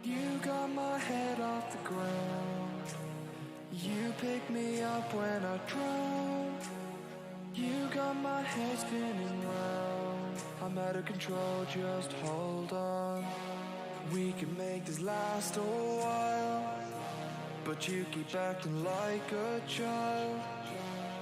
You got my head off the ground. You pick me up when I drown. You got my head spinning round. I'm out of control, just hold on. We can make this last a while, but you keep acting like a child.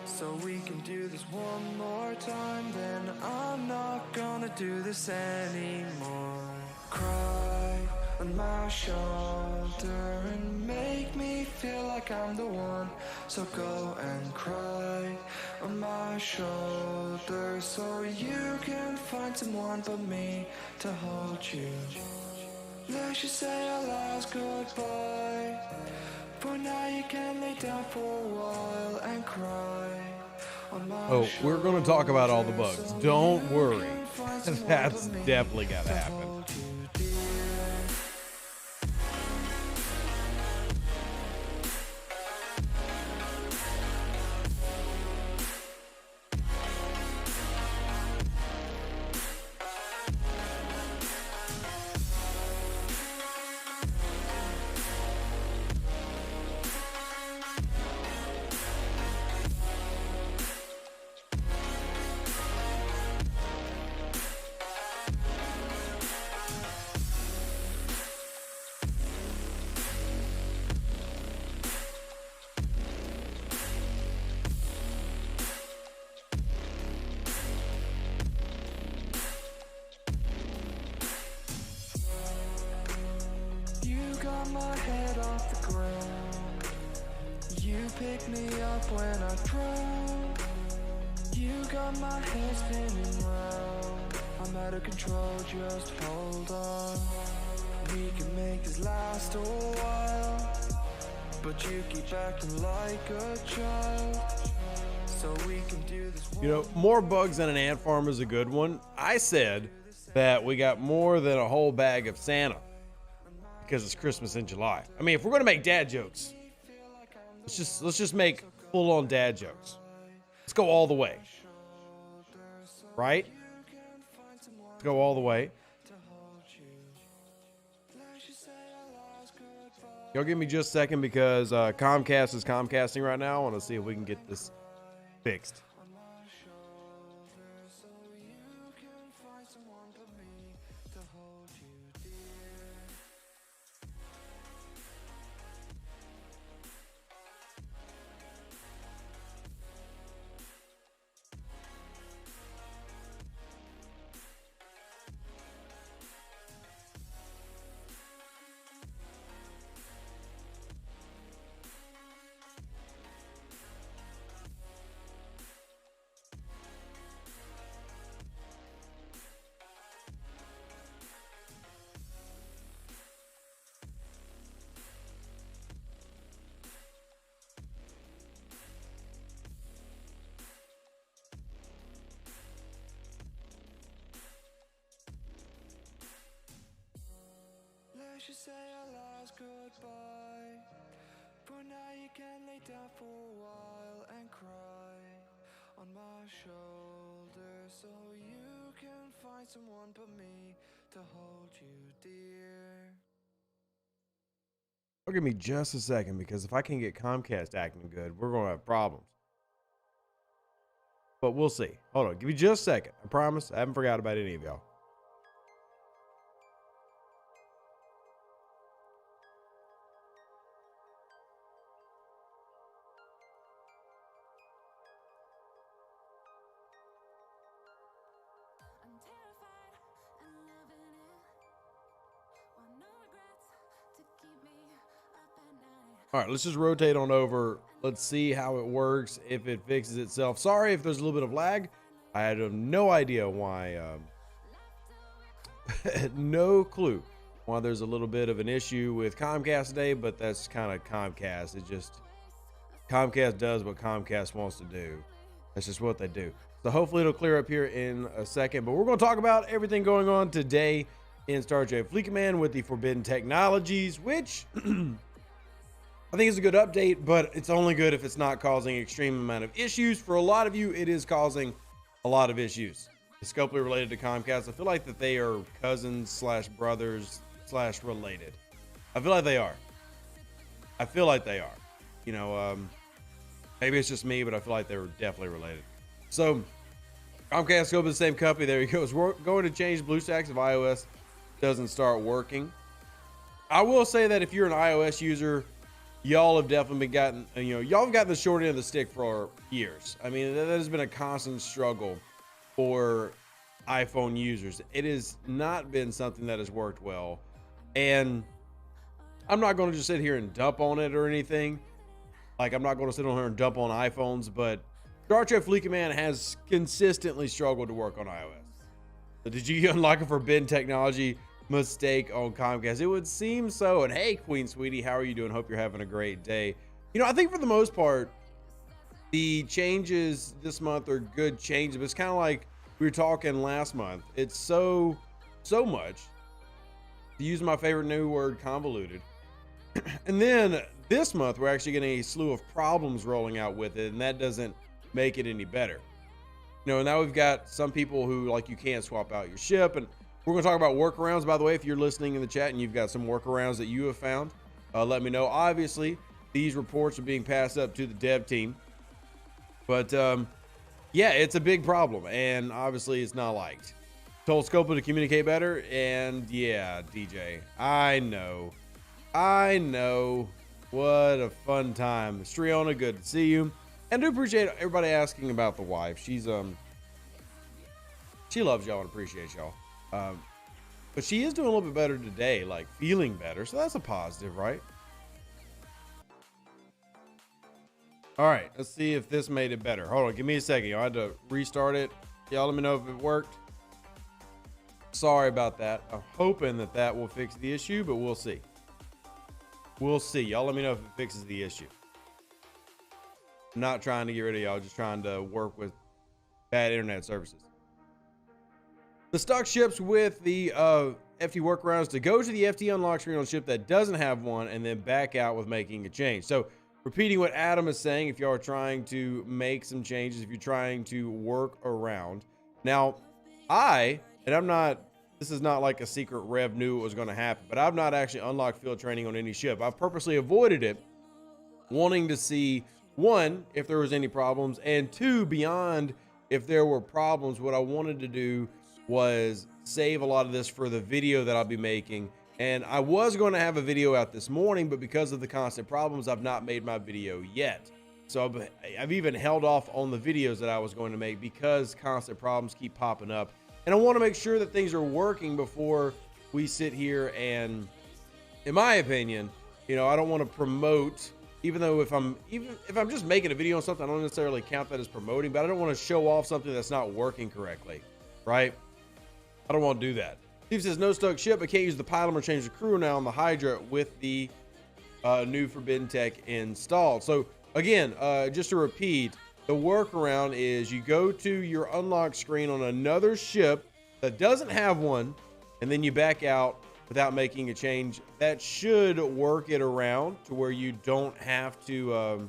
So we can do this one more time, then I'm not gonna do this anymore. Cry on my shoulder and make me feel like I'm the one. So go and cry on my shoulder, so you can find someone but me to hold you. Let's just say our last goodbye. For now you can lay down for a while and cry on my Oh, we're going to talk about all the bugs. shoulder, so Don't you worry. can find someone That's but me definitely got to to happen. hold you, dear. You got my head off the ground. You pick me up when I drown. You got my head spinning round. I'm out of control, just hold on. We can make this last a while, but you keep acting like a child. So we can do this one. You know, more bugs than an ant farm is a good one. I said that we got more than a whole bag of Santa because it's Christmas in July. I mean, if we're going to make dad jokes, let's just make full-on dad jokes. Let's go all the way. Right? Let's go all the way. Y'all give me just a second because Comcast is Comcasting right now. I want to see if we can get this fixed. Let's just say our last goodbye. For now you can lay down for a while and cry on my shoulder, so you can find someone but me to hold you, dear. Give me just a second because if I can get Comcast acting good, we're going to have problems. But we'll see. Hold on. Give me just a second. I promise. I haven't forgot about any of y'all. I'm terrified and loving it. Want no regrets to keep me up at night. All right, let's just rotate on over. Let's see how it works, if it fixes itself. Sorry if there's a little bit of lag. I had no idea why, no clue why there's a little bit of an issue with Comcast today, but that's kind of Comcast. It just, Comcast does what Comcast wants to do. That's just what they do. So hopefully it'll clear up here in a second, but we're going to talk about everything going on today in Star Trek Fleet Command with the Forbidden Technologies, which I think is a good update, but it's only good if it's not causing extreme amount of issues. For a lot of you, it is causing a lot of issues. It's scopely related to Comcast. I feel like that they are cousins slash brothers slash related. I feel like they are. I feel like they are. You know, maybe it's just me, but I feel like they were definitely related. So Comcast go with the same company. There he goes. We're going to change BlueStacks if iOS doesn't start working. I will say that if you're an iOS user, y'all have definitely y'all have gotten the short end of the stick for years. I mean, that has been a constant struggle for iPhone users. It has not been something that has worked well. And I'm not going to just sit here and dump on it or anything. Like, I'm not going to sit on here and dump on iPhones, but Star Trek Fleet Command has consistently struggled to work on iOS. So did you unlock a forbidden technology mistake on Comcast? It would seem so. And hey, Queen Sweetie, how are you doing? Hope you're having a great day. You know, I think for the most part, the changes this month are good changes, but it's kind of like we were talking last month. It's so much, to use my favorite new word, convoluted. And then this month, we're actually getting a slew of problems rolling out with it, and that doesn't make it any better. You know, now we've got some people who, like, you can't swap out your ship, and we're going to talk about workarounds. By the way, if you're listening in the chat and you've got some workarounds that you have found, let me know. Obviously, these reports are being passed up to the dev team, but yeah, it's a big problem, and obviously it's not liked. Told Scopo to communicate better, and yeah, DJ, I know. What a fun time. Striona, good to see you. And I do appreciate everybody asking about the wife. She's she loves y'all and appreciates y'all. But she is doing a little bit better today, like feeling better. So that's a positive, right? All right, let's see if this made it better. Hold on, give me a second. Y'all had to restart it. Y'all let me know if it worked. Sorry about that. I'm hoping that that will fix the issue, but we'll see. We'll see. Y'all let me know if it fixes the issue. I'm not trying to get rid of y'all, just trying to work with bad internet services. The stock ships with the FT workarounds to go to the FT unlock screen on a ship that doesn't have one and then back out with making a change. So repeating what Adam is saying, if y'all are trying to make some changes, if you're trying to work around. Now, this is not like a secret Rev knew it was going to happen, but I've not actually unlocked field training on any ship. I've purposely avoided it, wanting to see, one, if there was any problems, and two, beyond if there were problems, what I wanted to do was save a lot of this for the video that I'll be making. And I was going to have a video out this morning, but because of the constant problems, I've not made my video yet. So I've even held off on the videos that I was going to make because constant problems keep popping up. And I want to make sure that things are working before we sit here and, in my opinion, you know, I don't want to promote, even if I'm just making a video on something, I don't necessarily count that as promoting, but I don't want to show off something that's not working correctly, right? I don't want to do that. Steve says, no stuck ship, but can't use the pylon or change the crew now on the Hydra with the new Forbidden Tech installed. So again, just to repeat, the workaround is you go to your unlock screen on another ship that doesn't have one, and then you back out without making a change. That should work it around to where you don't have to,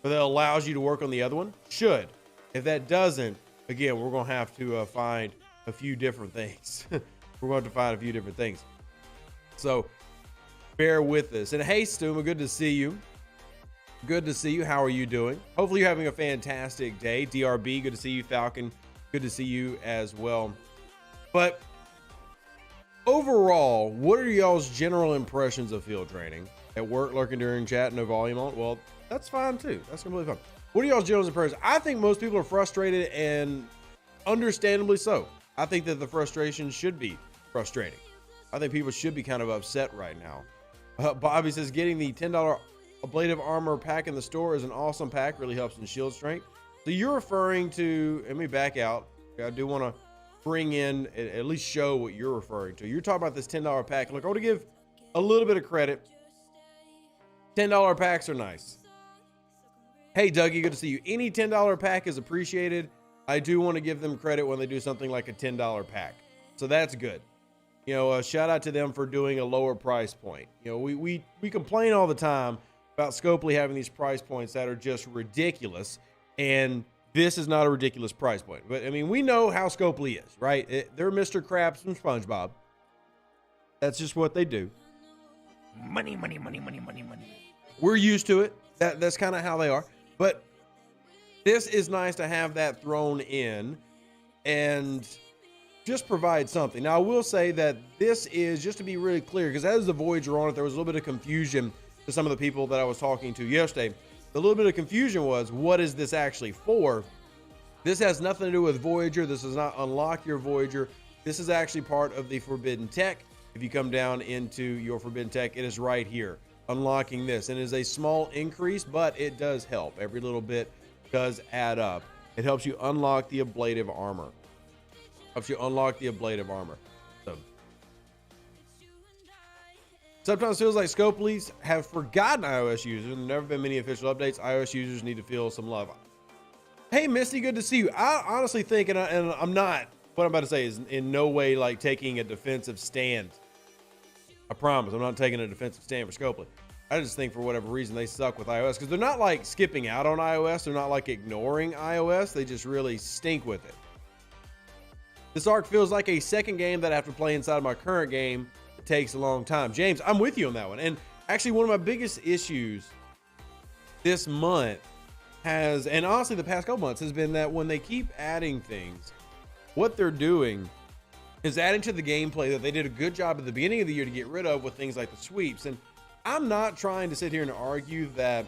but that allows you to work on the other one. Should. If that doesn't, again, we're going to have to find a few different things. We're going to find a few different things. So bear with us. And hey, Stuma, good to see you. Good to see you. How are you doing? Hopefully you're having a fantastic day. DRB, good to see you. Falcon, good to see you as well. But overall, what are y'all's general impressions of field training? At work, lurking during chat, no volume on? Well, that's fine too. That's completely fine. What are y'all's general impressions? I think most people are frustrated, and understandably so. I think that the frustration should be frustrating. I think people should be kind of upset right now. Bobby says, getting the $10 ablative armor pack in the store is an awesome pack. Really helps in shield strength. So you're referring to, let me back out. I do want to bring in, at least show what you're referring to. You're talking about this $10 pack. Look, I want to give a little bit of credit. $10 packs are nice. Hey, Dougie, good to see you. Any $10 pack is appreciated. I do want to give them credit when they do something like a $10 pack. So that's good. You know, shout out to them for doing a lower price point. You know, we complain all the time about Scopely having these price points that are just ridiculous, and this is not a ridiculous price point. But I mean, we know how Scopely is, right? They're Mr. Krabs from SpongeBob. That's just what they do. Money, money, money, money, money, money. We're used to it. That's kind of how they are. But this is nice to have that thrown in and just provide something. Now, I will say that this is, just to be really clear, because as the Voyager on it, there was a little bit of confusion to some of the people that I was talking to yesterday. The little bit of confusion was, what is this actually for? This has nothing to do with Voyager. This does not unlock your Voyager. This is actually part of the Forbidden Tech. If you come down into your Forbidden Tech, it is right here, unlocking this. And it is a small increase, but it does help. Every little bit does add up. It helps you unlock the ablative armor. So sometimes it feels like Scopely's have forgotten iOS users. There have never been many official updates. iOS users need to feel some love. Hey, Misty, good to see you. I honestly think, and I'm not, what I'm about to say is in no way like taking a defensive stand. I promise, I'm not taking a defensive stand for Scopely. I just think for whatever reason they suck with iOS, because they're not like skipping out on iOS. They're not like ignoring iOS. They just really stink with it. This arc feels like a second game that I have to play inside my current game. It takes a long time. James, I'm with you on that one. And actually, one of my biggest issues this month has, and honestly the past couple months, has been that when they keep adding things, what they're doing is adding to the gameplay that they did a good job at the beginning of the year to get rid of with things like the sweeps. And I'm not trying to sit here and argue that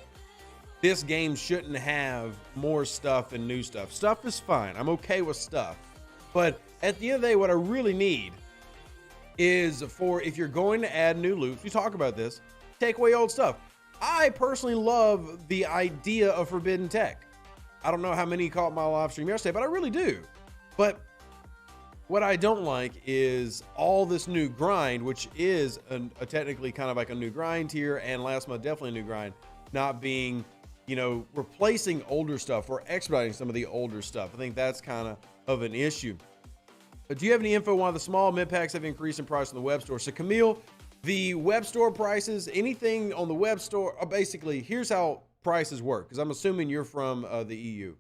this game shouldn't have more stuff and new stuff. Stuff is fine. I'm okay with stuff. But at the end of the day, what I really need is for, if you're going to add new loot, we talk about this, take away old stuff. I personally love the idea of Forbidden Tech. I don't know how many caught my live stream yesterday, but I really do. But what I don't like is all this new grind, which is a technically kind of like a new grind here, and last month definitely a new grind, not being, you know, replacing older stuff or expediting some of the older stuff. I think that's kind of an issue. But do you have any info on why the small mid packs have increased in price on the web store? So Camille, the web store prices, anything on the web store, basically, here's how prices work, because I'm assuming you're from the EU.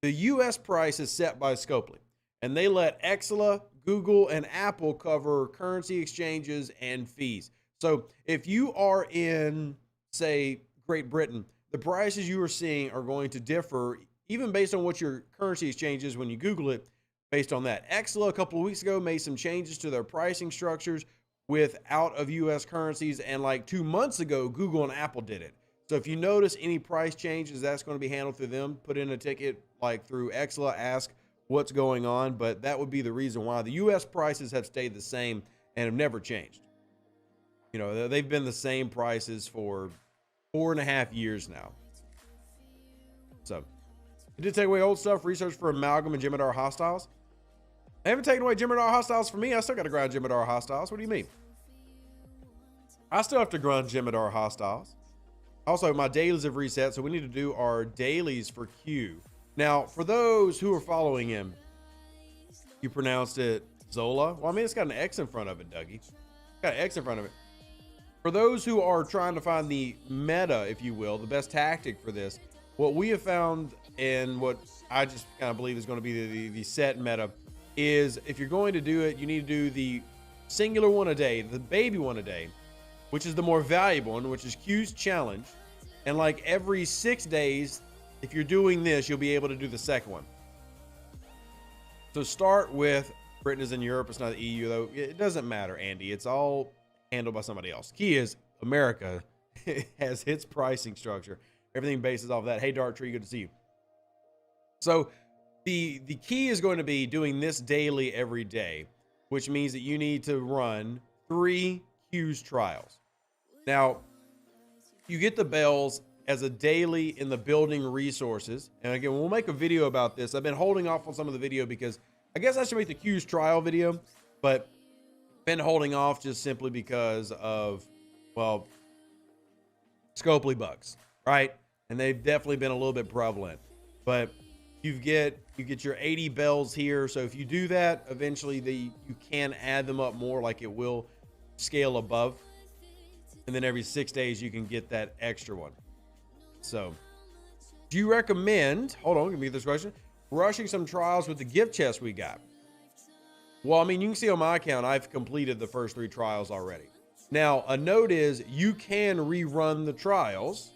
The US price is set by Scopely, and they let Exela, Google, and Apple cover currency exchanges and fees. So if you are in, say, Great Britain, the prices you are seeing are going to differ, even based on what your currency exchange is when you Google it, based on that. Exela a couple of weeks ago made some changes to their pricing structures with out of US currencies, and like 2 months ago, Google and Apple did it. So if you notice any price changes, that's going to be handled through them. Put in a ticket like through Exela, ask what's going on, but that would be the reason why. The US prices have stayed the same and have never changed. You know, they've been the same prices for 4.5 years now. So it did take away old stuff, research for Amalgam and Jimidar Hostiles. I haven't taken away Jimidar Hostiles for me. I still got to grind Jimidar Hostiles. What do you mean? I still have to grind Jimidar Hostiles. Also, my dailies have reset, so we need to do our dailies for Q. Now, for those who are following him, you pronounced it Zola. Well, I mean, it's got an X in front of it, Dougie. It's got an X in front of it. For those who are trying to find the meta, if you will, the best tactic for this, what we have found, and what I just kind of believe is going to be the set meta, is if you're going to do it, you need to do the singular one a day, the baby one a day, which is the more valuable one, which is Q's challenge. And like every 6 days, if you're doing this, you'll be able to do the second one. So start with, Britain is in Europe, it's not the EU though. It doesn't matter, Andy. It's all handled by somebody else. Key is America has its pricing structure. Everything bases off that. Hey, Dark Tree, good to see you. So the key is going to be doing this daily every day, which means that you need to run 3 Q's trials. Now, you get the bells as a daily in the building resources. And again, we'll make a video about this. I've been holding off on some of the video because I guess I should make the Q's trial video, but been holding off just simply because of, well, Scopely bugs, right? And they've definitely been a little bit prevalent. But you get your 80 bells here. So if you do that, eventually you can add them up more, like it will scale above. And then every 6 days you can get that extra one. So do you recommend, hold on, give me this question, rushing some trials with the gift chest we got? Well, I mean, you can see on my account, I've completed the first 3 trials already. Now, a note is you can rerun the trials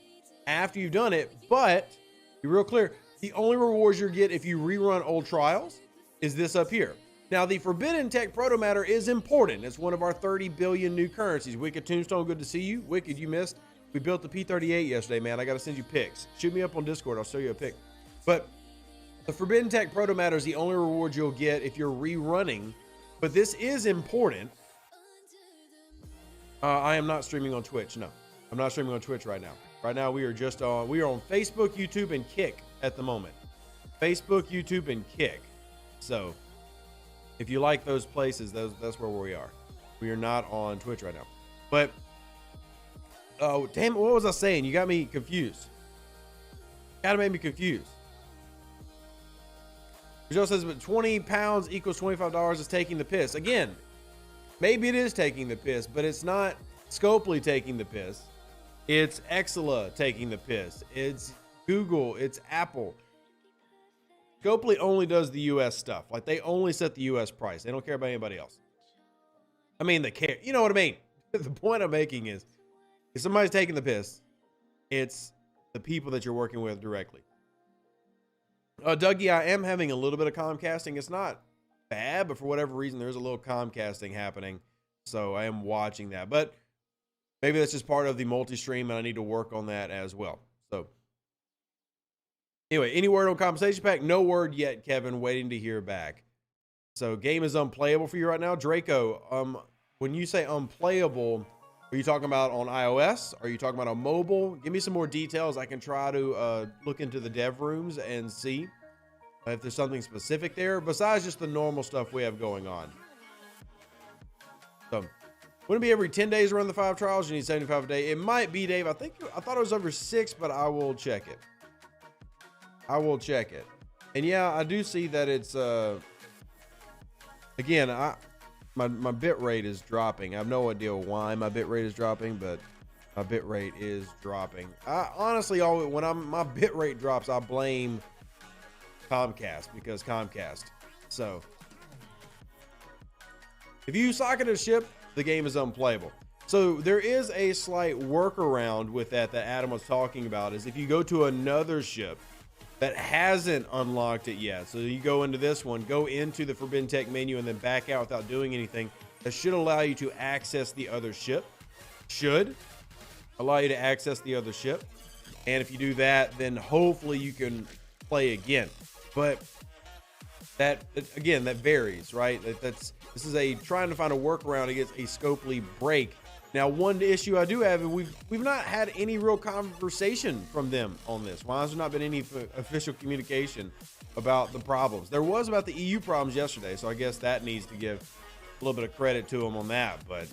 after you've done it, but be real clear, the only rewards you get if you rerun old trials is this up here. Now, the Forbidden Tech Proto Matter is important. It's one of our 30 billion new currencies. Wicked Tombstone, good to see you. Wicked, you missed. We built the P38 yesterday, man. I got to send you pics. Shoot me up on Discord. I'll show you a pic. But the Forbidden Tech Proto Matter is the only reward you'll get if you're rerunning. But this is important. I am not streaming on Twitch. No, I'm not streaming on Twitch right now. Right now, we are on Facebook, YouTube, and Kick at the moment. Facebook, YouTube, and Kick. So if you like those places, that's where we are. We are not on Twitch right now. But, oh, damn, what was I saying? You got me confused. Gotta make me confused. Joe says, but 20 pounds equals $25 is taking the piss. Again, maybe it is taking the piss, but it's not Scopely taking the piss. It's Exela taking the piss. It's Google. It's Apple. Scopely only does the U.S. stuff. Like, they only set the U.S. price. They don't care about anybody else. I mean, they care. You know what I mean? The point I'm making is, if somebody's taking the piss, it's the people that you're working with directly. Dougie, I am having a little bit of Comcasting. It's not bad, but for whatever reason, there's a little Comcasting happening. So I am watching that. But maybe that's just part of the multi-stream, and I need to work on that as well. So anyway, any word on compensation pack? No word yet, Kevin. Waiting to hear back. So game is unplayable for you right now. Draco, when you say unplayable, are you talking about on iOS? Are you talking about on mobile? Give me some more details. I can try to look into the dev rooms and see if there's something specific there besides just the normal stuff we have going on. So wouldn't it be every 10 days to run the 5 trials? You need 75 a day. It might be, Dave. I thought it was over 6, but I will check it. I will check it. And yeah, I do see that it's again, my bit rate is dropping. I have no idea why my bit rate is dropping, but my bit rate is dropping. I honestly always, when my bit rate drops, I blame Comcast because Comcast. So if you socket a ship, the game is unplayable. So there is a slight workaround with that Adam was talking about, is if you go to another ship that hasn't unlocked it yet. So you go into this one, go into the Forbidden Tech menu, and then back out without doing anything. That should allow you to access the other ship. Should allow you to access the other ship. And if you do that, then hopefully you can play again. But that, again, that varies, right? This is trying to find a workaround against a Scopely break. Now, one issue I do have, and we've not had any real conversation from them on this. Why has there not been any official communication about the problems? There was about the EU problems yesterday, so I guess that needs to give a little bit of credit to them on that. But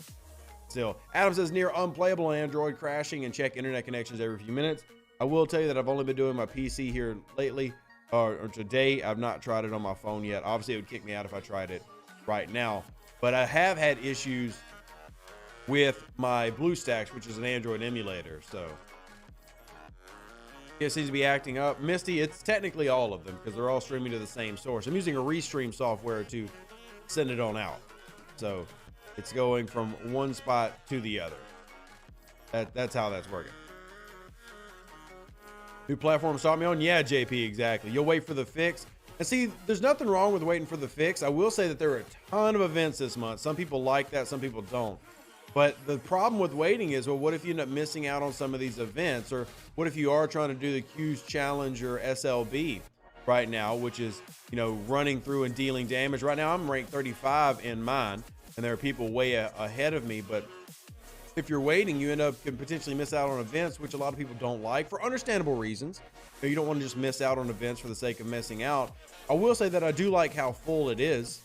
still, Adam says near unplayable on Android, crashing and check internet connections every few minutes. I will tell you that I've only been doing my PC here lately, or today. I've not tried it on my phone yet. Obviously, it would kick me out if I tried it right now. But I have had issues with my BlueStacks, which is an Android emulator. So it seems to be acting up. Misty, it's technically all of them because they're all streaming to the same source. I'm using a restream software to send it on out. So it's going from one spot to the other. That's how that's working. New platform start me on? Yeah, JP, exactly. You'll wait for the fix. And see, there's nothing wrong with waiting for the fix. I will say that there are a ton of events this month. Some people like that, some people don't. But the problem with waiting is, well, what if you end up missing out on some of these events? Or what if you are trying to do the Q's Challenge or SLB right now, which is, you know, running through and dealing damage. Right now, I'm ranked 35 in mine, and there are people way ahead of me. But if you're waiting, you end up can potentially miss out on events, which a lot of people don't like for understandable reasons. You don't want to just miss out on events for the sake of missing out. I will say that I do like how full it is.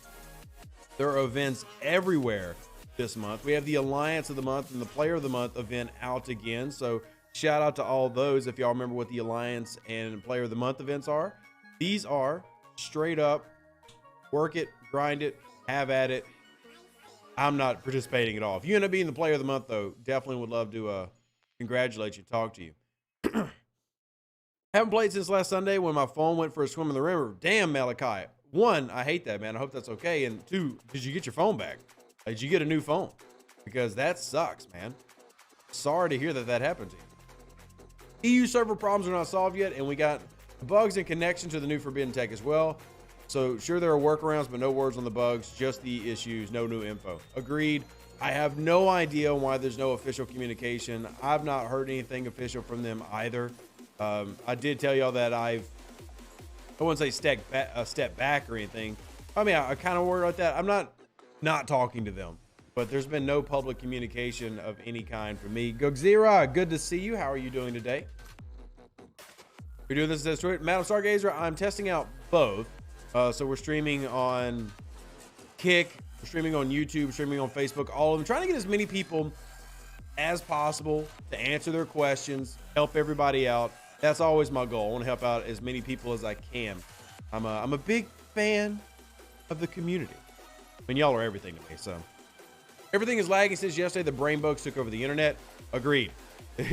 There are events everywhere this month. We have the Alliance of the Month and the Player of the Month event out again. So shout out to all those. If y'all remember what the Alliance and Player of the Month events are, these are straight up work it, grind it, have at it. I'm not participating at all. If you end up being the Player of the Month, though, definitely would love to congratulate you, talk to you. Haven't played since last Sunday when my phone went for a swim in the river. Damn, Malachi. 1, I hate that, man. I hope that's okay. And 2, did you get your phone back? Did you get a new phone? because that sucks, man. Sorry to hear that that happened to you. EU server problems are not solved yet, and we got bugs in connection to the new Forbidden Tech as well. So sure, there are workarounds, but no words on the bugs, just the issues, no new info. Agreed. I have no idea why there's no official communication. I've not heard anything official from them either. I did tell y'all that I wouldn't say step back or anything. I mean, I kind of worried about that. I'm not talking to them, but there's been no public communication of any kind from me. Gogzira, good to see you. How are you doing today? We're doing this as Madam Stargazer. I'm testing out both. So we're streaming on Kick, we're streaming on YouTube, streaming on Facebook, all of them, trying to get as many people as possible to answer their questions, help everybody out. That's always my goal. I want to help out as many people as I can. I'm a big fan of the community. I mean, y'all are everything to me. So everything is lagging since yesterday. The brain bugs took over the internet. Agreed.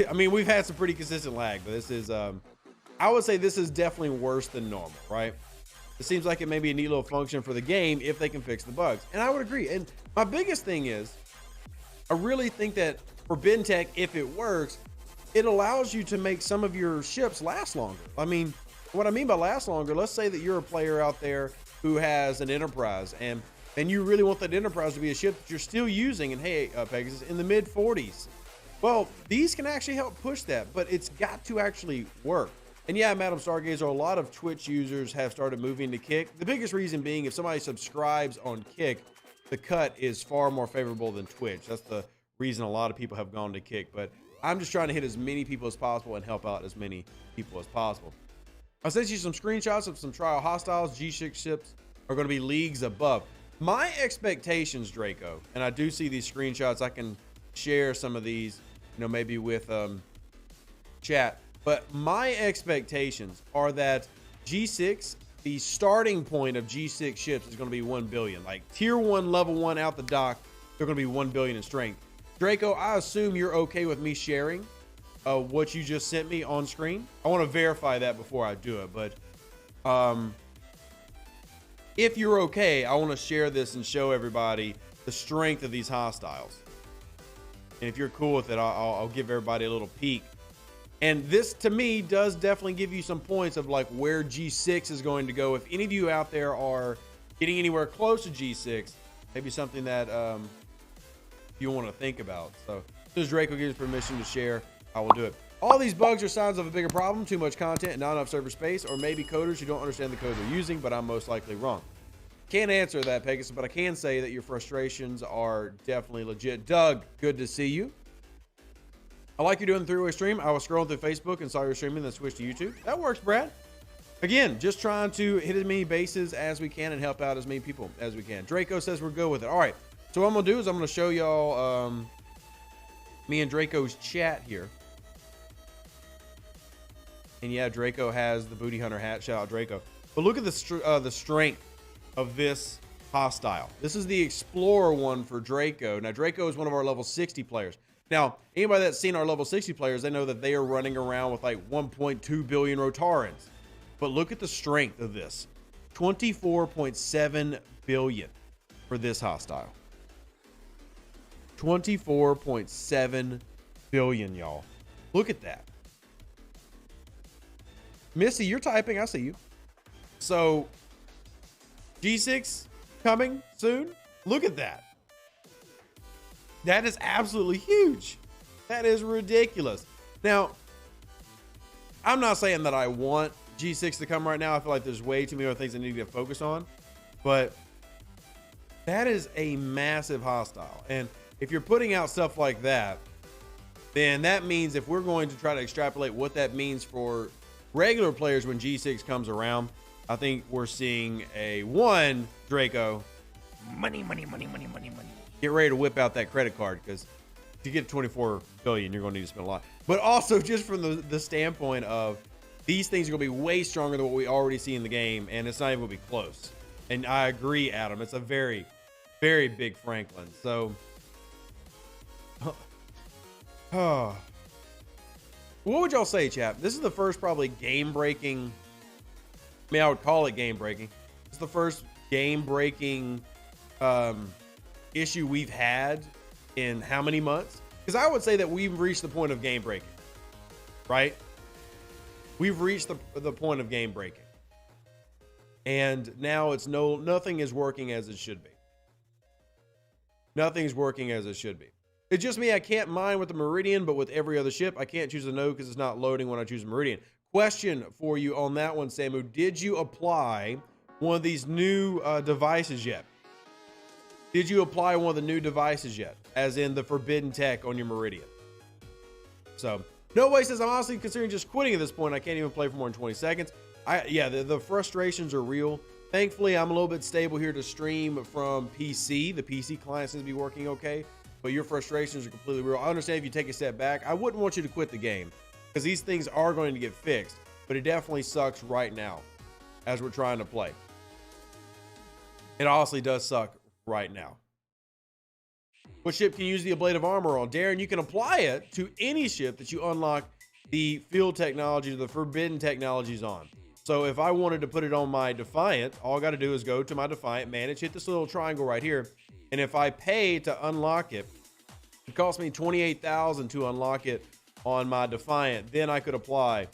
I mean, we've had some pretty consistent lag, but this is, I would say this is definitely worse than normal, right? It seems like it may be a neat little function for the game if they can fix the bugs. And I would agree. And my biggest thing is, I really think that Forbidden Tech, if it works, it allows you to make some of your ships last longer. I mean, what I mean by last longer, let's say that you're a player out there who has an Enterprise and you really want that Enterprise to be a ship that you're still using, and hey, Pegasus, in the mid 40s. Well, these can actually help push that, but it's got to actually work. And yeah, Madam Stargazer, a lot of Twitch users have started moving to Kick. The biggest reason being, if somebody subscribes on Kick, the cut is far more favorable than Twitch. That's the reason a lot of people have gone to Kick. But I'm just trying to hit as many people as possible and help out as many people as possible. I sent you some screenshots of some trial hostiles. G6 ships are going to be leagues above. My expectations, Draco, and I do see these screenshots. I can share some of these, maybe with chat. But my expectations are that G6, the starting point of G6 ships is going to be 1 billion. Like tier 1, level 1 out the dock, they're going to be 1 billion in strength. Draco, I assume you're okay with me sharing what you just sent me on screen. I want to verify that before I do it. But if you're okay, I want to share this and show everybody the strength of these hostiles. And if you're cool with it, I'll give everybody a little peek. And this, to me, does definitely give you some points of like where G6 is going to go. If any of you out there are getting anywhere close to G6, maybe something that you want to think about. So as soon as Draco gives permission to share, I will do it. All these bugs are signs of a bigger problem, too much content and not enough server space, or maybe coders who don't understand the code they're using, but I'm most likely wrong. Can't answer that, Pegasus, but I can say that your frustrations are definitely legit. Doug, good to see you. I like you doing the three-way stream. I was scrolling through Facebook and saw you streaming, then switched to YouTube. That works, Brad. Again, just trying to hit as many bases as we can and help out as many people as we can. Draco says we're good with it. All right. So what I'm going to do is I'm going to show y'all me and Draco's chat here. And yeah, Draco has the Booty Hunter hat. Shout out Draco. But look at the strength of this hostile. This is the Explorer one for Draco. Now, Draco is one of our level 60 players. Now, anybody that's seen our level 60 players, they know that they are running around with like 1.2 billion Rotarans. But look at the strength of this. 24.7 billion for this hostile. 24.7 billion, y'all. Look at that. Missy, you're typing. I see you. So, G6 coming soon. Look at that. That is absolutely huge. That is ridiculous. Now, I'm not saying that I want G6 to come right now. I feel like there's way too many other things I need to get focused on. But that is a massive hostile. And if you're putting out stuff like that, then that means if we're going to try to extrapolate what that means for regular players when G6 comes around, I think we're seeing a Draco. Money, money, money, money, money, money. Get ready to whip out that credit card, because to get 24 billion, you're going to need to spend a lot. But also just from the standpoint of these things are going to be way stronger than what we already see in the game, and it's not even going to be close. And I agree, Adam. It's a very, very big Franklin. So, what would y'all say, chap? This is the first probably game-breaking. I mean, I would call it game-breaking. It's the first game-breaking issue we've had in how many months? Because I would say that we've reached the point of game breaking, right? We've reached the point of game breaking. And now it's nothing is working as it should be. Nothing's working as it should be. It's just me. I can't mine with the Meridian, but with every other ship, I can't choose a node because it's not loading when I choose a Meridian. Question for you on that one, Samu. Did you apply one of these new devices yet? Did you apply one of the new devices yet? As in the forbidden tech on your Meridian. So, no way says, I'm honestly considering just quitting at this point. I can't even play for more than 20 seconds. Yeah, the frustrations are real. Thankfully, I'm a little bit stable here to stream from PC. The PC client seems to be working okay, but your frustrations are completely real. I understand if you take a step back. I wouldn't want you to quit the game because these things are going to get fixed, but it definitely sucks right now as we're trying to play. It honestly does suck right now. What ship can you use the ablative armor on? Darren, you can apply it to any ship that you unlock the field technology or the forbidden technologies on. So if I wanted to put it on my Defiant, all I got to do is go to my Defiant, manage, hit this little triangle right here. And if I pay to unlock it, it costs me $28,000 to unlock it on my Defiant. Then I could apply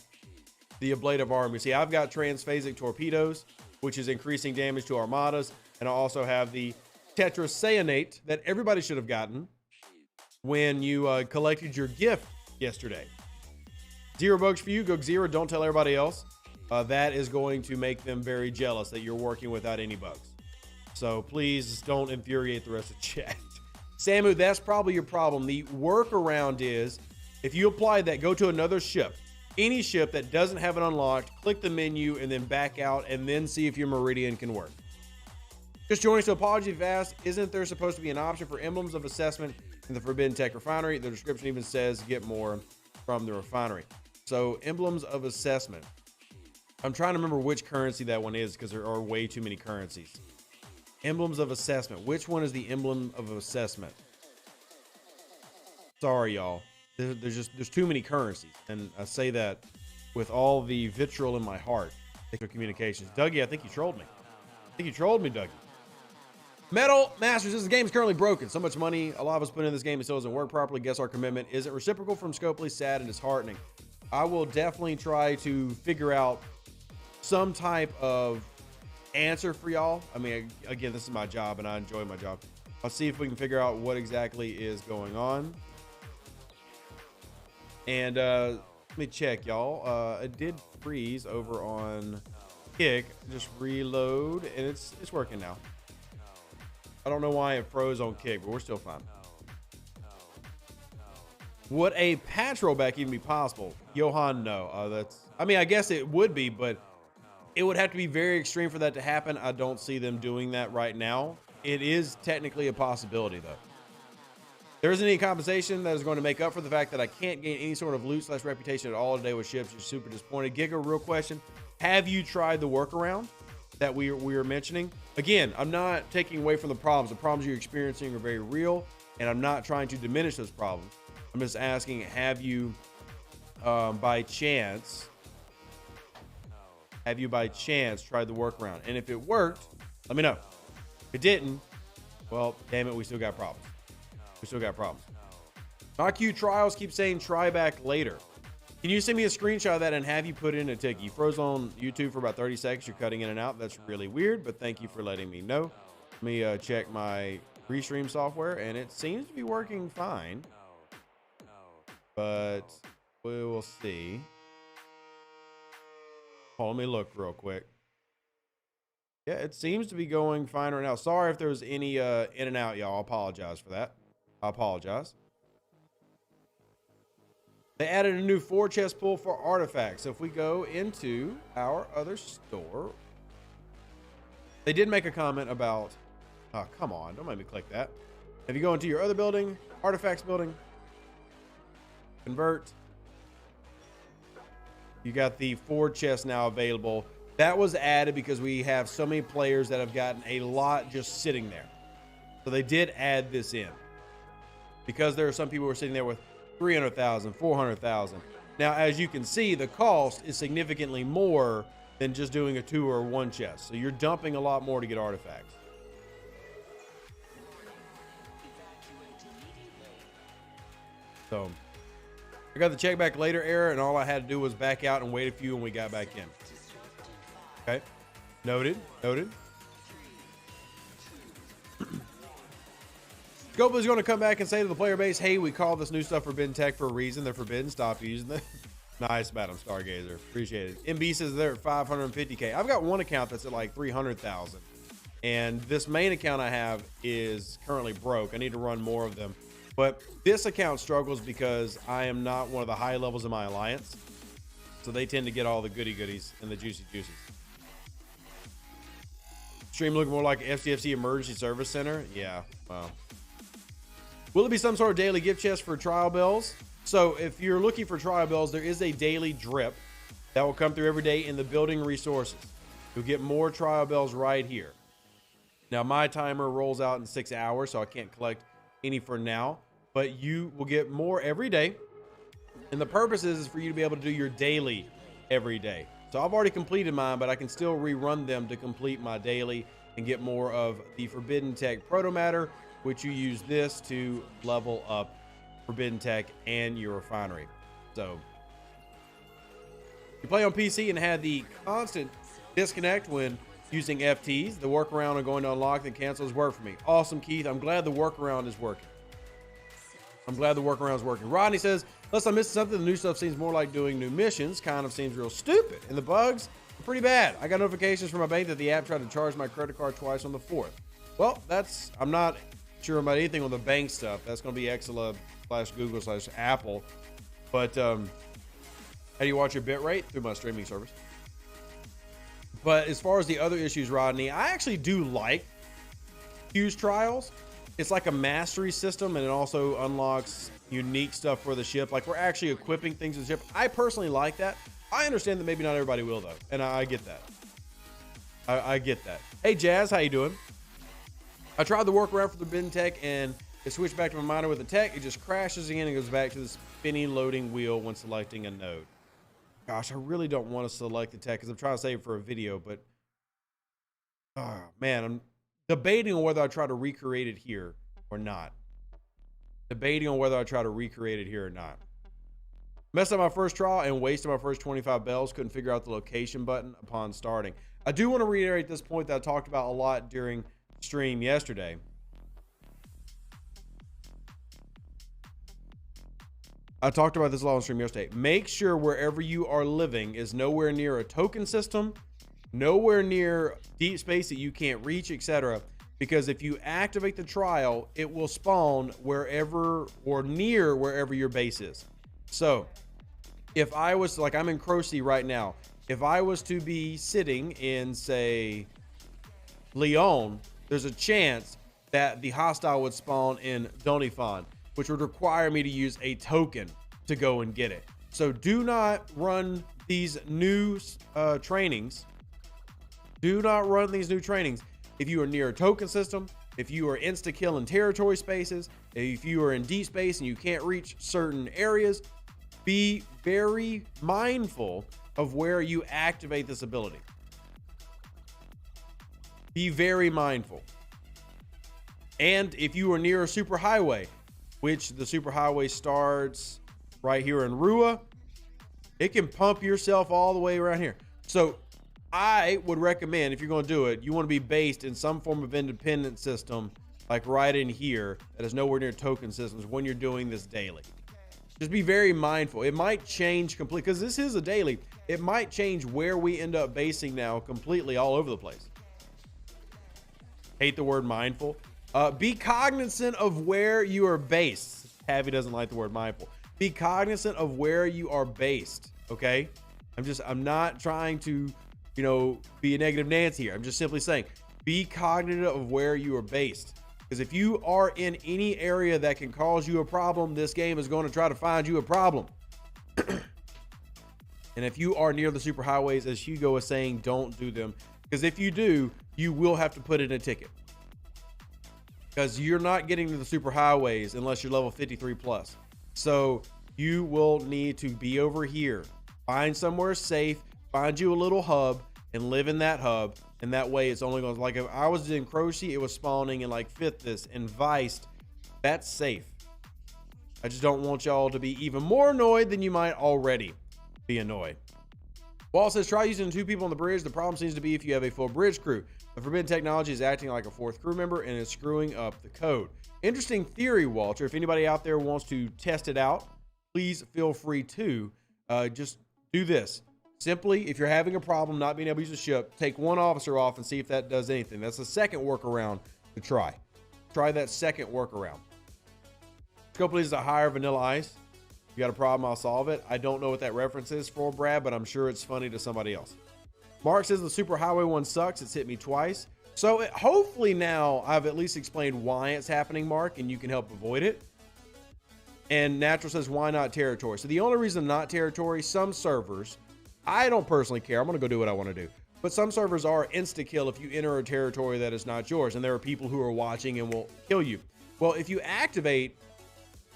the ablative armor. See, I've got transphasic torpedoes, which is increasing damage to armadas. And I also have the tetracyanate that everybody should have gotten when you collected your gift yesterday. 0 bugs for you. Go 0. Don't tell everybody else. That is going to make them very jealous that you're working without any bugs. So please don't infuriate the rest of the chat. Samu, that's probably your problem. The workaround is if you apply that, go to another ship. Any ship that doesn't have it unlocked, click the menu and then back out and then see if your Meridian can work. Just joining, so apology fast. Isn't there supposed to be an option for emblems of assessment in the Forbidden Tech Refinery? The description even says get more from the refinery. So emblems of assessment. I'm trying to remember which currency that one is because there are way too many currencies. Emblems of assessment. Which one is the emblem of assessment? Sorry, y'all. There's too many currencies. And I say that with all the vitriol in my heart. Communications. Dougie, I think you trolled me. I think you trolled me, Dougie. Metal Masters, this game is currently broken. So much money a lot of us put in this game and still doesn't work properly. Guess our commitment isn't reciprocal from Scopely. Sad and disheartening. I will definitely try to figure out some type of answer for y'all. I mean, again, this is my job and I enjoy my job. I'll see if we can figure out what exactly is going on. And let me check, y'all. It did freeze over on Kick. Just reload and it's working now. I don't know why it froze on Kick, but we're still fine. Would a patch rollback even be possible? Johan, no. I mean, I guess it would be, but it would have to be very extreme for that to happen. I don't see them doing that right now. It is technically a possibility, though. There isn't any compensation that is going to make up for the fact that I can't gain any sort of loot/reputation at all today with ships. You're super disappointed. Giga, real question. Have you tried the workaround that we were mentioning? Again, I'm not taking away from the problems. The problems you're experiencing are very real, and I'm not trying to diminish those problems. I'm just asking, have you by chance tried the workaround? And if it worked, let me know. If it didn't, well, damn it, we still got problems. IQ Trials keep saying try back later. Can you send me a screenshot of that and have you put in a tick? You froze on YouTube for about 30 seconds. You're cutting in and out. That's really weird, but thank you for letting me know. Let me check my restream software, and it seems to be working fine. But we will see. Let me look real quick. Yeah, it seems to be going fine right now. Sorry if there's any in and out, y'all. I apologize for that. I apologize. They added a new 4 chest pull for artifacts. So if we go into our other store, they did make a comment about, oh, come on, don't make me click that. If you go into your other building, artifacts building, convert, you got the 4 chests now available. That was added because we have so many players that have gotten a lot just sitting there. So they did add this in because there are some people who are sitting there with 300,000, 400,000. Now, as you can see, the cost is significantly more than just doing a 2 or 1 chest. So you're dumping a lot more to get artifacts. So I got the check back later error, and all I had to do was back out and wait a few, and we got back in. Okay. Noted. Scopa is going to come back and say to the player base, hey, we call this new stuff forbidden tech for a reason. They're forbidden. Stop using them. Nice, Madam Stargazer. Appreciate it. MB says they're at 550K. I've got one account that's at like 300,000. And this main account I have is currently broke. I need to run more of them. But this account struggles because I am not one of the high levels of my alliance. So they tend to get all the goody goodies and the juicy juices. Stream looking more like STFC Emergency Service Center. Yeah, well. Will it be some sort of daily gift chest for trial bells? So if you're looking for trial bells, there is a daily drip that will come through every day in the building resources. You'll get more trial bells right here. Now my timer rolls out in 6 hours, so I can't collect any for now, but you will get more every day. And the purpose is for you to be able to do your daily every day. So I've already completed mine, but I can still rerun them to complete my daily and get more of the Forbidden Tech Proto Matter, which you use this to level up Forbidden Tech and your refinery. So you play on PC and had the constant disconnect when using FTs. The workaround of going to unlock and cancel has worked for me. Awesome, Keith. I'm glad the workaround is working. Rodney says, unless I'm missing something, the new stuff seems more like doing new missions. Kind of seems real stupid. And the bugs are pretty bad. I got notifications from my bank that the app tried to charge my credit card twice on the 4th. Well, I'm not sure about anything on the bank stuff. That's going to be Exela/Google/Apple. But how do you watch your bitrate? Through my streaming service. But as far as the other issues, Rodney, I actually do like Q's trials. It's like a mastery system, and it also unlocks unique stuff for the ship. Like, we're actually equipping things in the ship. I personally like that. I understand that maybe not everybody will, though, and I get that. I get that. Hey, Jazz, how you doing? I tried the workaround for the bin tech, and it switched back to my miner with the tech. It just crashes again and goes back to the spinning loading wheel when selecting a node. Gosh, I really don't want to select the tech because I'm trying to save it for a video, but oh, man, I'm debating on whether I try to recreate it here or not. Messed up my first trial and wasted my first 25 bells. Couldn't figure out the location button upon starting. I do want to reiterate this point that I talked about a lot during stream yesterday. I talked about this a lot on stream yesterday. Make sure wherever you are living is nowhere near a token system, nowhere near deep space that you can't reach, etc. Because if you activate the trial, it will spawn wherever or near wherever your base is. So if I was, like, I'm in Croce right now. If I was to be sitting in, say, Lyon, there's a chance that the hostile would spawn in Donifon, which would require me to use a token to go and get it. So do not run these new trainings. Do not run these new trainings if you are near a token system, if you are insta-kill in territory spaces, if you are in deep space and you can't reach certain areas. Be very mindful of where you activate this ability. Be very mindful. And if you are near a superhighway, which the superhighway starts right here in Rua, it can pump yourself all the way around here. So I would recommend, if you're going to do it, you want to be based in some form of independent system, like right in here, that is nowhere near token systems when you're doing this daily. Just be very mindful. It might change completely, because this is a daily. It might change where we end up basing now completely all over the place. Hate the word mindful. Be cognizant of where you are based. Tavi doesn't like the word mindful. Be cognizant of where you are based, okay? I'm not trying to, be a negative Nancy here. I'm just simply saying, be cognizant of where you are based. Because if you are in any area that can cause you a problem, this game is going to try to find you a problem. And if you are near the superhighways, as Hugo is saying, don't do them. Because if you do, you will have to put in a ticket. Because you're not getting to the superhighways unless you're level 53 plus. So you will need to be over here. Find somewhere safe. Find you a little hub and live in that hub. And that way it's only going to, like, if I was in Croce, it was spawning in like Fifthus and Viced. That's safe. I just don't want y'all to be even more annoyed than you might already be annoyed. Wall says, try using 2 people on the bridge. The problem seems to be if you have a full bridge crew. The forbidden technology is acting like a 4th crew member and is screwing up the code. Interesting theory, Walter. If anybody out there wants to test it out, please feel free to. Just do this. Simply, if you're having a problem not being able to use the ship, take one officer off and see if that does anything. That's the second workaround to try. Try that second workaround. Scope is a higher vanilla ice. If you got a problem, I'll solve it. I don't know what that reference is for, Brad, but I'm sure it's funny to somebody else. Mark says the superhighway one sucks. It's hit me twice. So hopefully now I've at least explained why it's happening, Mark, and you can help avoid it. And Natural says, why not territory? So the only reason not territory, some servers, I don't personally care. I'm going to go do what I want to do. But some servers are insta-kill if you enter a territory that is not yours. And there are people who are watching and will kill you. Well, if you activate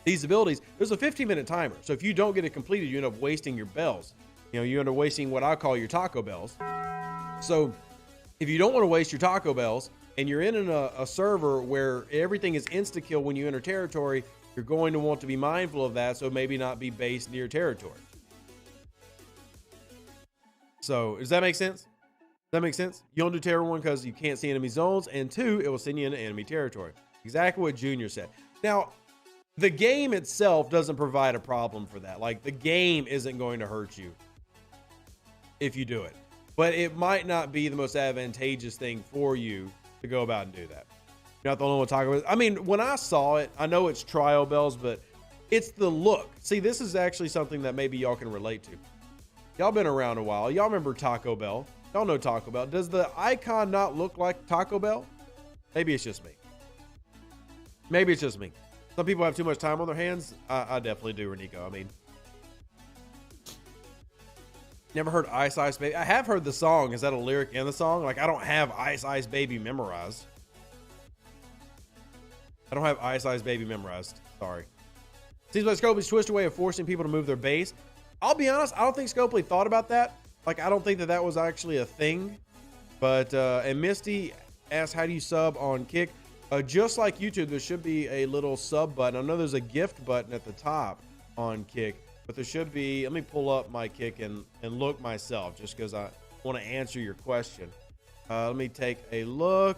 these abilities, there's a 15-minute timer. So if you don't get it completed, you end up wasting your bells. You know, you end up wasting what I call your taco bells. So if you don't want to waste your taco bells and you're in a server where everything is insta-kill when you enter territory, you're going to want to be mindful of that. So maybe not be based near territory. So does that make sense? Does that make sense? You don't do Terror 1 because you can't see enemy zones. And 2, it will send you into enemy territory. Exactly what Junior said. Now, the game itself doesn't provide a problem for that. Like, the game isn't going to hurt you if you do it. But it might not be the most advantageous thing for you to go about and do that. You're not the only one talking about it. I mean, when I saw it, I know it's trial bells, but it's the look. See, this is actually something that maybe y'all can relate to. Y'all been around a while. Y'all remember Taco Bell. Y'all know Taco Bell. Does the icon not look like Taco Bell? Maybe it's just me. Maybe it's just me. Some people have too much time on their hands. I definitely do, Renico. I mean, never heard Ice Ice Baby. I have heard the song. Is that a lyric in the song? Like, I don't have Ice Ice Baby memorized. I don't have Ice Ice Baby memorized. Sorry. Seems like Scopely's twisted way of forcing people to move their base. I'll be honest, I don't think Scopely thought about that. Like, I don't think that was actually a thing. But, and Misty asked, how do you sub on Kick? Just like YouTube, there should be a little sub button. I know there's a gift button at the top on Kick, but there should be, let me pull up my Kick and look myself just because I want to answer your question. Let me take a look.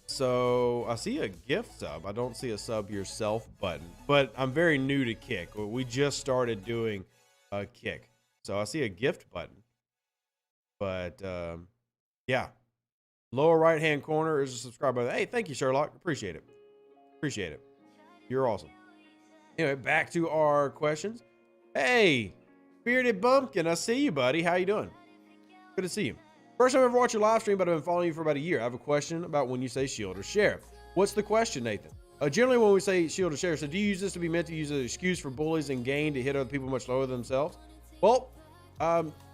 So I see a gift sub. I don't see a sub yourself button, but I'm very new to Kick. We just started doing a Kick. So I see a gift button, but yeah. Lower right-hand corner is a subscribe button. Hey, thank you, Sherlock. Appreciate it. Appreciate it. You're awesome. Anyway, back to our questions. Hey, Bearded Bumpkin, I see you, buddy. How you doing? Good to see you. First time I've ever watched your live stream, but I've been following you for about a year. I have a question about when you say shield or share. What's the question, Nathan? Generally, when we say shield or share, so do you use this to be meant to use as an excuse for bullies and gain to hit other people much lower than themselves? Well,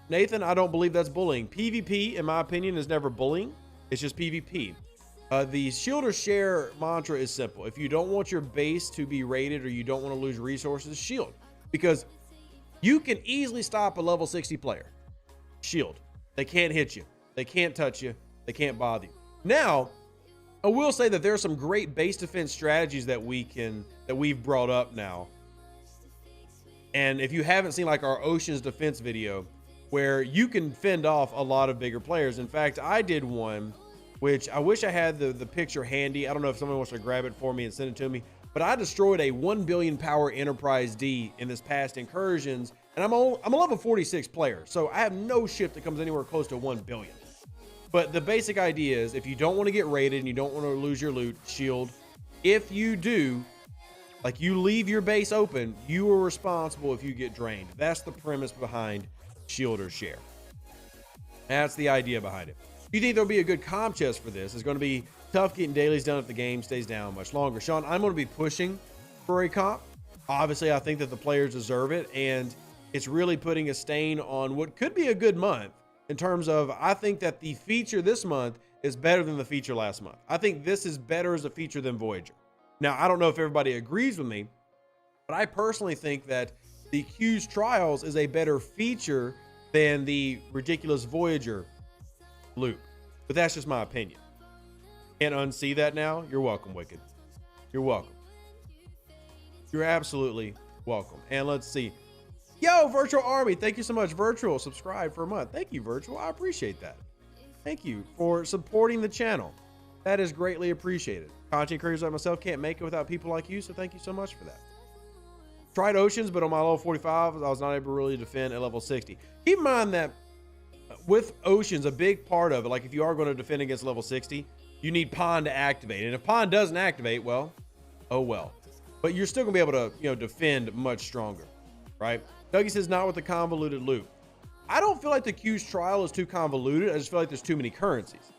Nathan, I don't believe that's bullying. PvP, in my opinion, is never bullying. It's just PvP. The shield or share mantra is simple. If you don't want your base to be raided or you don't want to lose resources, shield. Because you can easily stop a level 60 player. Shield. They can't hit you. They can't touch you. They can't bother you. Now, I will say that there are some great base defense strategies that we've brought up now. And if you haven't seen like our Oceans defense video, where you can fend off a lot of bigger players. In fact, I did one, which I wish I had the picture handy. I don't know if someone wants to grab it for me and send it to me, but I destroyed a 1 billion power Enterprise D in this past incursions, and I'm a level 46 player, so I have no ship that comes anywhere close to 1 billion. But the basic idea is if you don't want to get raided and you don't want to lose your loot, shield. If you do, like you leave your base open, you are responsible if you get drained. That's the premise behind shield or share. That's the idea behind it. Do you think there'll be a good comp chest for this? It's going to be tough getting dailies done if the game stays down much longer. Sean, I'm going to be pushing for a comp. Obviously, I think that the players deserve it, and it's really putting a stain on what could be a good month in terms of, I think that the feature this month is better than the feature last month. I think this is better as a feature than Voyager. Now, I don't know if everybody agrees with me, but I personally think that the Q's Trials is a better feature than the ridiculous Voyager loop. But that's just my opinion. Can't unsee that now? You're welcome, Wicked. You're welcome. You're absolutely welcome. And let's see. Yo, Virtual Army, thank you so much. Virtual, subscribe for a month. Thank you, Virtual. I appreciate that. Thank you for supporting the channel. That is greatly appreciated. Content creators like myself can't make it without people like you, so thank you so much for that. Tried Oceans, but on my level 45, I was not able to really defend at level 60. Keep in mind that with Oceans, a big part of it, like if you are going to defend against level 60, you need Pond to activate. And if Pond doesn't activate, well, oh well. But you're still going to be able to, defend much stronger, right? Dougie says, not with the convoluted loop. I don't feel like the Q's trial is too convoluted. I just feel like there's too many currencies.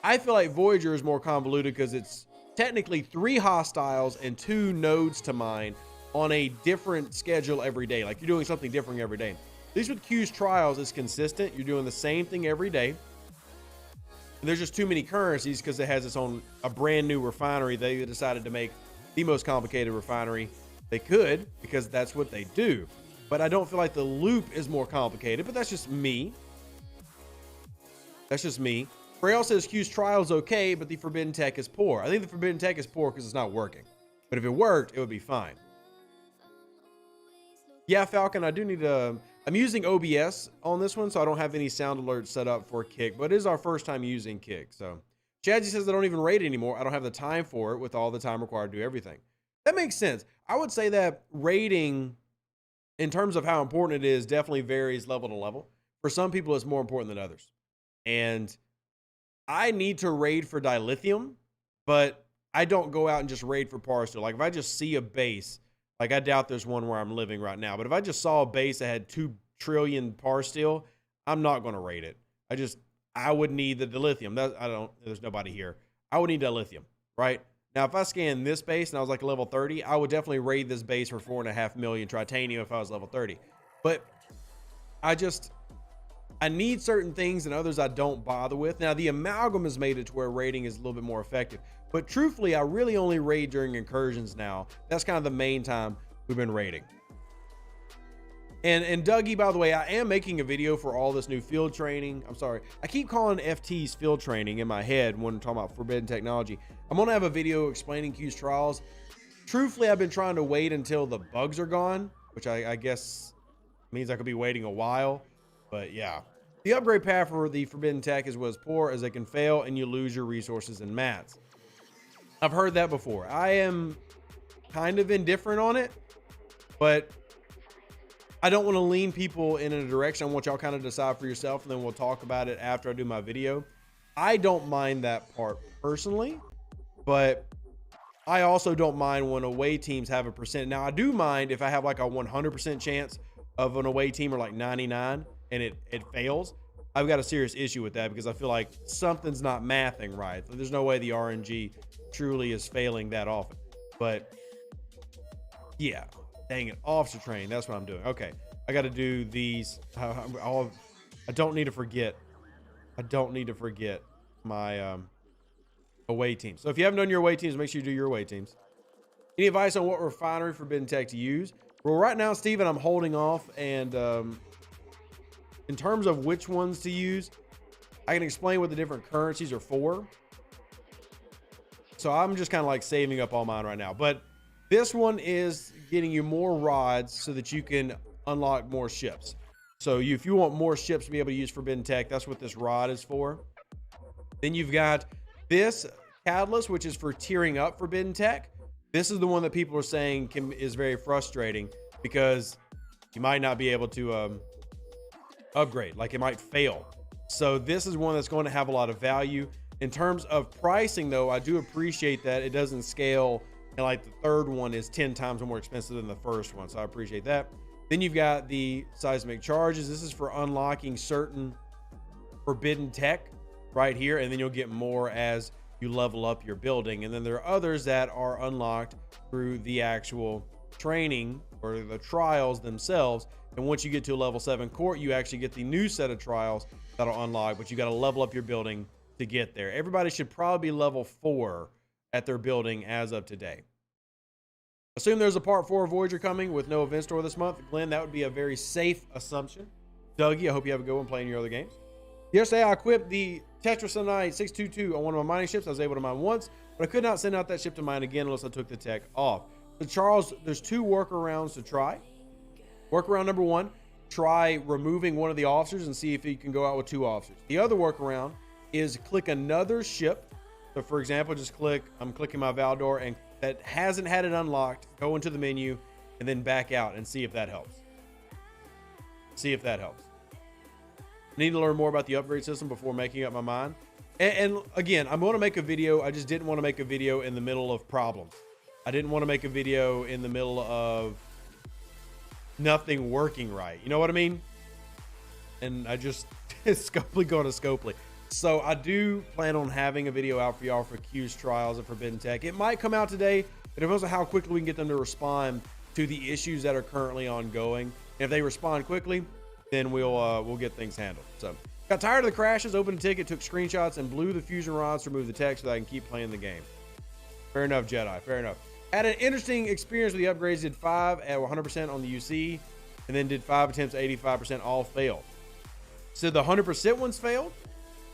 I feel like Voyager is more convoluted because it's technically 3 hostiles and 2 nodes to mine on a different schedule every day. Like you're doing something different every day. At least with Q's trials, it's consistent. You're doing the same thing every day. And there's just too many currencies because it has a brand new refinery. They decided to make the most complicated refinery they could because that's what they do. But I don't feel like the loop is more complicated, but that's just me. That's just me. Frail says Q's trial is okay, but the Forbidden Tech is poor. I think the Forbidden Tech is poor because it's not working. But if it worked, it would be fine. Yeah, Falcon, I do need to... I'm using OBS on this one, so I don't have any sound alerts set up for Kick, but it is our first time using Kick. So Chadzy says I don't even raid anymore. I don't have the time for it with all the time required to do everything. That makes sense. I would say that raiding, in terms of how important it is, definitely varies level to level. For some people, it's more important than others. And I need to raid for dilithium, but I don't go out and just raid for parsteel. Like if I just see a base, like I doubt there's one where I'm living right now, but if I just saw a base that had 2 trillion parsteel, I'm not going to raid it. I would need the dilithium. There's nobody here. I would need dilithium, right? Now, if I scan this base and I was like level 30, I would definitely raid this base for 4.5 million titanium if I was level 30. But I need certain things and others I don't bother with. Now, the amalgam has made it to where raiding is a little bit more effective. But truthfully, I really only raid during incursions now. That's kind of the main time we've been raiding. And Dougie, by the way, I am making a video for all this new field training. I'm sorry. I keep calling FT's field training in my head when I'm talking about forbidden technology. I'm going to have a video explaining Q's trials. Truthfully, I've been trying to wait until the bugs are gone, which I guess means I could be waiting a while. But yeah, the upgrade path for the forbidden tech is as poor as it can fail and you lose your resources and mats. I've heard that before. I am kind of indifferent on it, but I don't want to lean people in a direction. I want y'all kind of decide for yourself, and then we'll talk about it after I do my video. I don't mind that part personally, but I also don't mind when away teams have a percent. Now, I do mind if I have like a 100% chance of an away team or like 99 and it fails. I've got a serious issue with that because I feel like something's not mathing right. There's no way the RNG truly is failing that often. But yeah, dang it, officer training. That's what I'm doing. Okay, I got to do these. I don't need to forget. I don't need to forget my away teams. So if you haven't done your away teams, make sure you do your away teams. Any advice on what refinery forbidden tech to use? Well, right now, Steven, I'm holding off, and in terms of which ones to use, I can explain what the different currencies are for. So I'm just kind of like saving up all mine right now. But this one is getting you more rods so that you can unlock more ships. So if you want more ships to be able to use forbidden tech, that's what this rod is for. Then you've got this catalyst, which is for tiering up forbidden tech. This is the one that people are saying is very frustrating because you might not be able to upgrade, like it might fail. So this is one that's going to have a lot of value. In terms of pricing though, I do appreciate that it doesn't scale, and like the third one is 10 times more expensive than the first one. So I appreciate that. Then you've got the seismic charges. This is for unlocking certain forbidden tech right here. And then you'll get more as you level up your building. And then there are others that are unlocked through the actual training or the trials themselves. And once you get to a level 7 court, you actually get the new set of trials that'll unlock, but you got to level up your building to get there. Everybody should probably be level 4 at their building as of today. Assume there's a part 4 of Voyager coming with no event store this month. Glenn, that would be a very safe assumption. Dougie, I hope you have a good one playing your other games. Yesterday, I equipped the Tetrasonite 622 on one of my mining ships. I was able to mine once, but I could not send out that ship to mine again unless I took the tech off. So Charles, there's two workarounds to try. Workaround number one, try removing one of the officers and see if you can go out with two officers. The other workaround is click another ship. So for example, just click, I'm clicking my Valdor and that hasn't had it unlocked, go into the menu and then back out and see if that helps. See if that helps. I need to learn more about the upgrade system before making up my mind. And again, I'm going to make a video. I just didn't want to make a video in the middle of problems. I didn't want to make a video in the middle of nothing working right. You know what I mean? And I just Scopely going to Scopely. So I do plan on having a video out for y'all for Q's trials of Forbidden Tech. It might come out today. It depends on how quickly we can get them to respond to the issues that are currently ongoing. And if they respond quickly, then we'll get things handled. So got tired of the crashes, opened a ticket, took screenshots, and blew the fusion rods to remove the tech so that I can keep playing the game. Fair enough, Jedi. Fair enough. Had an interesting experience with the upgrades. Did 5 at 100% on the UC, and then did 5 attempts, 85%, all failed. So the 100% ones failed,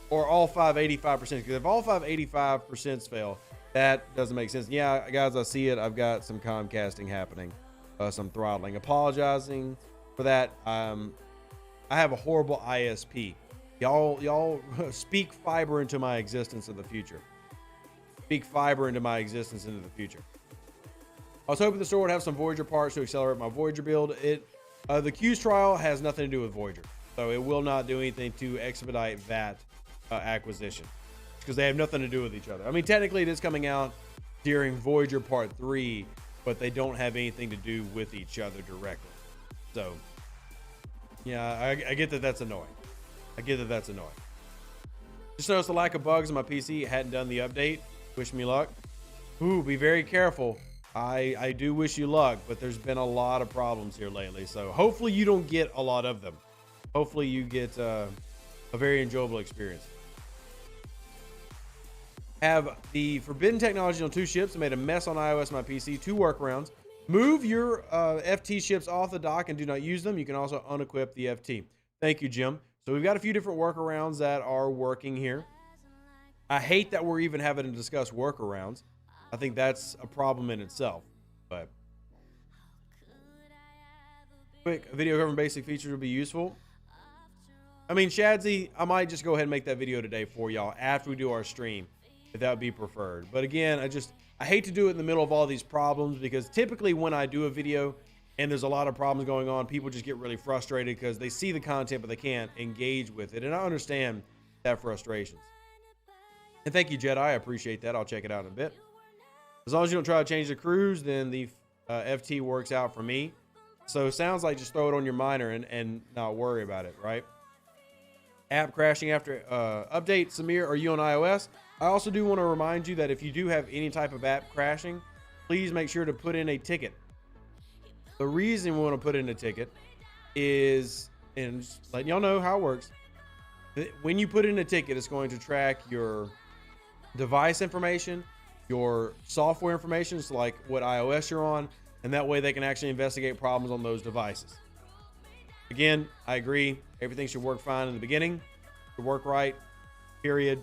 or all 5 85%? Because if all 5 85% fail, that doesn't make sense. Yeah, guys, I see it. I've got some Comcasting happening, some throttling. Apologizing for that. I have a horrible ISP. Y'all speak fiber into my existence in the future. Speak fiber into my existence into the future. I was hoping the store would have some Voyager parts to accelerate my Voyager build. The Q's trial has nothing to do with Voyager, so it will not do anything to expedite that acquisition because they have nothing to do with each other. I mean, technically it is coming out during Voyager Part 3, but they don't have anything to do with each other directly. So, yeah, I get that that's annoying. I get that that's annoying. Just noticed the lack of bugs on my PC. Hadn't done the update. Wish me luck. Ooh, be very careful. I do wish you luck, but there's been a lot of problems here lately. So hopefully you don't get a lot of them. Hopefully you get a very enjoyable experience. Have the forbidden technology on 2 ships. I made a mess on iOS on my PC. 2 workarounds. Move your FT ships off the dock and do not use them. You can also unequip the FT. Thank you, Jim. So we've got a few different workarounds that are working here. I hate that we're even having to discuss workarounds. I think that's a problem in itself. But quick video covering basic features would be useful. I mean, Shadsy, I might just go ahead and make that video today for y'all after we do our stream, if that would be preferred. But again, I hate to do it in the middle of all these problems because typically when I do a video and there's a lot of problems going on, people just get really frustrated because they see the content but they can't engage with it. And I understand that frustration. And thank you, Jedi. I appreciate that. I'll check it out in a bit. As long as you don't try to change the crews, then the FT works out for me. So it sounds like just throw it on your miner and not worry about it, right? App crashing after update. Samir, are you on iOS? I also do want to remind you that if you do have any type of app crashing, please make sure to put in a ticket. The reason we want to put in a ticket is, and just letting y'all know how it works, when you put in a ticket, it's going to track your device information, your software information, so like what iOS you're on, and that way they can actually investigate problems on those devices. Again, I agree. Everything should work fine in the beginning. Should work right, period,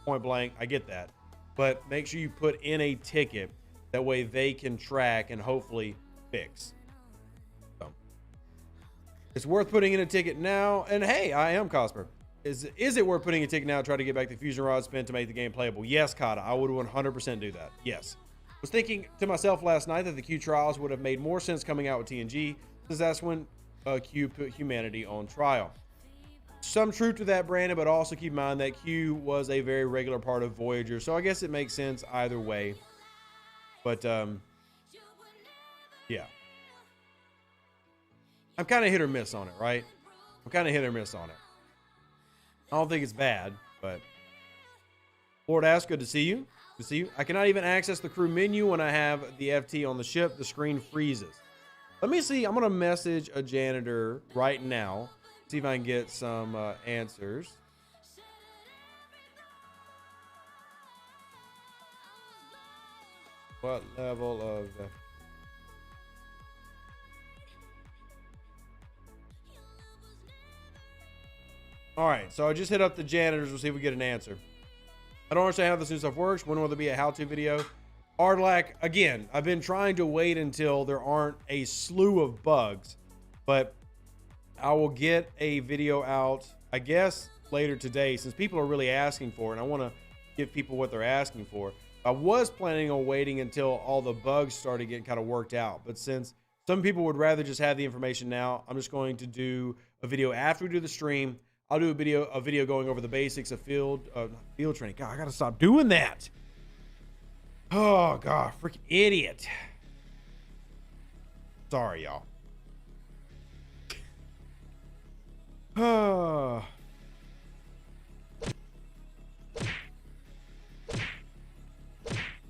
point blank. I get that. But make sure you put in a ticket. That way they can track and hopefully fix. So, it's worth putting in a ticket now. And hey, I am Cosper. Is it worth putting a ticket now to try to get back the fusion rod spin to make the game playable? Yes, Kata. I would 100% do that. Yes. Was thinking to myself last night that the Q trials would have made more sense coming out with TNG, since that's when Q put humanity on trial. Some truth to that, Brandon, but also keep in mind that Q was a very regular part of Voyager, so I guess it makes sense either way. But yeah, I'm kind of hit or miss on it, right? I'm kind of hit or miss on it. I don't think it's bad, but Lord Ask, good to see you. Good to see you. I cannot even access the crew menu when I have the FT on the ship. The screen freezes. Let me see. I'm going to message a janitor right now. See if I can get some answers. What level of... All right, so I just hit up the janitors. We'll see if we get an answer. I don't understand how this new stuff works. When will there be a how-to video? Hardlack, again, I've been trying to wait until there aren't a slew of bugs, but I will get a video out, I guess, later today, since people are really asking for it, and I want to give people what they're asking for. I was planning on waiting until all the bugs started getting kind of worked out, but since some people would rather just have the information now, I'm just going to do a video after we do the stream. I'll do a video going over the basics of field training. God, I gotta stop doing that. Oh God, freaking idiot. Sorry, y'all.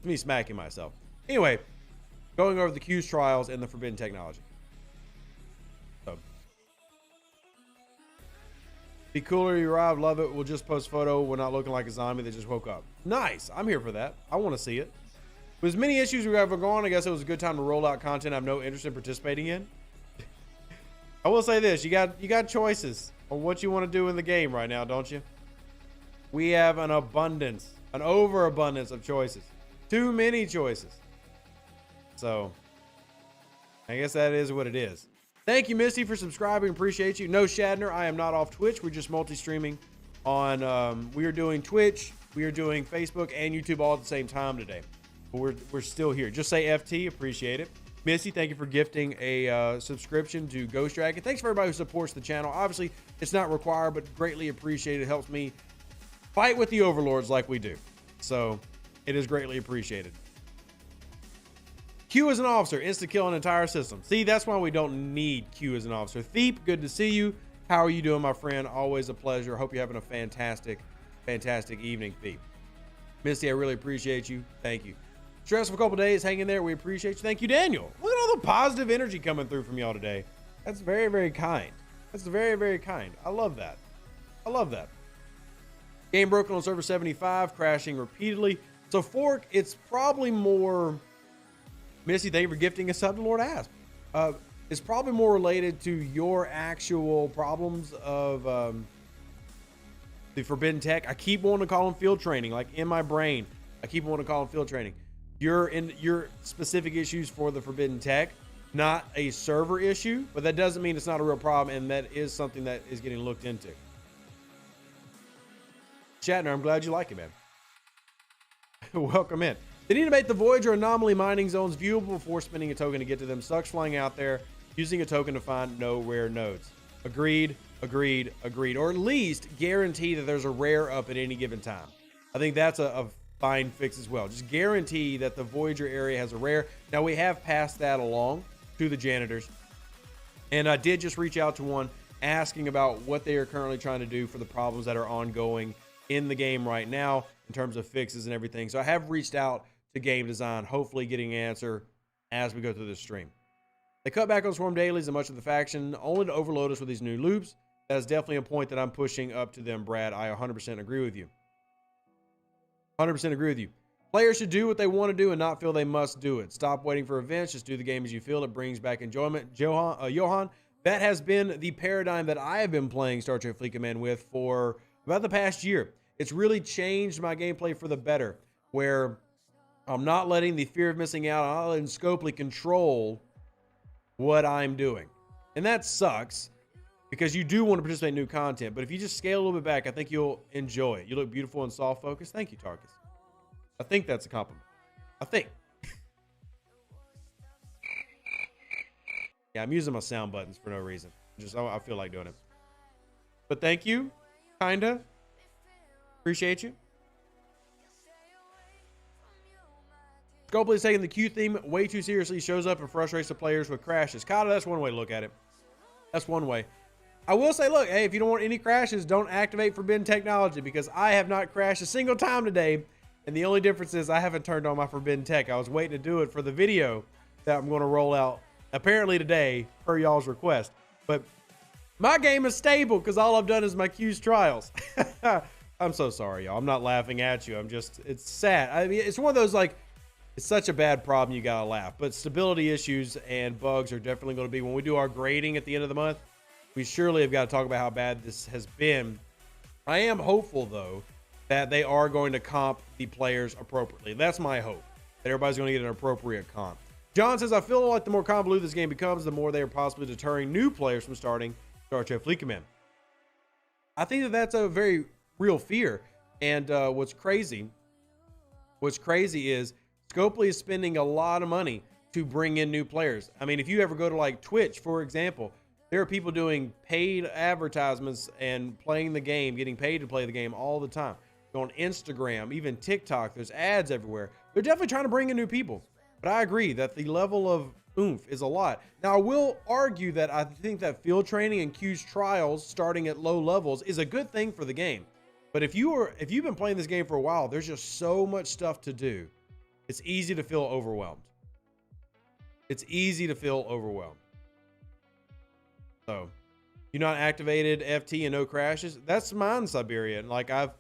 Me smacking myself. Anyway, going over the Q's trials and the forbidden technology. So, be cooler, you arrived, love it. We'll just post photo. We're not looking like a zombie that just woke up. Nice. I'm here for that. I want to see it. With as many issues we have going, I guess it was a good time to roll out content I have no interest in participating in. I will say this, you got choices on what you want to do in the game right now, don't you? We have an overabundance of choices. Too many choices. So, I guess that is what it is. Thank you, Misty, for subscribing. Appreciate you. No, Shadner, I am not off Twitch. We're just multi-streaming on, we are doing Twitch, we are doing Facebook and YouTube all at the same time today. But we're still here. Just say FT, appreciate it. Misty, thank you for gifting a subscription to Ghost Dragon. Thanks for everybody who supports the channel. Obviously, it's not required, but greatly appreciated. It helps me fight with the overlords like we do. So, it is greatly appreciated. Q as an officer, instant kill an entire system. See, that's why we don't need Q as an officer. Thiep, good to see you. How are you doing, my friend? Always a pleasure. Hope you're having a fantastic evening, Thiep. Misty, I really appreciate you. Thank you. Stressful couple days. Hang in there. We appreciate you. Thank you, Daniel. Look at all the positive energy coming through from y'all today. That's very, very kind. That's very, very kind. I love that. I love that. Game broken on server 75, crashing repeatedly. So, Fork, it's probably more... Missy, thank you for gifting us up to Lord Asp. It's probably more related to your actual problems of the forbidden tech. I keep wanting to call them field training, like in my brain. I keep wanting to call them field training. You're in your specific issues for the forbidden tech, not a server issue, but that doesn't mean it's not a real problem, and that is something that is getting looked into. Shatner, I'm glad you like it, man. Welcome in. They need to make the Voyager anomaly mining zones viewable before spending a token to get to them. Sucks flying out there using a token to find no rare nodes. Agreed, agreed, agreed. Or at least guarantee that there's a rare up at any given time. I think that's a fine fix as well. Just guarantee that the Voyager area has a rare. Now, we have passed that along to the janitors. And I did just reach out to one asking about what they are currently trying to do for the problems that are ongoing in the game right now in terms of fixes and everything. So I have reached out to game design, hopefully getting an answer as we go through this stream. They cut back on swarm dailies and much of the faction only to overload us with these new loops. That is definitely a point that I'm pushing up to them, Brad. I 100% agree with you. 100% agree with you. Players should do what they want to do and not feel they must do it. Stop waiting for events. Just do the game as you feel. It brings back enjoyment. Johan, that has been the paradigm that I have been playing Star Trek Fleet Command with for about the past year. It's really changed my gameplay for the better, where I'm not letting the fear of missing out. I'm not letting Scopely control what I'm doing. And that sucks because you do want to participate in new content. But if you just scale a little bit back, I think you'll enjoy it. You look beautiful and soft focused. Thank you, Tarkus. I think that's a compliment. I think. Yeah, I'm using my sound buttons for no reason. I feel like doing it. But thank you. Kinda. Appreciate you. Scopely is taking the Q theme way too seriously. Shows up and frustrates the players with crashes. Kinda, that's one way to look at it. That's one way. I will say, look, hey, if you don't want any crashes, don't activate forbidden technology, because I have not crashed a single time today. And the only difference is I haven't turned on my forbidden tech. I was waiting to do it for the video that I'm going to roll out apparently today per y'all's request. But my game is stable because all I've done is my Q's trials. I'm so sorry, y'all. I'm not laughing at you. It's sad. I mean, it's one of those, like, it's such a bad problem you gotta laugh. But stability issues and bugs are definitely going to be, when we do our grading at the end of the month, we surely have got to talk about how bad this has been. I am hopeful, though, that they are going to comp the players appropriately. That's my hope. that everybody's going to get an appropriate comp. John says, I feel like the more convoluted this game becomes, the more they are possibly deterring new players from starting Star Trek Fleet Command. I think that that's a very real fear. And what's crazy is Scopely is spending a lot of money to bring in new players. I mean, if you ever go to like Twitch, for example, there are people doing paid advertisements and playing the game, getting paid to play the game all the time. On Instagram, even TikTok, there's ads everywhere. They're definitely trying to bring in new people. But I agree that the level of oomph is a lot. Now, I will argue that I think that field training and Q's trials starting at low levels is a good thing for the game. But if you've been playing this game for a while, there's just so much stuff to do. It's easy to feel overwhelmed. It's easy to feel overwhelmed. So, you not activated FT and no crashes? That's mine, Siberia. Like I've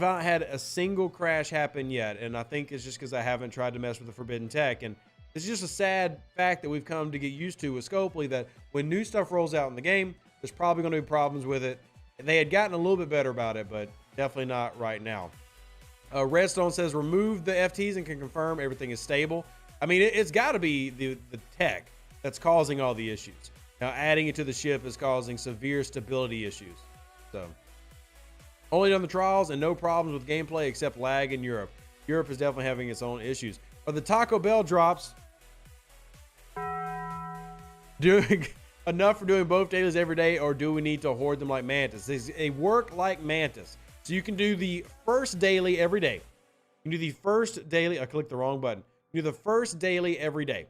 not had a single crash happen yet, and I think it's just because I haven't tried to mess with the forbidden tech. And it's just a sad fact that we've come to get used to with Scopely, that when new stuff rolls out in the game, there's probably going to be problems with it. They had gotten a little bit better about it, but definitely not right now. Redstone says, remove the FTs and can confirm everything is stable. I mean, it's got to be the tech that's causing all the issues. Now, adding it to the ship is causing severe stability issues. So, only done the trials and no problems with gameplay except lag in Europe. Europe is definitely having its own issues. Are the Taco Bell drops doing enough for doing both dailies every day, or do we need to hoard them like Mantis? They work like Mantis. So you can do the first daily every day. You can do the first daily. I clicked the wrong button. You do the first daily every day.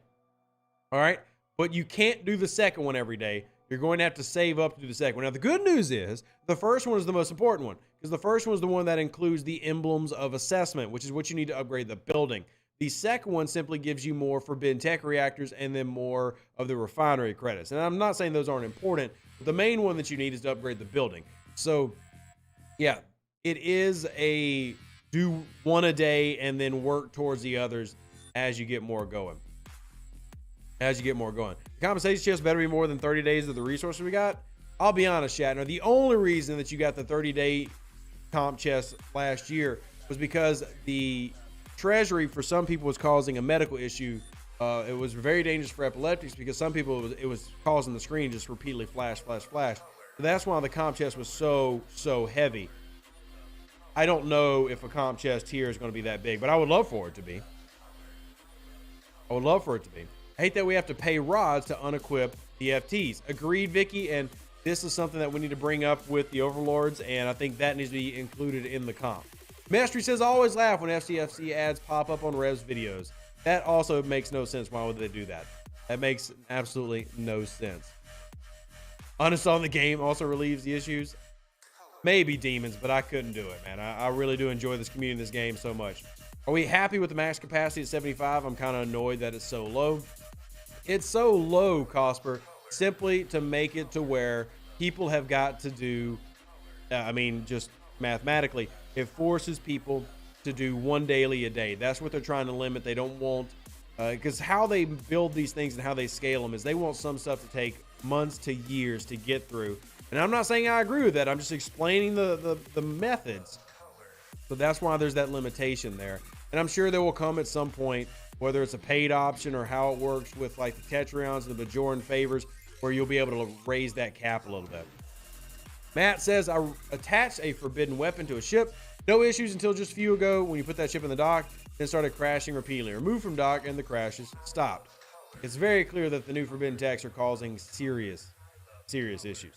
All right. But you can't do the second one every day. You're going to have to save up to do the second one. Now, the good news is the first one is the most important one, because the first one is the one that includes the emblems of assessment, which is what you need to upgrade the building. The second one simply gives you more forbidden tech reactors and then more of the refinery credits. And I'm not saying those aren't important, but the main one that you need is to upgrade the building. So, yeah, it is a do one a day and then work towards the others as you get more going. The compensation chest better be more than 30 days of the resources we got. I'll be honest, Shatner, the only reason that you got the 30-day comp chest last year was because the treasury for some people was causing a medical issue. It was very dangerous for epileptics because some people it was causing the screen just repeatedly flash. So that's why the comp chest was so heavy. I don't know if a comp chest here is going to be that big, but I would love for it to be. I hate that we have to pay rods to unequip the FTs. Agreed, Vicky, and this is something that we need to bring up with the overlords, and I think that needs to be included in the comp. Mastery says, I always laugh when STFC ads pop up on Rev's videos. That also makes no sense. Why would they do that? That makes absolutely no sense. Uninstalling the game also relieves the issues. Maybe demons, but I couldn't do it, man. I really do enjoy this community in this game so much. Are we happy with the max capacity at 75? I'm kind of annoyed that it's so low. It's so low, Cosper, simply to make it to where people have got to do, just mathematically, it forces people to do one daily a day. That's what they're trying to limit. They don't want, because how they build these things and how they scale them is they want some stuff to take months to years to get through. And I'm not saying I agree with that. I'm just explaining the methods. So that's why there's that limitation there. And I'm sure there will come at some point, whether it's a paid option or how it works with like the Tetrions and the Bajoran favors, where you'll be able to raise that cap a little bit. Matt says, I attached a forbidden weapon to a ship. No issues until just a few ago when you put that ship in the dock, then started crashing repeatedly. Removed from dock and the crashes stopped. It's very clear that the new forbidden techs are causing serious issues.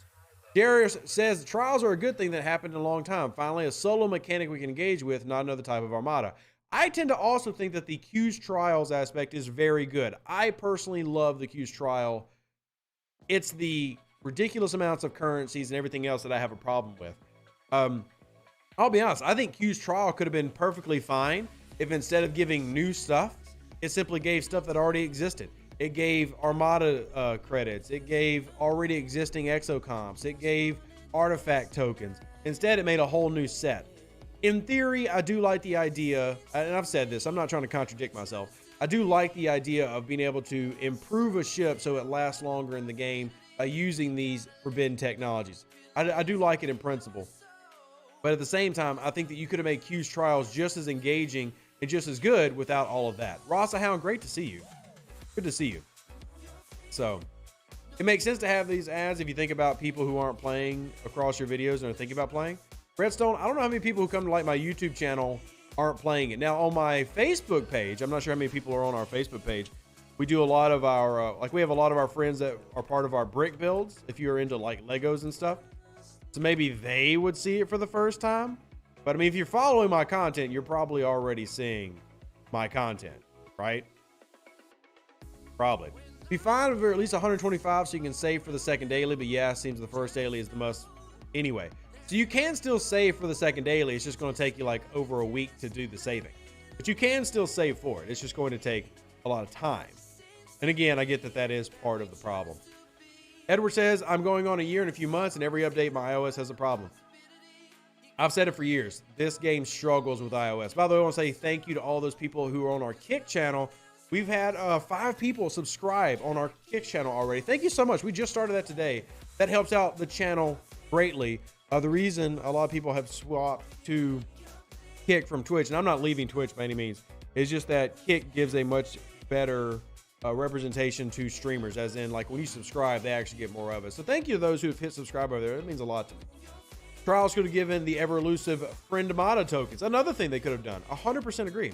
Darius says the trials are a good thing that happened in a long time. Finally, a solo mechanic we can engage with, not another type of armada. I tend to also think that the Q's trials aspect is very good. I personally love the Q's trial. It's the ridiculous amounts of currencies and everything else that I have a problem with. I'll be honest, I think Q's trial could have been perfectly fine if instead of giving new stuff, it simply gave stuff that already existed. It gave Armada credits. It gave already existing exocomps. It gave artifact tokens. Instead, it made a whole new set. In theory, I do like the idea, and I've said this, I'm not trying to contradict myself. I do like the idea of being able to improve a ship so it lasts longer in the game by using these forbidden technologies. I do like it in principle. But at the same time, I think that you could have made Q's trials just as engaging and just as good without all of that. Rossa Hound, great to see you. Good to see you. So it makes sense to have these ads if you think about people who aren't playing across your videos and are thinking about playing. Redstone, I don't know how many people who come to like my YouTube channel aren't playing it. Now on my Facebook page, I'm not sure how many people are on our Facebook page. We do a lot of our, we have a lot of our friends that are part of our brick builds, if you're into like Legos and stuff. So maybe they would see it for the first time. But I mean, if you're following my content, you're probably already seeing my content, right? Probably. Be fine if you're at least 125 so you can save for the second daily. But yeah, it seems the first daily is the must anyway. So you can still save for the second daily. It's just going to take you like over a week to do the saving. But you can still save for it. It's just going to take a lot of time. And again, I get that that is part of the problem. Edward says, I'm going on a year in a few months, and every update my iOS has a problem. I've said it for years. This game struggles with iOS. By the way, I want to say thank you to all those people who are on our Kick channel. We've had 5 people subscribe on our Kick channel already. Thank you so much. We just started that today. That helps out the channel greatly. The reason a lot of people have swapped to Kick from Twitch, and I'm not leaving Twitch by any means, is just that Kick gives a much better representation to streamers, as in like when you subscribe, they actually get more of it. So thank you to those who have hit subscribe over there. It means a lot to me. Trials could have given the ever elusive friend Mata tokens. Another thing they could have done. 100% agree.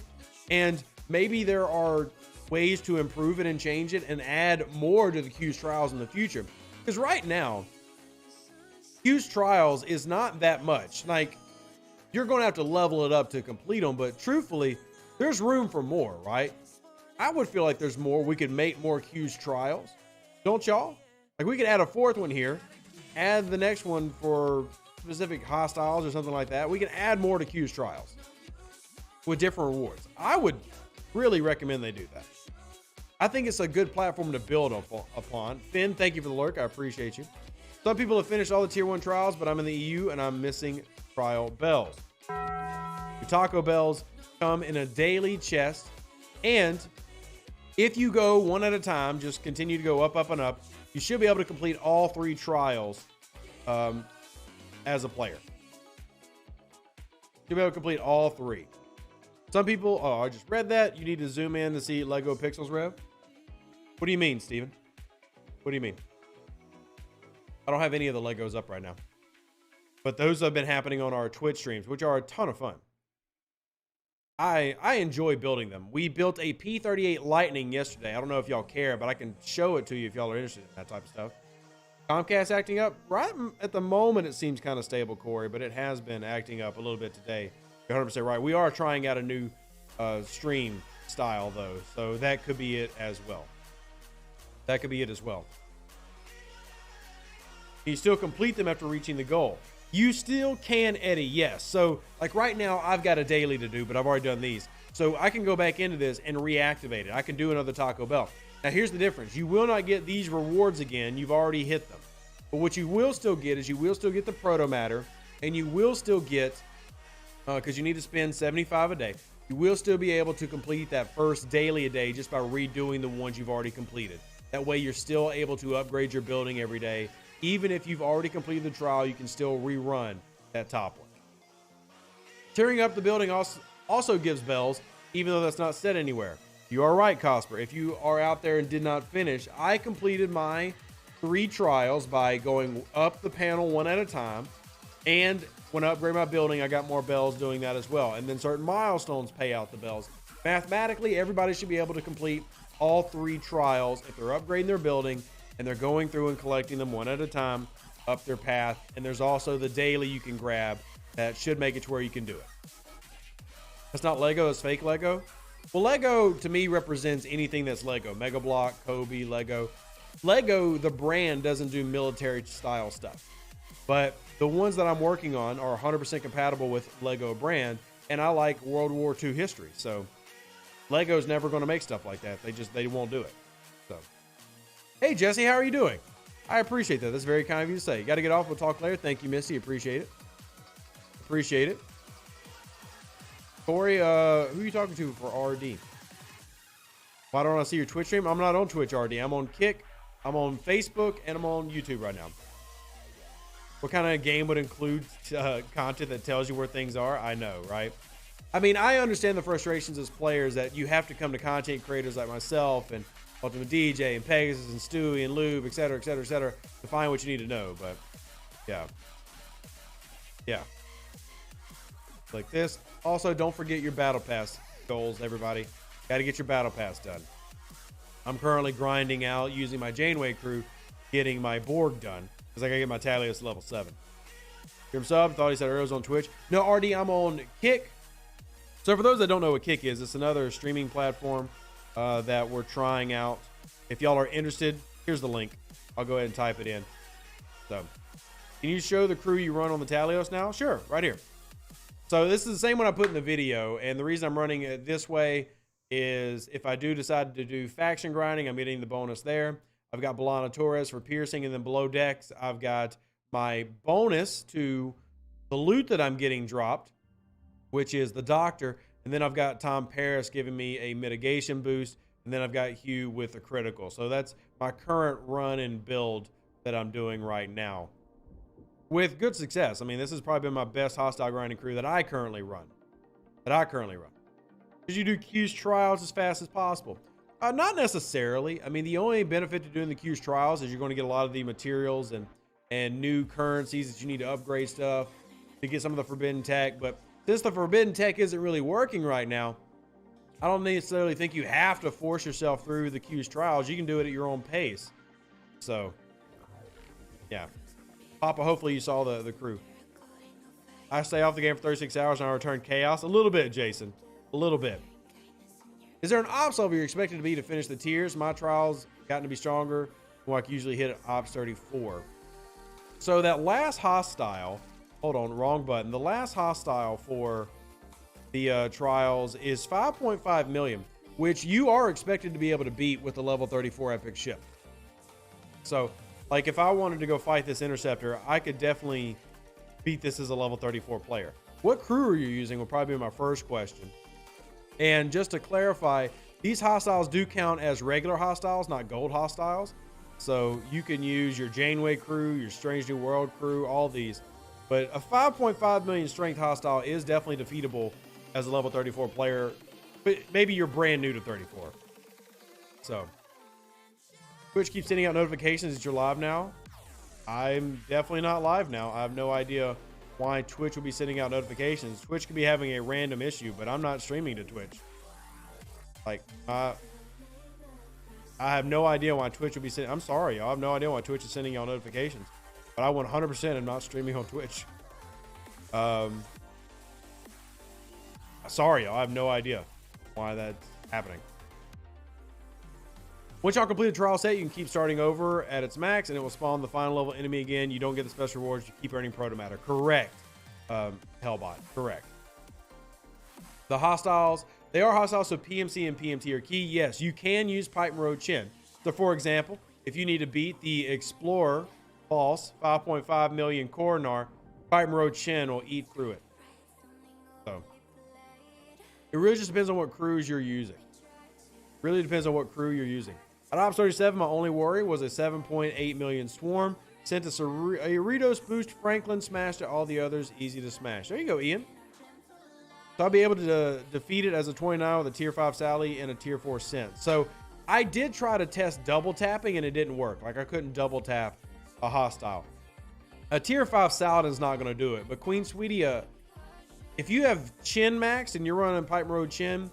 And maybe there are ways to improve it and change it and add more to the Q's trials in the future. Because right now, Q's trials is not that much. Like, you're going to have to level it up to complete them, but truthfully, there's room for more, right? I would feel like there's more. We could make more Q's trials. Don't y'all? Like, we could add a 4th one here, add the next one for specific hostiles or something like that. We can add more to Q's trials with different rewards. I would really recommend they do that. I think it's a good platform to build upon. Finn, thank you for the lurk. I appreciate you. Some people have finished all the tier 1 trials, but I'm in the EU and I'm missing trial bells. The Taco Bells come in a daily chest, and if you go one at a time, just continue to go up, up, and up, you should be able to complete all 3 trials as a player. You'll be able to complete all 3. Some people, oh, I just read that. You need to zoom in to see Lego Pixels Rev. What do you mean, Steven? What do you mean? I don't have any of the Legos up right now. But those have been happening on our Twitch streams, which are a ton of fun. I enjoy building them. We built a P-38 Lightning yesterday. I don't know if y'all care, but I can show it to you if y'all are interested in that type of stuff. Comcast acting up? Right at the moment, it seems kind of stable, Corey, but it has been acting up a little bit today. You're 100% right. We are trying out a new stream style, though, so that could be it as well. That could be it as well. Can you still complete them after reaching the goal? You still can, Eddie, yes. So, like right now, I've got a daily to do, but I've already done these. So I can go back into this and reactivate it. I can do another Taco Bell. Now, here's the difference. You will not get these rewards again. You've already hit them. But what you will still get is you will still get the Proto Matter, and you will still get, because you need to spend 75 a day, you will still be able to complete that first daily a day just by redoing the ones you've already completed. That way, you're still able to upgrade your building every day. Even if you've already completed the trial, you can still rerun that top one. Tearing up the building also gives bells, even though that's not said anywhere. You are right, Cosper. If you are out there and did not finish, I completed my 3 trials by going up the panel one at a time. And when I upgrade my building, I got more bells doing that as well. And then certain milestones pay out the bells. Mathematically, everybody should be able to complete all 3 trials if they're upgrading their building and they're going through and collecting them one at a time up their path. And there's also the daily you can grab that should make it to where you can do it. That's not Lego, it's fake Lego. Well, Lego to me represents anything that's Lego. Mega Block, Kobe, Lego. Lego, the brand, doesn't do military style stuff. But the ones that I'm working on are 100% compatible with Lego brand. And I like World War II history. So Lego's never going to make stuff like that. They won't do it. So, hey, Jesse, how are you doing? I appreciate that. That's very kind of you to say. You got to get off. We'll talk later. Thank you, Missy. Appreciate it. Appreciate it. Corey, who are you talking to for RD? Why don't I see your Twitch stream? I'm not on Twitch, RD. I'm on Kick. I'm on Facebook, and I'm on YouTube right now. What kind of game would include content that tells you where things are? I know, right? I mean, I understand the frustrations as players that you have to come to content creators like myself and Ultimate DJ and Pegasus and Stewie and Lube, et cetera, to find what you need to know. But yeah. Yeah. Like this. Also, don't forget your battle pass goals, everybody. Got to get your battle pass done. I'm currently grinding out using my Janeway crew, getting my Borg done because I got to get my Talios level 7. Give him sub. Thought he said earlier on Twitch. No, RD, I'm on Kick. So for those that don't know what Kick is, it's another streaming platform that we're trying out. If y'all are interested, here's the link. I'll go ahead and type it in. So, can you show the crew you run on the Talios now? Sure, right here. So this is the same one I put in the video, and the reason I'm running it this way is if I do decide to do faction grinding, I'm getting the bonus there. I've got Belana Torres for piercing, and then below decks, I've got my bonus to the loot that I'm getting dropped, which is the Doctor, and then I've got Tom Paris giving me a mitigation boost, and then I've got Hugh with a critical. So that's my current run and build that I'm doing right now. With good success. I mean, this has probably been my best hostile grinding crew that I currently run. Did you do Q's trials as fast as possible? Not necessarily. I mean, the only benefit to doing the Q's trials is you're going to get a lot of the materials and new currencies that you need to upgrade stuff to get some of the forbidden tech. But since the forbidden tech isn't really working right now, I don't necessarily think you have to force yourself through the Q's trials. You can do it at your own pace. So, yeah. Papa, hopefully you saw the crew. I stay off the game for 36 hours and I return chaos. A little bit, Jason. A little bit. Is there an ops level you're expected to be to finish the tiers? My trials gotten to be stronger. Well, I can usually hit ops 34. So that last hostile, hold on, wrong button. The last hostile for the trials is 5.5 million, which you are expected to be able to beat with the level 34 epic ship. So, like, if I wanted to go fight this interceptor, I could definitely beat this as a level 34 player. What crew are you using will probably be my first question. And just to clarify, these hostiles do count as regular hostiles, not gold hostiles. So you can use your Janeway crew, your Strange New World crew, all these. But a 5.5 million strength hostile is definitely defeatable as a level 34 player. But maybe you're brand new to 34. So Twitch keeps sending out notifications that you're live now. I'm definitely not live now. I have no idea why Twitch will be sending out notifications. Twitch could be having a random issue, but I'm not streaming to Twitch. Like, I have no idea why Twitch will be sending. I'm sorry, y'all. I have no idea why Twitch is sending y'all notifications. But I 100% am not streaming on Twitch. Sorry, y'all. I have no idea why that's happening. Once y'all complete the trial set, you can keep starting over at its max, and it will spawn the final level enemy again. You don't get the special rewards. You keep earning protomatter. Correct. Hellbot. Correct. The hostiles, they are hostiles, so PMC and PMT are key. Yes, you can use Pipe and Road Chin. So, for example, if you need to beat the Explorer boss, 5.5 million Coronar, Pipe and Road Chin will eat through it. So, it really just depends on what crews you're using. Really depends on what crew you're using. At Ops 37, my only worry was a 7.8 million swarm. Sent us a Ritos boost. Franklin smashed it. All the others easy to smash. There you go, Ian. So I'll be able to defeat it as a 29 with a tier 5 Sally and a tier 4 Scent. So I did try to test double tapping and it didn't work. Like, I couldn't double tap a hostile. A tier 5 Saladin's not going to do it. But Queen Sweetie, if you have Chin max and you're running Pipe Road Chin,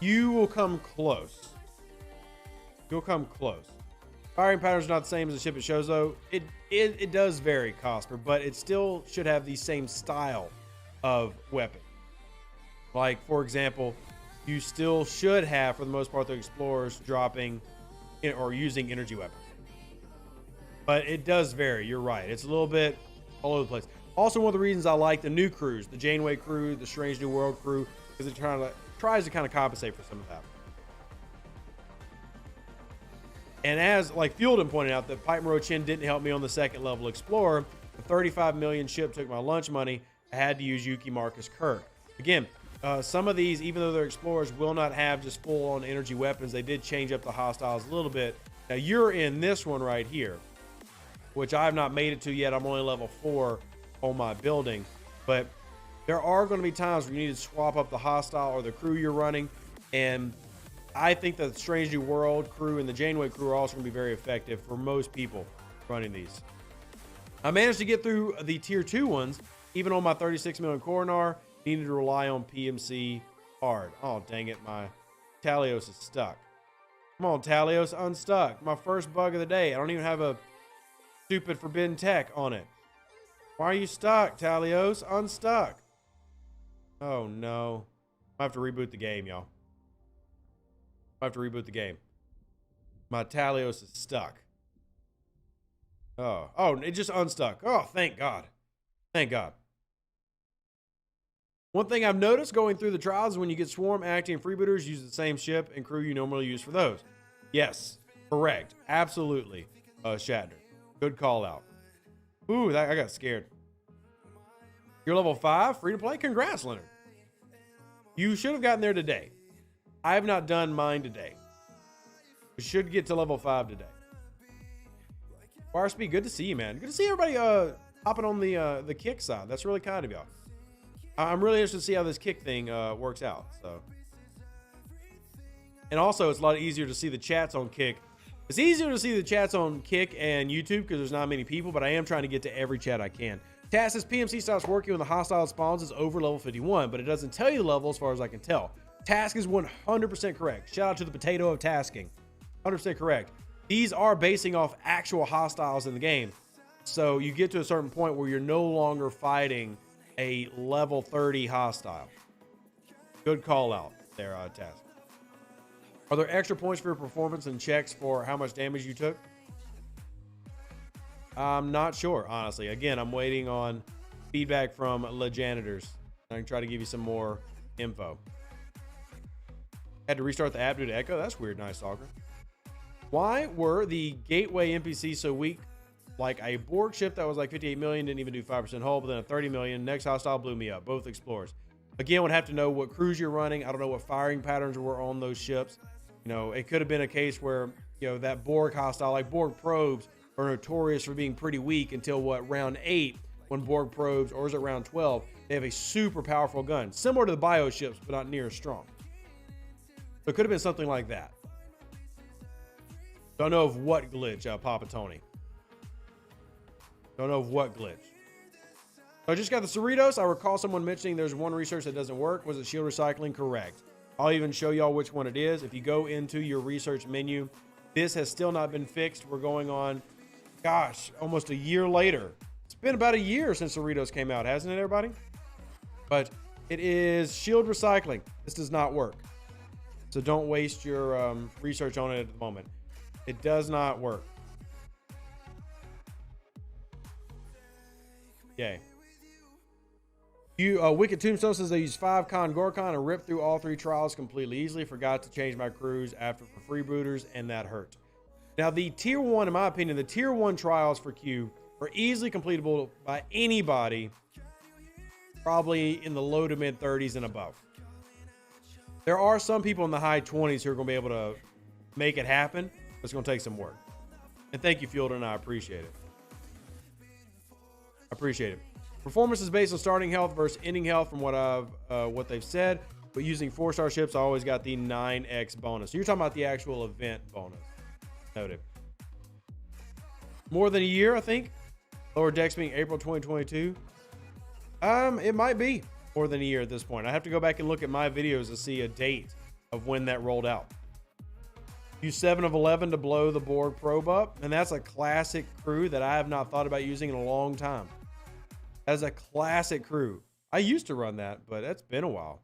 you will come close. You'll come close. Firing patterns are not the same as the ship it shows, though. It does vary, Cosper, but it still should have the same style of weapon. Like, for example, you still should have, for the most part, the explorers dropping or using energy weapons. But it does vary. You're right. It's a little bit all over the place. Also, one of the reasons I like the new crews, the Janeway crew, the Strange New World crew, because it tries to kind of compensate for some of that. And as, like, Fielden pointed out, that Pipe and Road Chin didn't help me on the second level Explorer. The 35 million ship took my lunch money. I had to use Yuki Marcus Kirk. Again, some of these, even though they're Explorers, will not have just full-on energy weapons. They did change up the hostiles a little bit. Now, you're in this one right here, which I have not made it to yet. I'm only level 4 on my building. But There are going to be times where you need to swap up the hostile or the crew you're running, and I think that the Strange New World crew and the Janeway crew are also going to be very effective for most people running these. I managed to get through the tier 2 ones, even on my 36 million Coronar. Needed to rely on PMC hard. Oh, dang it. My Talios is stuck. Come on, Talios, unstuck. My first bug of the day. I don't even have a stupid forbidden tech on it. Why are you stuck, Talios? Unstuck. Oh, no. I have to reboot the game, y'all. I have to reboot the game. My Talios is stuck. Oh, it just unstuck. Oh, thank God. Thank God. One thing I've noticed going through the trials is when you get Swarm, Acti, and Freebooters, use the same ship and crew you normally use for those. Yes, correct. Absolutely. Shatner. Good call out. Ooh, I got scared. You're level 5, free to play. Congrats, Leonard. You should have gotten there today. I have not done mine today. We should get to level 5 today. RSP, good to see you, man. Good to see everybody hopping on the kick side. That's really kind of y'all. I'm really interested to see how this kick thing works out. So, and also it's a lot easier to see the chats on Kick. It's easier to see the chats on Kick and YouTube because there's not many people, but I am trying to get to every chat I can. Task says PMC stops working when the hostile spawns is over level 51, but it doesn't tell you the level as far as I can tell. Task is 100% correct. Shout out to the potato of tasking. 100% correct. These are basing off actual hostiles in the game. So you get to a certain point where you're no longer fighting a level 30 hostile. Good call out there, Task. Are there extra points for your performance and checks for how much damage you took? I'm not sure, honestly. Again, I'm waiting on feedback from the janitors. I can try to give you some more info. Had to restart the app due to Echo. That's weird, Nice Stalker. Why were the Gateway NPCs so weak? Like a Borg ship that was like 58 million, didn't even do 5% hull, but then a 30 million. Next hostile blew me up. Both explorers. Again, would have to know what crews you're running. I don't know what firing patterns were on those ships. You know, it could have been a case where, you know, that Borg hostile, like Borg probes, are notorious for being pretty weak until what, round 8, when Borg probes, or is it round 12, they have a super powerful gun. Similar to the bio ships, but not near as strong. So it could have been something like that. Don't know of what glitch, Papa Tony. Don't know of what glitch. So I just got the Cerritos. I recall someone mentioning there's one research that doesn't work. Was it shield recycling? Correct. I'll even show y'all which one it is. If you go into your research menu, this has still not been fixed. We're going on, gosh, almost a year later. It's been about a year since Cerritos came out, hasn't it, everybody? But it is shield recycling. This does not work. So don't waste your research on it at the moment. It does not work. Yay. Wicked Tombstone says they used 5 Con Gorkon and ripped through all 3 trials completely easily. Forgot to change my crews after for freebooters, and that hurt. Now, the tier 1, in my opinion, the tier 1 trials for Q are easily completable by anybody, probably in the low to mid 30s and above. There are some people in the high 20s who are going to be able to make it happen. But it's going to take some work. And thank you, Fielder, I appreciate it. I appreciate it. Performance is based on starting health versus ending health from what they've said. But using 4-star ships, I always got the 9x bonus. So you're talking about the actual event bonus. Noted. More than a year, I think. Lower decks being April 2022. It might be more than a year at this point. I have to go back and look at my videos to see a date of when that rolled out. Use 7 of 11 to blow the Borg probe up. And that's a classic crew that I have not thought about using in a long time. As a classic crew. I used to run that, but it's been a while.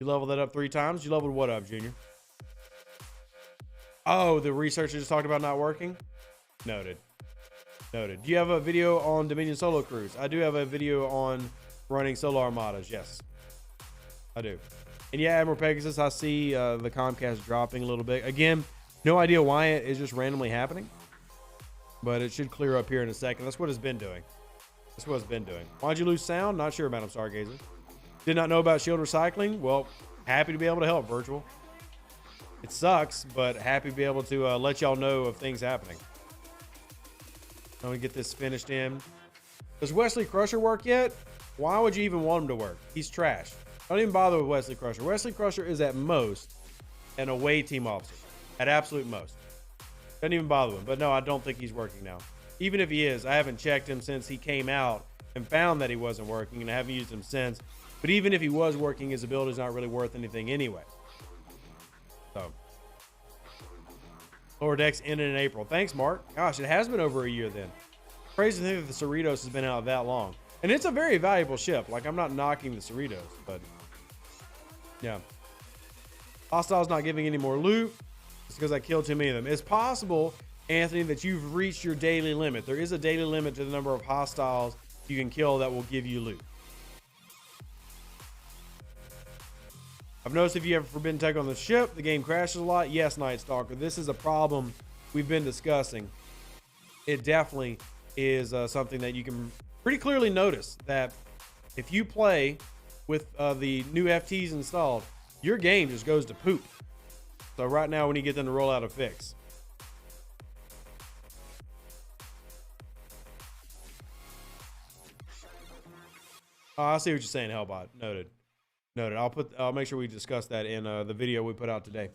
You leveled that up 3 times? You leveled what up, Junior? Oh, the researcher just talked about not working? Noted. Noted. Do you have a video on Dominion solo crews? I do have a video on running solo armadas. Yes, I do. And yeah, Admiral Pegasus, I see the Comcast dropping a little bit. Again, no idea why it is just randomly happening. But it should clear up here in a second. That's what it's been doing. That's what it's been doing. Why'd you lose sound? Not sure, Madam Stargazer. Did not know about shield recycling? Well, happy to be able to help, Virtual. It sucks, but happy to be able to let y'all know of things happening. I'm going to get this finished in. Does Wesley Crusher work yet? Why would you even want him to work? He's trash. Don't even bother with Wesley Crusher. Wesley Crusher is at most an away team officer. At absolute most. Doesn't even bother him. But no, I don't think he's working now. Even if he is, I haven't checked him since he came out and found that he wasn't working, and I haven't used him since. But even if he was working, his ability is not really worth anything anyway. So, Lower Decks ended in April. Thanks, Mark. Gosh, it has been over a year then. Crazy to think that the Cerritos has been out that long. And it's a very valuable ship. Like, I'm not knocking the Cerritos, but yeah. Hostile's not giving any more loot. It's because I killed too many of them. It's possible, Anthony, that you've reached your daily limit. There is a daily limit to the number of hostiles you can kill that will give you loot. I've noticed if you have forbidden tech on the ship, the game crashes a lot. Yes, Night Stalker, this is a problem we've been discussing. It definitely is something that you can pretty clearly notice, that if you play with the new FTs installed, your game just goes to poop. So right now we need to get them to roll out a fix. Oh, I see what you're saying, Hellbot. Noted. Noted. I'll make sure we discuss that in the video we put out today.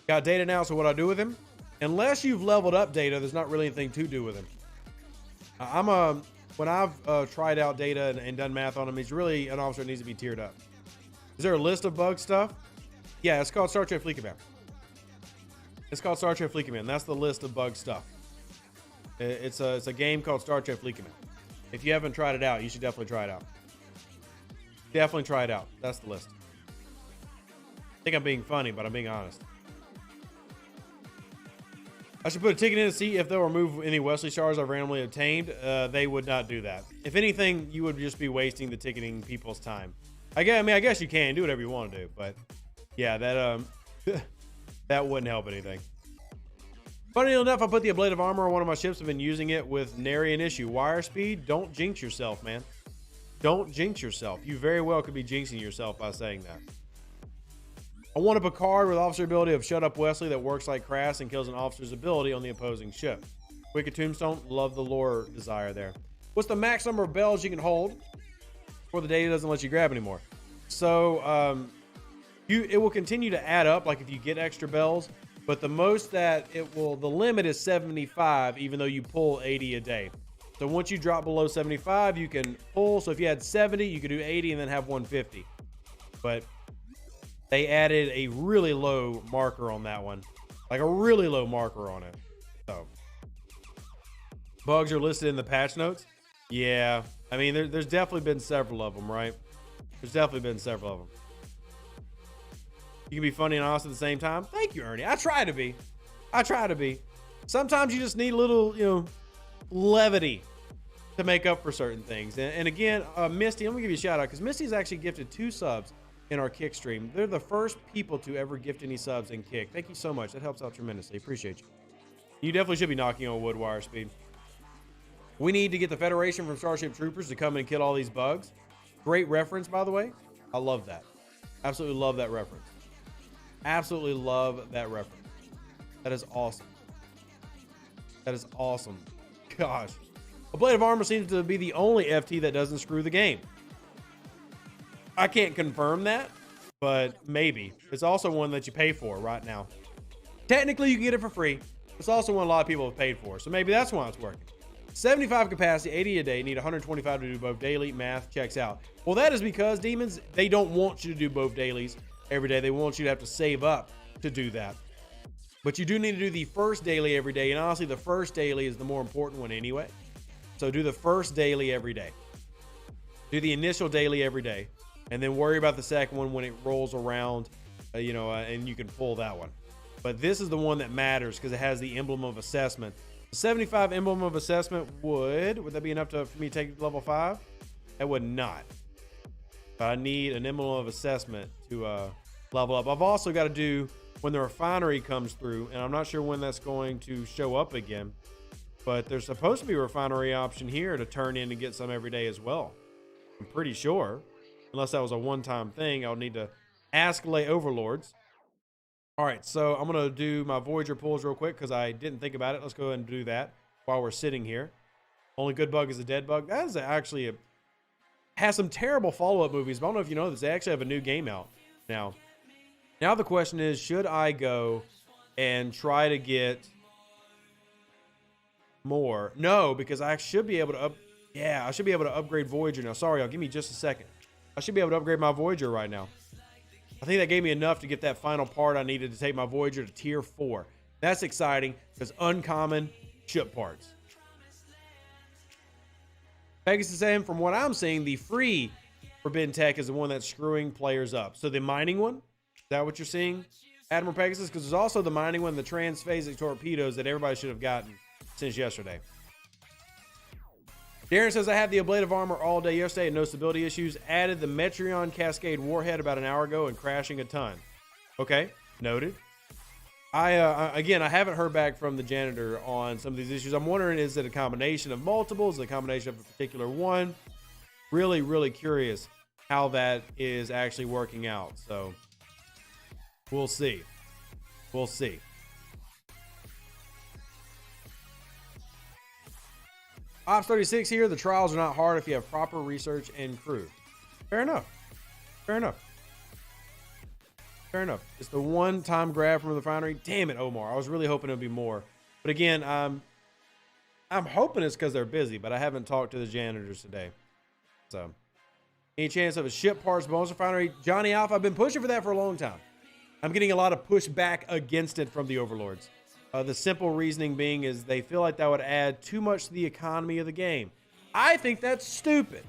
Got Data now, so what I do with him? Unless you've leveled up Data, there's not really anything to do with him. When I've tried out Data and done math on him, he's really an officer that needs to be tiered up. Is there a list of bug stuff? Yeah, it's called Star Trek Fleet Command. It's called Star Trek Fleet Command. That's the list of bug stuff. It's a game called Star Trek Fleet Command. If you haven't tried it out, you should definitely try it out. Definitely try it out. That's the list. I think I'm being funny, but I'm being honest. I should put a ticket in to see if they'll remove any Wesley stars I've randomly obtained. They would not do that. If anything, you would just be wasting the ticketing people's time. I guess you can do whatever you want to do, but yeah, that that wouldn't help anything. Funny enough, I put the ablative armor on one of my ships. I've been using it with nary an issue. Wire speed, don't jinx yourself, man. Don't jinx yourself. You very well could be jinxing yourself by saying that. I want a Picard with officer ability of Shut Up Wesley that works like Crass and kills an officer's ability on the opposing ship. Wicked Tombstone, love the lore desire there. What's the max number of bells you can hold before the data doesn't let you grab anymore? So it will continue to add up, like if you get extra bells, but the most that it will, the limit is 75, even though you pull 80 a day. So once you drop below 75, you can pull. So if you had 70, you could do 80 and then have 150. But they added a really low marker on that one, like a really low marker on it. So bugs are listed in the patch notes. Yeah, I mean, there's definitely been several of them, right? There's definitely been several of them. You can be funny and honest at the same time. Thank you, Ernie. I try to be. I try to be. Sometimes you just need a little, levity to make up for certain things. And again, Misty, I'm gonna give you a shout out because Misty's actually gifted 2 subs in our Kick stream. They're the first people to ever gift any subs in Kick. Thank you so much. That helps out tremendously. Appreciate you. You definitely should be knocking on wood, wire speed. We need to get the Federation from Starship Troopers to come and kill all these bugs. Great reference, by the way. I love that. Absolutely love that reference. Absolutely love that reference. That is awesome. That is awesome. Gosh. A Blade of Armor seems to be the only FT that doesn't screw the game. I can't confirm that, but maybe. It's also one that you pay for right now. Technically, you can get it for free. It's also one a lot of people have paid for, so maybe that's why it's working. 75 capacity, 80 a day, need 125 to do both daily. Math checks out. Well, that is because, Demons, they don't want you to do both dailies every day. They want you to have to save up to do that. But you do need to do the first daily every day, and honestly, the first daily is the more important one anyway. So do the first daily every day. Do the initial daily every day, and then worry about the second one when it rolls around, and you can pull that one. But this is the one that matters because it has the emblem of assessment. The 75 emblem of assessment would that be enough for me to take level 5? That would not. But I need an emblem of assessment to level up. I've also got to do when the refinery comes through, and I'm not sure when that's going to show up again. But there's supposed to be a refinery option here to turn in and get some every day as well. I'm pretty sure. Unless that was a one-time thing, I'll need to ask Lay Overlords. All right, so I'm going to do my Voyager pulls real quick because I didn't think about it. Let's go ahead and do that while we're sitting here. Only good bug is a dead bug. That is actually has some terrible follow-up movies, but I don't know if you know this. They actually have a new game out now. Now the question is, should I go and try to get more? No, because I should be able to I should be able to upgrade Voyager now. Sorry, y'all, give me just a second. I should be able to upgrade my Voyager right now. I think that gave me enough to get that final part I needed to take my Voyager to tier 4. That's exciting because uncommon ship parts. Pegasus saying, from what I'm seeing, the free Forbidden Tech is the one that's screwing players up. So the mining one, is that what you're seeing, Admiral Pegasus? Because there's also the mining one, the transphasic torpedoes that everybody should have gotten since yesterday. Darren says, I had the ablative armor all day yesterday and no stability issues. Added the Metreon Cascade warhead about an hour ago and crashing a ton. Okay, noted. Again, I haven't heard back from the janitor on some of these issues. I'm wondering, is it a combination of multiples, a combination of a particular one? Really, really curious how that is actually working out. So we'll see. We'll see. Ops 36 here. The trials are not hard if you have proper research and crew. Fair enough. Fair enough. Fair enough. It's the one-time grab from the refinery. Damn it, Omar. I was really hoping it would be more. But again, I'm hoping it's because they're busy, but I haven't talked to the janitors today. So, any chance of a ship parts bonus refinery? Johnny Alpha, I've been pushing for that for a long time. I'm getting a lot of pushback against it from the overlords. The simple reasoning being is they feel like that would add too much to the economy of the game. I think that's stupid.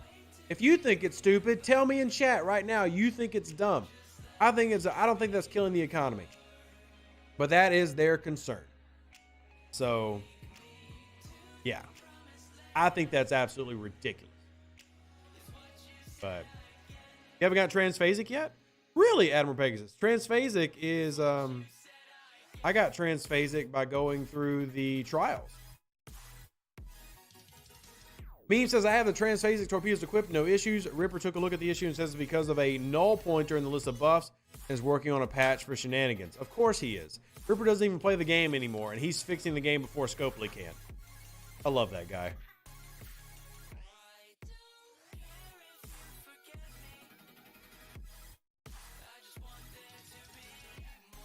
If you think it's stupid, tell me in chat right now you think it's dumb. I don't think that's killing the economy. But that is their concern. So, yeah. I think that's absolutely ridiculous. But you haven't got transphasic yet? Really, Admiral Pegasus? Transphasic is I got transphasic by going through the trials. Meme says, I have the transphasic torpedoes equipped, no issues. Ripper took a look at the issue and says it's because of a null pointer in the list of buffs and is working on a patch for shenanigans. Of course he is. Ripper doesn't even play the game anymore, and he's fixing the game before Scopely can. I love that guy.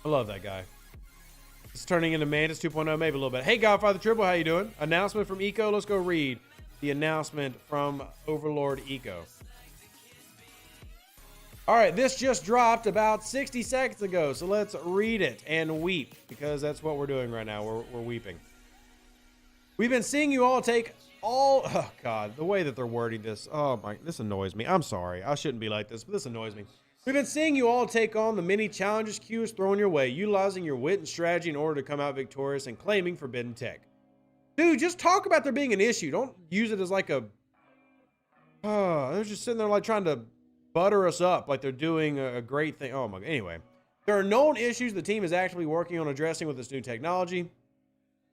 I love that guy. It's turning into Mantis 2.0, maybe a little bit. Hey, Godfather Triple, how you doing? Announcement from Eco. Let's go read the announcement from Overlord Eco. All right, this just dropped about 60 seconds ago, so let's read it and weep, because that's what we're doing right now. We're weeping. We've been seeing you all take all... Oh, God, the way that they're wording this. Oh, my... This annoys me. I'm sorry. I shouldn't be like this, but this annoys me. We've been seeing you all take on the many challenges Q is throwing your way, utilizing your wit and strategy in order to come out victorious and claiming Forbidden Tech. Dude, just talk about there being an issue. Don't use it as like a... they're just sitting there like trying to butter us up like they're doing a great thing. Oh, my... Anyway, there are known issues the team is actively working on addressing with this new technology.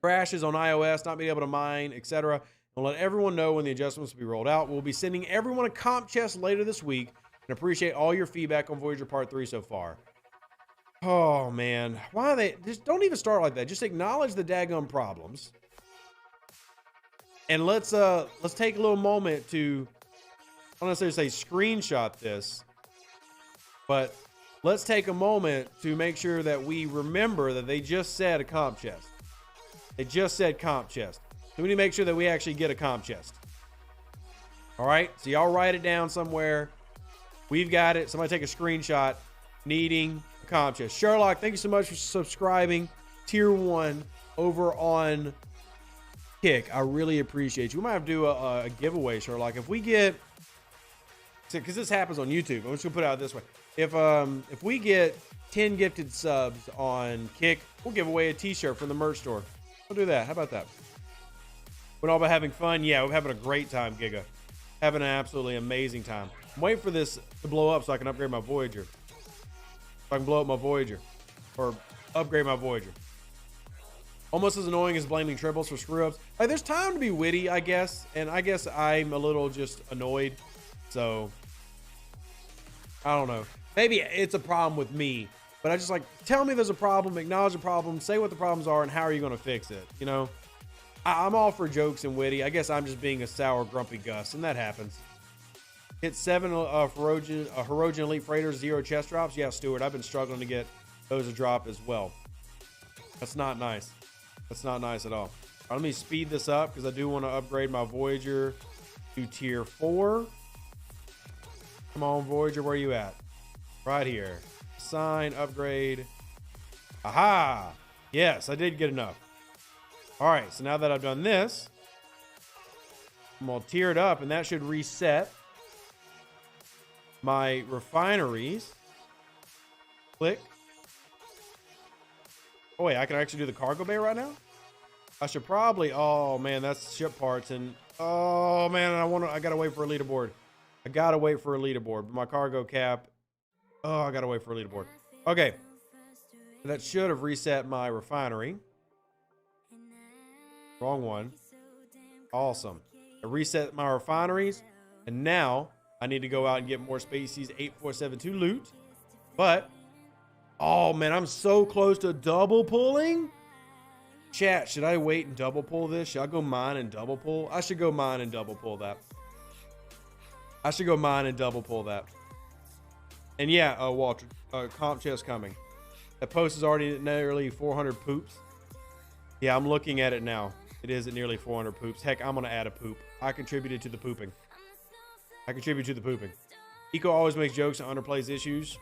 Crashes on iOS, not being able to mine, etc. We'll let everyone know when the adjustments will be rolled out. We'll be sending everyone a comp chest later this week. And appreciate all your feedback on Voyager Part 3 so far. Oh, man. Why are they... Just don't even start like that. Just acknowledge the daggum problems. And let's take a little moment to... I don't necessarily say screenshot this. But let's take a moment to make sure that we remember that they just said a comp chest. They just said comp chest. So we need to make sure that we actually get a comp chest. All right? So y'all write it down somewhere. We've got it. Somebody take a screenshot. Needing a comp chest. Sherlock, thank you so much for subscribing. Tier 1 over on Kick. I really appreciate you. We might have to do a giveaway, Sherlock. If we get... Because this happens on YouTube. I'm just going to put it out this way. If we get 10 gifted subs on Kick, we'll give away a t-shirt from the merch store. We'll do that. How about that? We're all about having fun. Yeah, we're having a great time, Giga. Having an absolutely amazing time. I'm waiting for this to blow up so I can upgrade my Voyager. So I can blow up my Voyager. Or upgrade my Voyager. Almost as annoying as blaming triples for screw-ups. Like, there's time to be witty, I guess. And I guess I'm a little just annoyed. So, I don't know. Maybe it's a problem with me. but I just like, tell me there's a problem, acknowledge the problem, say what the problems are, and how are you going to fix it? You know, I'm all for jokes and witty. I guess I'm just being a sour, grumpy Gus, and that happens. Hit 7 Herogen Elite Freighters, 0 chest drops. Yeah, Stuart, I've been struggling to get those to drop as well. That's not nice. That's not nice at all. All right, let me speed this up because I do want to upgrade my Voyager to tier 4. Come on, Voyager, where are you at? Right here. Assign, upgrade. Aha! Yes, I did get enough. All right, so now that I've done this, I'm going to tier it up, and that should reset my refineries. Click. Oh, wait, I can actually do the cargo bay right now? I should probably... Oh, man, that's ship parts, and... Oh, man, I got to wait for a leaderboard. I got to wait for a leaderboard. But my cargo cap... Oh, I got to wait for a leaderboard. Okay. That should have reset my refinery. Wrong one. Awesome. I reset my refineries, and now I need to go out and get more Species 8472 loot. But, oh man, I'm so close to double pulling. Chat, should I wait and double pull this? Should I go mine and double pull? I should go mine and double pull that. I should go mine and double pull that. And yeah, Walter, comp chest coming. That post is already at nearly 400 poops. Yeah, I'm looking at it now. It is at nearly 400 poops. Heck, I'm going to add a poop. I contributed to the pooping. I contribute to the pooping. Eco always makes jokes and underplays issues.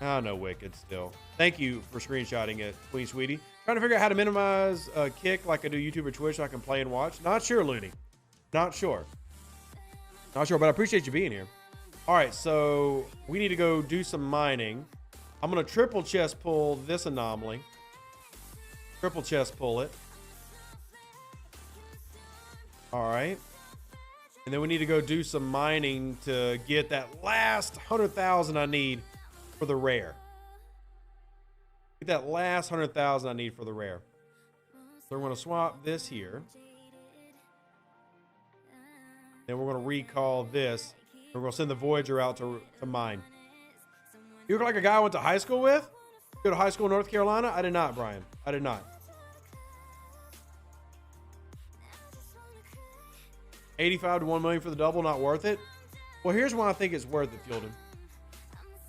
I know, Wicked still. Thank you for screenshotting it, Queen Sweetie. Trying to figure out how to minimize kick like I do YouTube or Twitch so I can play and watch. Not sure, Looney. Not sure. Not sure, but I appreciate you being here. All right, so we need to go do some mining. I'm going to triple chest pull this anomaly. Triple chest pull it. All right. And then we need to go do some mining to get that last 100,000 I need for the rare. Get that last 100,000 I need for the rare. So we're going to swap this here. Then we're going to recall this. We're going to send the Voyager out to mine. You look like a guy I went to high school with? Go to high school in North Carolina? I did not, Brian. I did not. 85 to 1 million for the double, not worth it. Well, here's why I think it's worth it, Fielden.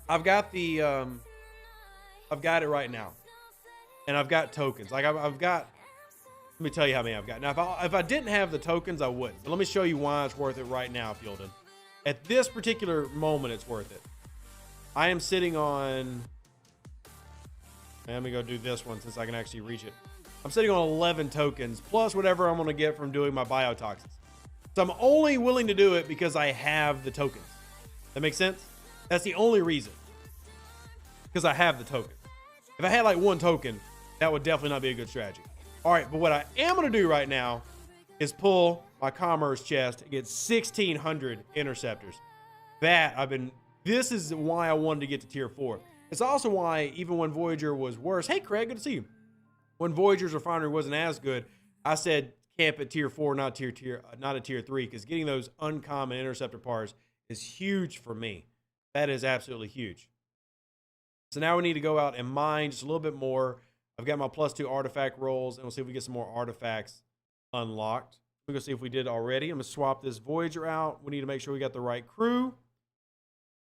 I've got the, I've got it right now, and I've got tokens. Like I've got. Let me tell you how many I've got. Now, if I didn't have the tokens, I wouldn't. But let me show you why it's worth it right now, Fielden. At this particular moment, it's worth it. I am sitting on. Let me go do this one since I can actually reach it. I'm sitting on 11 tokens plus whatever I'm going to get from doing my biotoxins. So I'm only willing to do it because I have the tokens. That makes sense? That's the only reason. Because I have the token. If I had like one token, that would definitely not be a good strategy. All right, but what I am going to do right now is pull my commerce chest and get 1,600 interceptors. This is why I wanted to get to tier 4. It's also why even when Voyager was worse, hey Craig, good to see you. When Voyager's refinery wasn't as good, I said camp at tier 4, not at tier 3, because getting those uncommon interceptor parts is huge for me. That is absolutely huge. So now we need to go out and mine just a little bit more. I've got my +2 artifact rolls, and we'll see if we get some more artifacts unlocked. We're going to see if we did already. I'm going to swap this Voyager out. We need to make sure we got the right crew.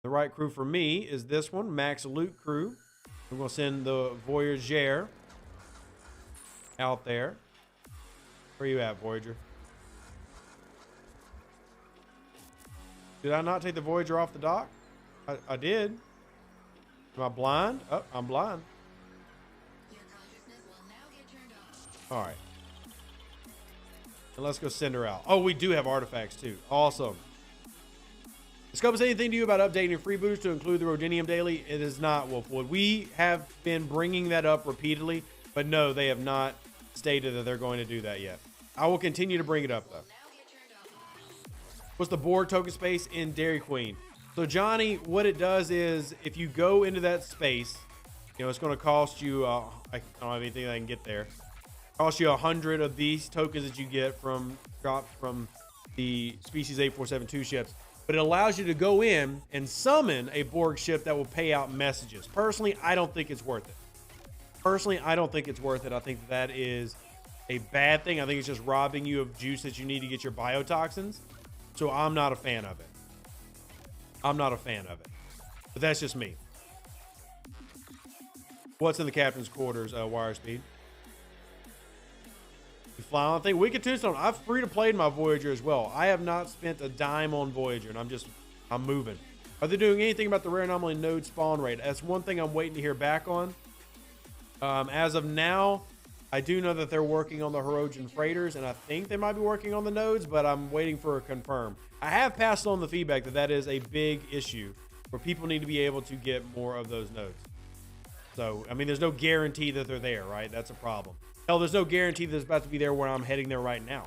The right crew for me is this one, Max Loot Crew. We're going to send the Voyager out there. Where you at, Voyager? Did I not take the Voyager off the dock? I did. Am I blind? Oh, I'm blind. All right. And let's go send her out. Oh, we do have artifacts too. Awesome. Does Scope say anything to you about updating your free boost to include the Rhodinium Daily? It is not, Wolfwood. We have been bringing that up repeatedly, but no, they have not stated that they're going to do that yet. I will continue to bring it up, though. What's the Borg token space in Dairy Queen? So, Johnny, what it does is if you go into that space, you know, it's going to cost you, I don't have anything that I can get there. Cost you 100 of these tokens that you get from dropped from the Species 8472 ships. but it allows you to go in and summon a Borg ship that will pay out messages. Personally, I don't think it's worth it. I think that is a bad thing. I think it's just robbing you of juice that you need to get your biotoxins. So I'm not a fan of it. But that's just me. What's in the captain's quarters, wire speed? You fly on the thing. Wicked Tombstone. I've free to played my Voyager as well. I have not spent a dime on Voyager, and I'm moving. Are they doing anything about the rare anomaly node spawn rate? That's one thing I'm waiting to hear back on. As of now, I do know that they're working on the Hirogen freighters, and I think they might be working on the nodes, but I'm waiting for a confirm. I have passed on the feedback that is a big issue where people need to be able to get more of those nodes. So, I mean, there's no guarantee that they're there, right? That's a problem. Hell, there's no guarantee that it's about to be there where I'm heading there right now.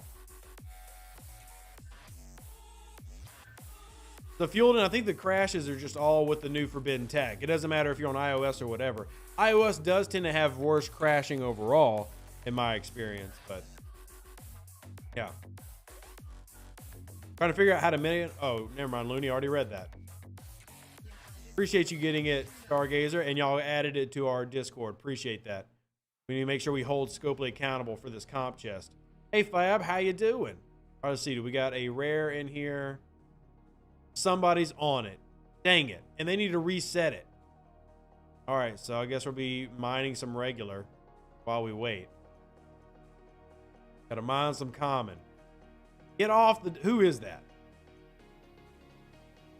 The fueled, and I think the crashes are just all with the new forbidden tech. It doesn't matter if you're on iOS or whatever. iOS does tend to have worse crashing overall, in my experience, but yeah. Trying to figure out how to mitigate. Oh, never mind, Looney. Already read that. Appreciate you getting it, Stargazer, and y'all added it to our Discord. Appreciate that. We need to make sure we hold Scopely accountable for this comp chest. Hey, Fab, how you doing? All right, let's see. Do we got a rare in here? Somebody's on it. Dang it. And they need to reset it. All right, so I guess we'll be mining some regular while we wait. Gotta mine some common. Get off the... Who is that?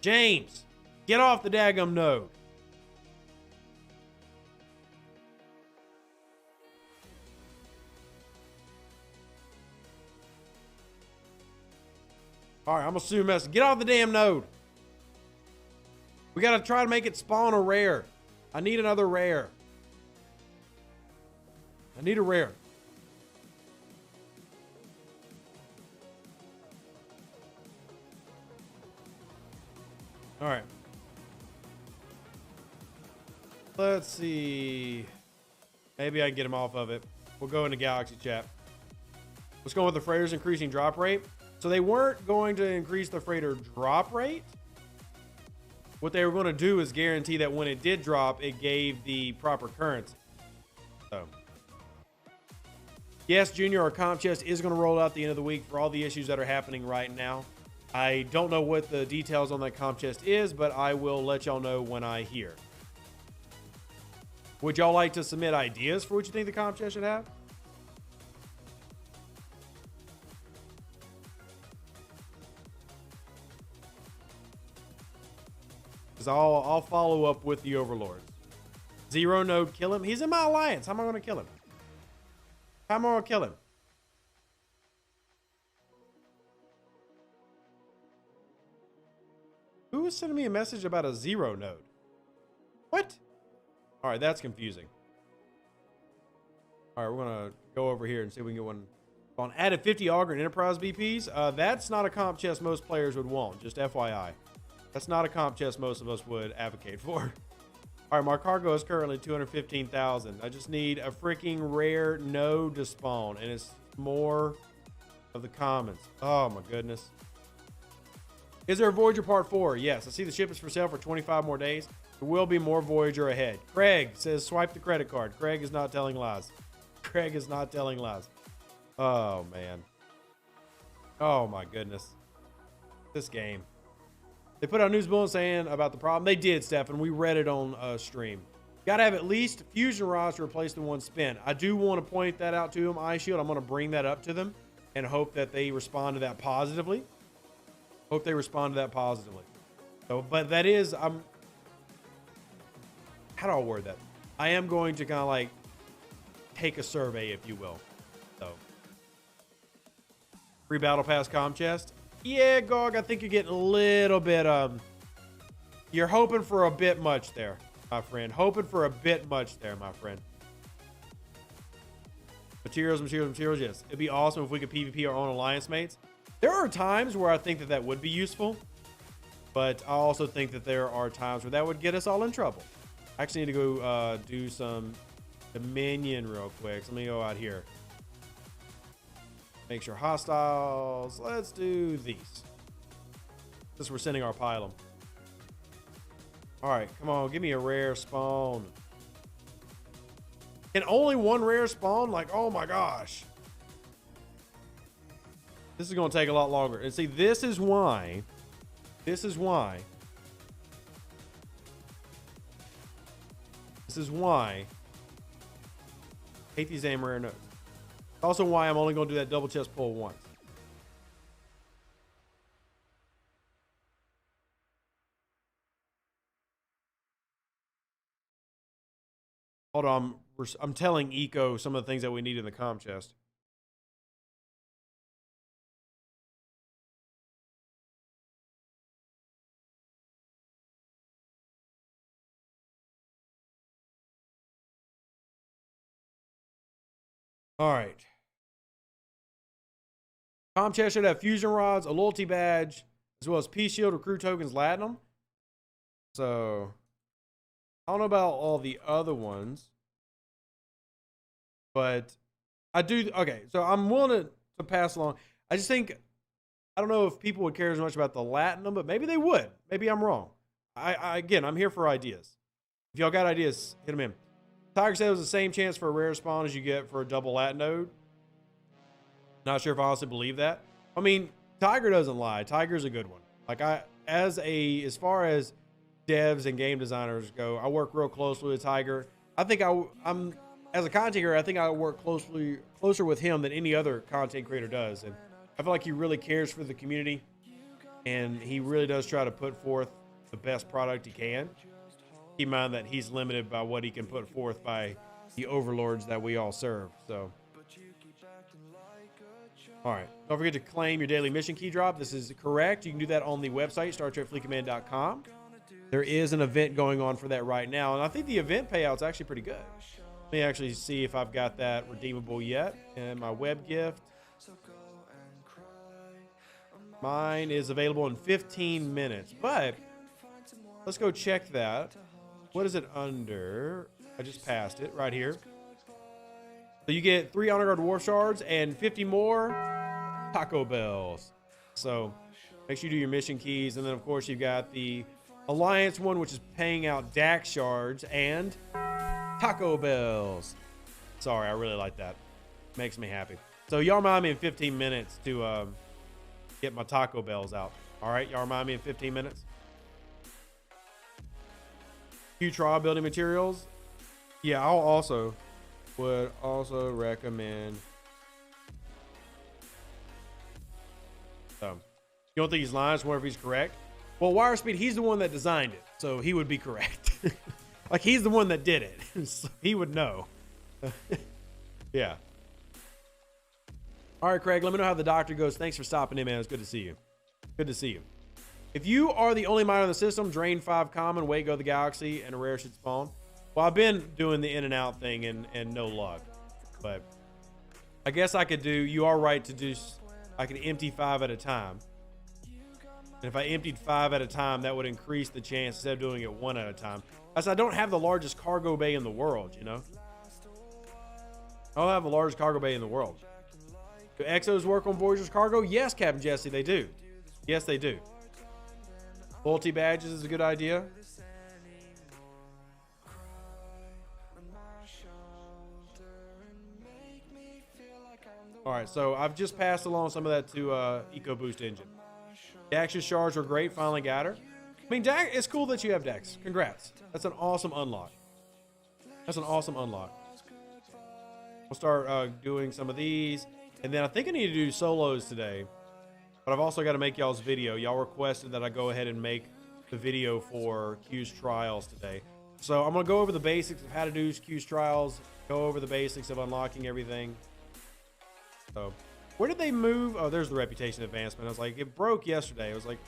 James! Get off the daggum node. All right, I'm gonna sue mess. Get off the damn node. We gotta try to make it spawn a rare. I need another rare. I need a rare. All right. Let's see. Maybe I can get him off of it. We'll go into Galaxy Chat. Let's go with the freighters increasing drop rate. So they weren't going to increase the freighter drop rate. What they were going to do is guarantee that when it did drop, it gave the proper currency. So, yes, Junior, our comp chest is going to roll out at the end of the week for all the issues that are happening right now. I don't know what the details on that comp chest is, but I will let y'all know when I hear. Would y'all like to submit ideas for what you think the comp chest should have? Because I'll follow up with the overlords. Zero node, kill him. He's in my alliance. How am I going to kill him? How am I going to kill him? Who was sending me a message about a zero node? What? All right, that's confusing. All right, we're going to go over here and see if we can get one. On added 50 Augur and Enterprise BPs. That's not a comp chest most players would want, just FYI. That's not a comp chest most of us would advocate for. All right, my cargo is currently 215,000. I just need a freaking rare node to spawn, and it's more of the commons. Oh, my goodness. Is there a Voyager Part 4? Yes. I see the ship is for sale for 25 more days. There will be more Voyager ahead. Craig says swipe the credit card. Craig is not telling lies. Craig is not telling lies. Oh, man. Oh, my goodness. This game. They put out a news bulletin saying about the problem. They did, Stefan. We read it on stream. Got to have at least fusion rods to replace the one spin. I do want to point that out to them, iShield. I'm going to bring that up to them and hope that they respond to that positively. Hope they respond to that positively. So, but that is, how do I word that? I am going to kind of like take a survey, if you will. So, free battle pass comm chest. Yeah, Gog, I think you're getting a little bit, you're hoping for a bit much there, my friend. Hoping for a bit much there, my friend. Materials, yes. It'd be awesome if we could PvP our own alliance mates. There are times where I think that would be useful, but I also think that there are times where that would get us all in trouble. I actually need to go do some Dominion real quick. So let me go out here. Make sure hostiles. Let's do these. since we're sending our pylum. All right, come on, give me a rare spawn. And only one rare spawn? Like, oh my gosh. This is going to take a lot longer. And see, this is why. This is why I hate these damn rare notes. Also why I'm only going to do that double chest pull once. Hold on, I'm telling Eco some of the things that we need in the comm chest. All right. Comm chest should have fusion rods, a loyalty badge, as well as Peace Shield, recruit tokens, Latinum. So, I don't know about all the other ones, but I do. Okay, so I'm willing to pass along. I just think, I don't know if people would care as much about the Latinum, but maybe they would. Maybe I'm wrong. Again, I'm here for ideas. If y'all got ideas, hit them in. Tiger said it was the same chance for a rare spawn as you get for a double Lat node. Not sure if I honestly believe that. I mean, Tiger doesn't lie. Tiger's a good one. Like as far as devs and game designers go, I work real closely with Tiger. I think I'm as a content creator, I think I work closer with him than any other content creator does. And I feel like he really cares for the community, and he really does try to put forth the best product he can. Keep in mind that he's limited by what he can put forth by the overlords that we all serve. So, all right. Don't forget to claim your daily mission key drop. This is correct. You can do that on the website, StarTrekFleetCommand.com. There is an event going on for that right now, and I think the event payout's actually pretty good. Let me actually see if I've got that redeemable yet. And my web gift. Mine is available in 15 minutes, but let's go check that. What is it under? I just passed it right here. So you get 3 Honor Guard War Shards and 50 more Taco Bells. So make sure you do your mission keys. And then, of course, you've got the Alliance one, which is paying out Dax Shards and Taco Bells. Sorry, I really like that. Makes me happy. So y'all remind me in 15 minutes to get my Taco Bells out. All right, y'all remind me in 15 minutes. Q trial building materials. Yeah, would also recommend. So, you don't think he's lying? I just wonder if he's correct. Well, Wire Speed, he's the one that designed it, so he would be correct. Like, he's the one that did it, so he would know. Yeah. All right, Craig, let me know how the doctor goes. Thanks for stopping in, man. It's good to see you. Good to see you. If you are the only miner in the system, drain 5 common, wait, go the galaxy, and a rare should spawn. Well, I've been doing the in and out thing and no luck. But I guess I could do, you are right to do, I could empty 5 at a time. And if I emptied 5 at a time, that would increase the chance instead of doing it 1 at a time. I don't have the largest cargo bay in the world, you know? I don't have the largest cargo bay in the world. Do Exos work on Voyager's cargo? Yes, Captain Jesse, they do. Yes, they do. Loyalty badges is a good idea. All right, so I've just passed along some of that to EcoBoost Engine. Dax's shards were great, finally got her. I mean, Dax, it's cool that you have Dax. Congrats. That's an awesome unlock. That's an awesome unlock. We'll start doing some of these. And then I think I need to do solos today. But I've also got to make y'all's video. Y'all requested that I go ahead and make the video for Q's trials today. So I'm going to go over the basics of how to do Q's trials. Go over the basics of unlocking everything. So, where did they move? Oh, there's the reputation advancement. I was like, it broke yesterday. I was like,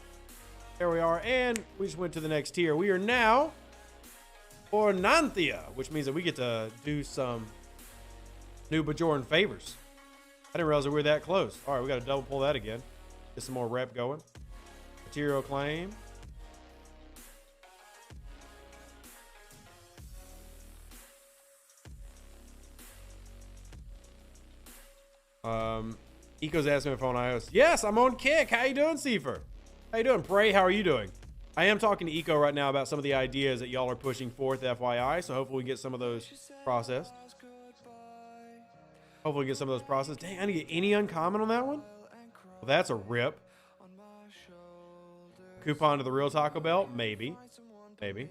there we are. And we just went to the next tier. We are now for Nanthia, which means that we get to do some new Bajoran favors. I didn't realize that we were that close. All right, we got to double pull that again. Get some more rep going. Material claim. Eco's asking if I'm on iOS. Yes, I'm on Kick. How you doing, Seifer? How you doing, Prey? How are you doing? I am talking to Eco right now about some of the ideas that y'all are pushing forth, FYI. So hopefully we get some of those processed. Hopefully we get some of those processed. Dang, I didn't get any uncommon on that one. Well, that's a rip. Coupon to the real Taco Bell? Maybe. Maybe.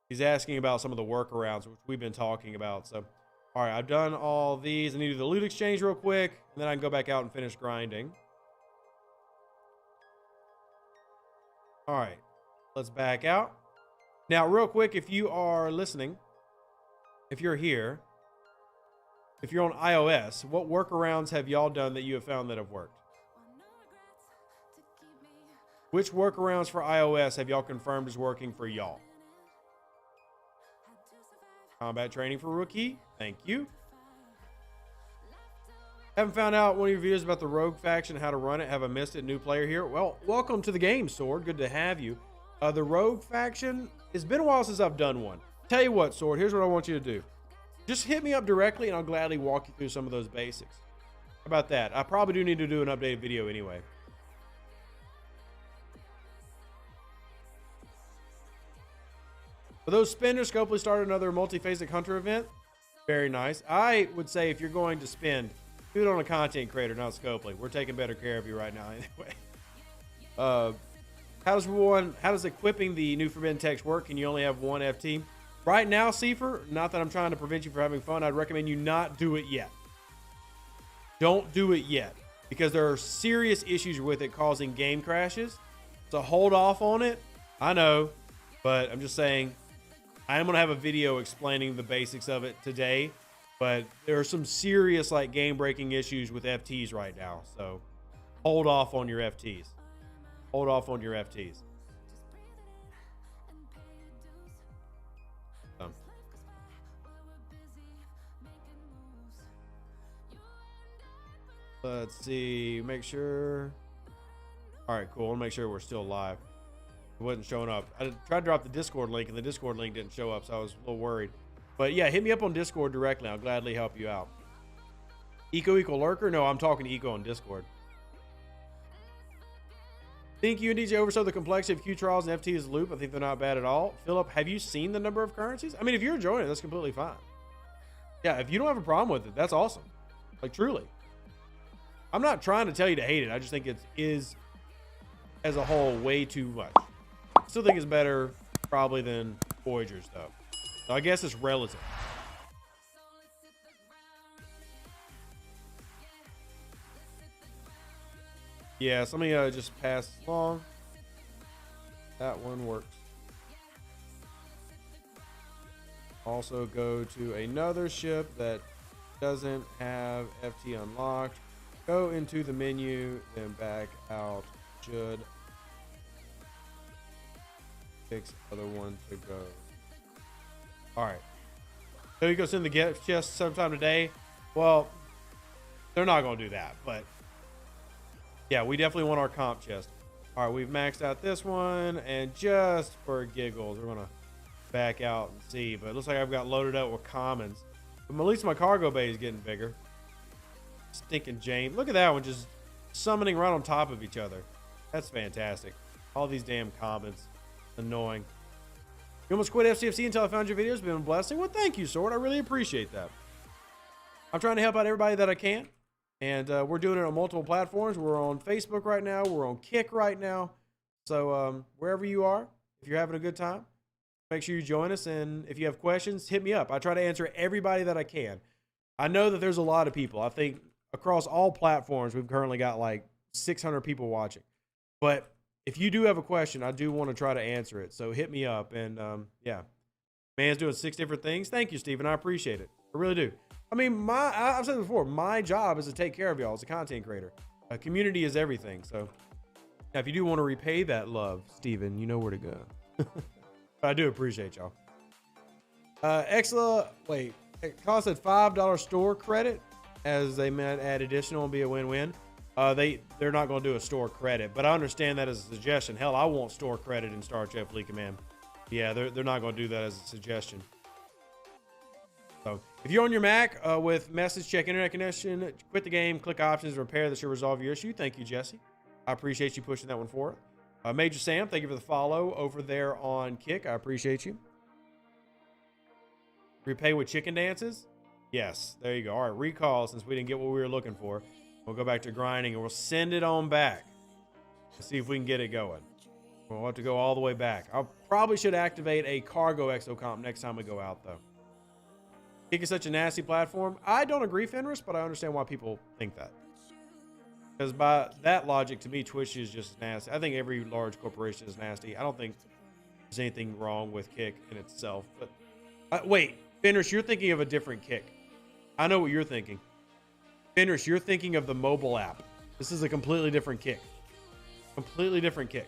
He's asking about some of the workarounds, which we've been talking about. So, all right, I've done all these. I need to do the loot exchange real quick, and then I can go back out and finish grinding. All right, let's back out. Now, real quick, if you are listening, if you're here, if you're on iOS, what workarounds have y'all done that you have found that have worked? Which workarounds for iOS have y'all confirmed is working for y'all? Combat training for rookie. Thank you. Haven't found out one of your videos about the Rogue faction, how to run it. Have I missed it? New player here. Well, welcome to the game, Sword. Good to have you. The Rogue faction, it's been a while since I've done one. Tell you what, Sword, here's what I want you to do. Just hit me up directly and I'll gladly walk you through some of those basics. How about that? I probably do need to do an updated video anyway. For those spinners, Scopely started another multi-phasic hunter event. Very nice. I would say if you're going to spend, do it on a content creator, not Scopely. We're taking better care of you right now anyway. How does equipping the new Forbidden Text work? Can you only have one FT? Right now, Seifer, not that I'm trying to prevent you from having fun, I'd recommend you not do it yet. Don't do it yet, because there are serious issues with it causing game crashes. So hold off on it. I know, but I'm just saying, I am going to have a video explaining the basics of it today, but there are some serious like game-breaking issues with FTs right now. So hold off on your FTs. Hold off on your FTs. Let's see, make sure. All right, cool. I'll make sure we're still live. It wasn't showing up. I tried to drop the Discord link and the Discord link didn't show up, so I was a little worried. But yeah, hit me up on Discord directly. I'll gladly help you out. Eco equal lurker? No, I'm talking to Eco on Discord. Think you and DJ oversaw the complexity of Q trials and FT's loop. I think they're not bad at all. Philip, have you seen the number of currencies? I mean, if you're enjoying it, that's completely fine. Yeah, if you don't have a problem with it, that's awesome. Like, truly. I'm not trying to tell you to hate it. I just think it is, as a whole, way too much. Still think it's better, probably, than Voyager's, though. So I guess it's relative. Yeah, so let me just pass along. That one works. Also go to another ship that doesn't have FT unlocked. Go into the menu, then back out. Should fix other one to go. All right. So you go send the gift chest sometime today. Well, they're not going to do that, but yeah, we definitely want our comp chest. All right, we've maxed out this one, and just for giggles, we're going to back out and see. But it looks like I've got loaded up with commons. But at least my cargo bay is getting bigger. Stinking Jane. Look at that one, just summoning right on top of each other. That's fantastic. All these damn commons. Annoying. You almost quit STFC until I found your videos. Been a blessing. Well, thank you, Sword. I really appreciate that. I'm trying to help out everybody that I can. And we're doing it on multiple platforms. We're on Facebook right now. We're on Kick right now. So wherever you are, if you're having a good time, make sure you join us. And if you have questions, hit me up. I try to answer everybody that I can. I know that there's a lot of people. I think across all platforms, we've currently got like 600 people watching. But if you do have a question, I do want to try to answer it. So hit me up. And yeah, man's doing 6 different things. Thank you, Steven. I appreciate it. I really do. I mean, I've said it before, my job is to take care of y'all as a content creator. A community is everything. So now if you do want to repay that love, Steven, you know where to go. But I do appreciate y'all. Exla, wait, it costs a $5 store credit as they might add additional and be a win-win. They're not going to do a store credit, but I understand that as a suggestion. Hell, I want store credit in Star Trek Fleet Command. Yeah, they're not going to do that as a suggestion. So if you're on your Mac with message, check internet connection, quit the game, click options, repair. That should resolve your issue. Thank you, Jesse. I appreciate you pushing that one forward. Major Sam, thank you for the follow over there on Kick. I appreciate you. Repay with chicken dances? Yes, there you go. All right, recall, since we didn't get what we were looking for. We'll go back to grinding and we'll send it on back. Let's see if we can get it going. We'll have to go all the way back. I probably should activate a cargo exocomp next time we go out, though. Kick is such a nasty platform. I don't agree, Fenris, but I understand why people think that. Because by that logic, to me, Twitch is just nasty. I think every large corporation is nasty. I don't think there's anything wrong with Kick in itself. But wait, Fenris, you're thinking of a different Kick. I know what you're thinking. Fenris, you're thinking of the mobile app. This is a completely different Kick. Completely different Kick.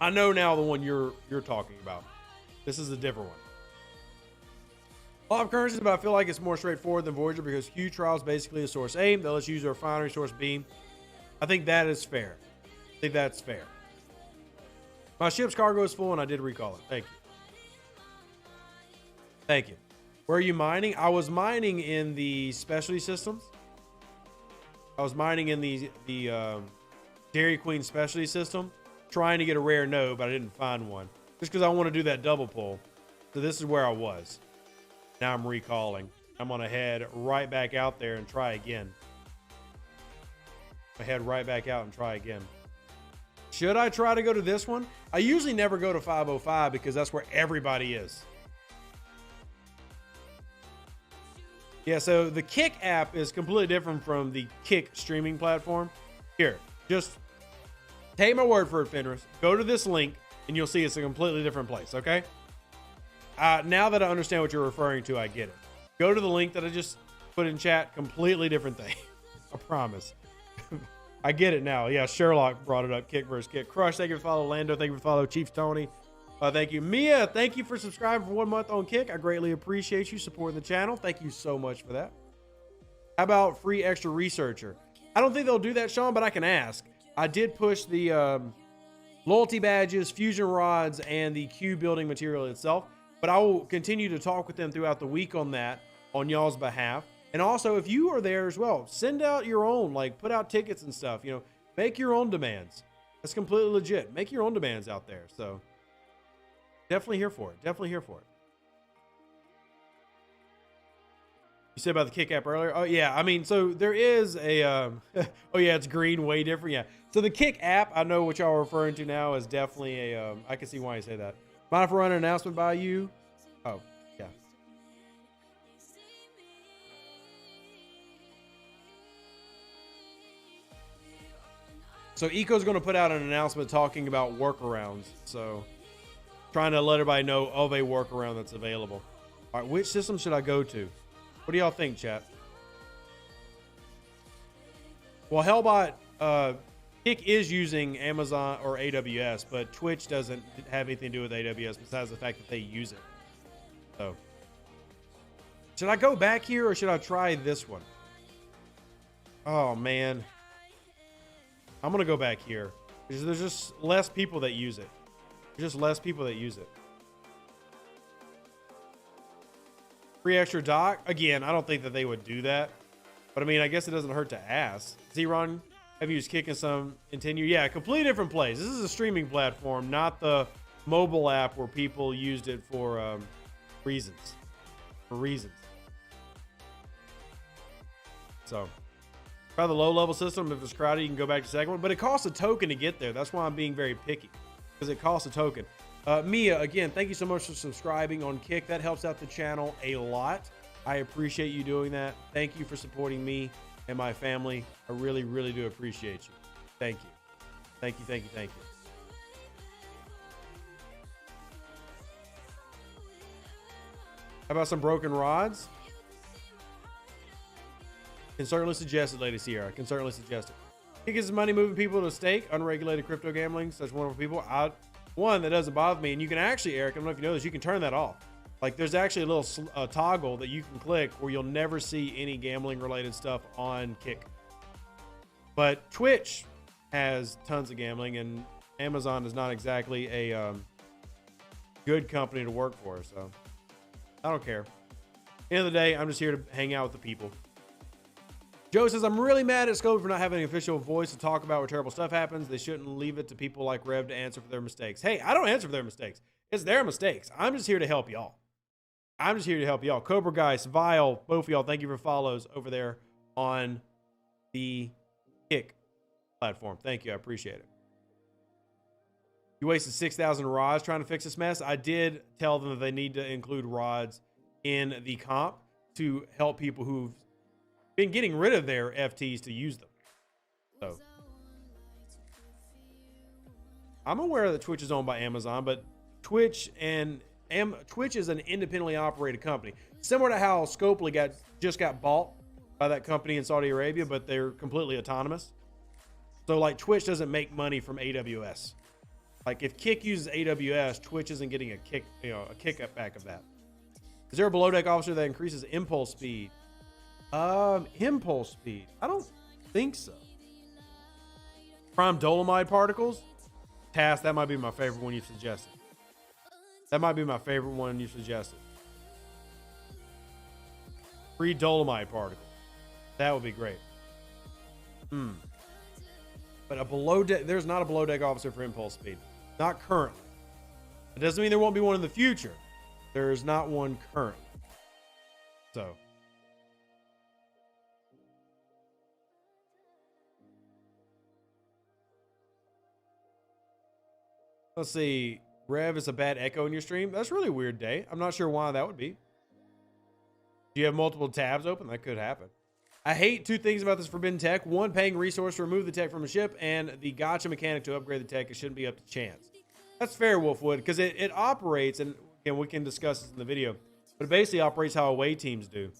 I know now the one you're talking about. This is a different one. A lot of currencies, but I feel like it's more straightforward than Voyager because Q trial is basically a source A. They'll let you use a refinery source B. I think that is fair. I think that's fair. My ship's cargo is full and I did recall it. Thank you. Thank you. Where are you mining? I was mining in the specialty systems. I was mining in the Dairy Queen specialty system, trying to get a rare node, but I didn't find one. Just because I want to do that double pull. So this is where I was. Now I'm recalling. I'm going to head right back out there and try again. I head right back out and try again. Should I try to go to this one? I usually never go to 505 because that's where everybody is. Yeah, so the Kick app is completely different from the Kick streaming platform. Here, just take my word for it, Fenris. Go to this link and you'll see it's a completely different place, okay? Now that I understand what you're referring to, I get it. Go to the link that I just put in chat. Completely different thing. I promise. I get it now. Yeah, Sherlock brought it up. Kick versus Kick. Crush, thank you for follow. Lando, thank you for follow. Chief Tony, thank you. Mia, thank you for subscribing for 1 month on Kick. I greatly appreciate you supporting the channel. Thank you so much for that. How about free extra researcher? I don't think they'll do that, Sean, but I can ask. I did push the loyalty badges, fusion rods, and the Q building material itself. But I will continue to talk with them throughout the week on that, on y'all's behalf. And also, if you are there as well, send out your own, like put out tickets and stuff, you know, make your own demands. That's completely legit. Make your own demands out there. So definitely here for it. Definitely here for it. You said about the Kick app earlier. Oh yeah. I mean, so there is a, oh yeah, it's green, way different. Yeah. So the Kick app, I know what y'all are referring to now is definitely a, I can see why you say that. Mind if I run an announcement by you? Oh, yeah. So Eco's going to put out an announcement talking about workarounds. So trying to let everybody know of a workaround that's available. All right, which system should I go to? What do y'all think, chat? Well, Hellbot, Kick is using Amazon or AWS, but Twitch doesn't have anything to do with AWS besides the fact that they use it. So, should I go back here or should I try this one? Oh, man. I'm going to go back here. Because there's just less people that use it. There's just less people that use it. Free extra dock? Again, I don't think that they would do that. But I mean, I guess it doesn't hurt to ask. Z-Ron, have you used Kick in some Intenu? Yeah, completely different place. This is a streaming platform, not the mobile app where people used it for reasons. For reasons. So, try the low-level system. If it's crowded, you can go back to the second one. But it costs a token to get there. That's why I'm being very picky. Because it costs a token. Mia, again, thank you so much for subscribing on Kick. That helps out the channel a lot. I appreciate you doing that. Thank you for supporting me and my family. I really, really do appreciate you. Thank you. Thank you, thank you, thank you. How about some broken rods? Can certainly suggest it, Lady Sierra. Can certainly suggest it. Kick is money moving people to stake. Unregulated crypto gambling. Such wonderful people. One that doesn't bother me. And you can actually, Eric, I don't know if you know this, you can turn that off. Like there's actually a little toggle that you can click where you'll never see any gambling related stuff on Kick. But Twitch has tons of gambling and Amazon is not exactly a good company to work for. So I don't care. End of the day, I'm just here to hang out with the people. Joe says, I'm really mad at Scope for not having an official voice to talk about where terrible stuff happens. They shouldn't leave it to people like Rev to answer for their mistakes. Hey, I don't answer for their mistakes. It's their mistakes. I'm just here to help y'all. I'm just here to help y'all. Cobra Guy, Vile, both of y'all, thank you for follows over there on the Kick platform. Thank you. I appreciate it. You wasted 6,000 rods trying to fix this mess. I did tell them that they need to include rods in the comp to help people who've been getting rid of their FTs to use them. So I'm aware that Twitch is owned by Amazon, but Twitch is an independently operated company, similar to how Scopely just got bought by that company in Saudi Arabia, but they're completely autonomous. So like Twitch doesn't make money from AWS. Like if Kick uses AWS, Twitch isn't getting a kick back of that. Is there a below deck officer that increases impulse speed? Impulse speed. I don't think so. Prime Dolomite particles. Task, that might be my favorite one you've suggested. That might be my favorite one you suggested. Free Dolomite particles. That would be great. But a below deck, there's not a below deck officer for impulse speed. Not currently. It doesn't mean there won't be one in the future. There's not one currently. So. Let's see. Rev, is a bad echo in your stream. That's a really weird day. I'm not sure why that would be. Do you have multiple tabs open? That could happen. I hate two things about this forbidden tech. One, paying resource to remove the tech from a ship, and the gotcha mechanic to upgrade the tech. It shouldn't be up to chance. That's fair, Wolfwood, because it operates, and again, we can discuss this in the video, but it basically operates how away teams do.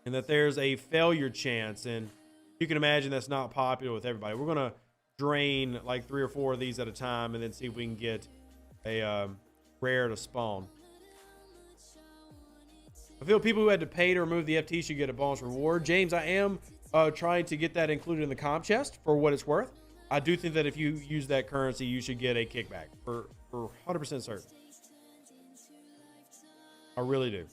And that there's a failure chance, and you can imagine that's not popular with everybody. We're going to drain like 3 or 4 of these at a time and then see if we can get a rare to spawn. I feel people who had to pay to remove the FT should get a bonus reward. James, I am trying to get that included in the comp chest for what it's worth. I do think that if you use that currency, you should get a kickback for 100% certain. I really do.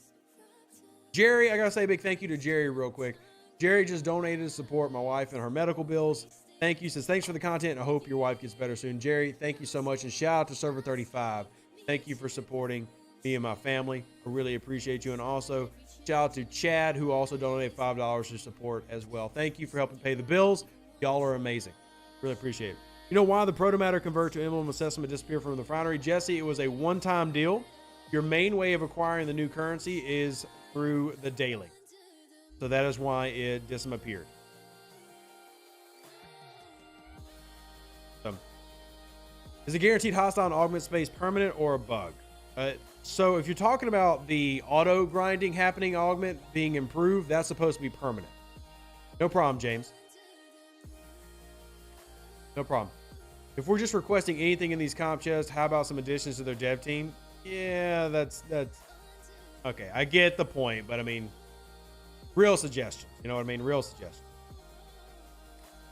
Jerry, I gotta say a big thank you to Jerry real quick. Jerry just donated to support my wife and her medical bills. Thank you. Says thanks for the content, and I hope your wife gets better soon. Jerry, thank you so much, and shout out to Server 35. Thank you for supporting me and my family. I really appreciate you. And also shout out to Chad, who also donated $5 to support as well. Thank you for helping pay the bills. Y'all are amazing. Really appreciate it. You know why the protomatter convert to emblem assessment disappear from the refinery? Jesse, it was a one-time deal. Your main way of acquiring the new currency is through the daily. So that is why it disappeared. Is a guaranteed hostile and augment space permanent or a bug? So if you're talking about the auto grinding happening, augment being improved, that's supposed to be permanent. No problem, James. No problem. If we're just requesting anything in these comp chests, how about some additions to their dev team? Yeah, that's okay. I get the point, but I mean, real suggestions. You know what I mean? Real suggestions.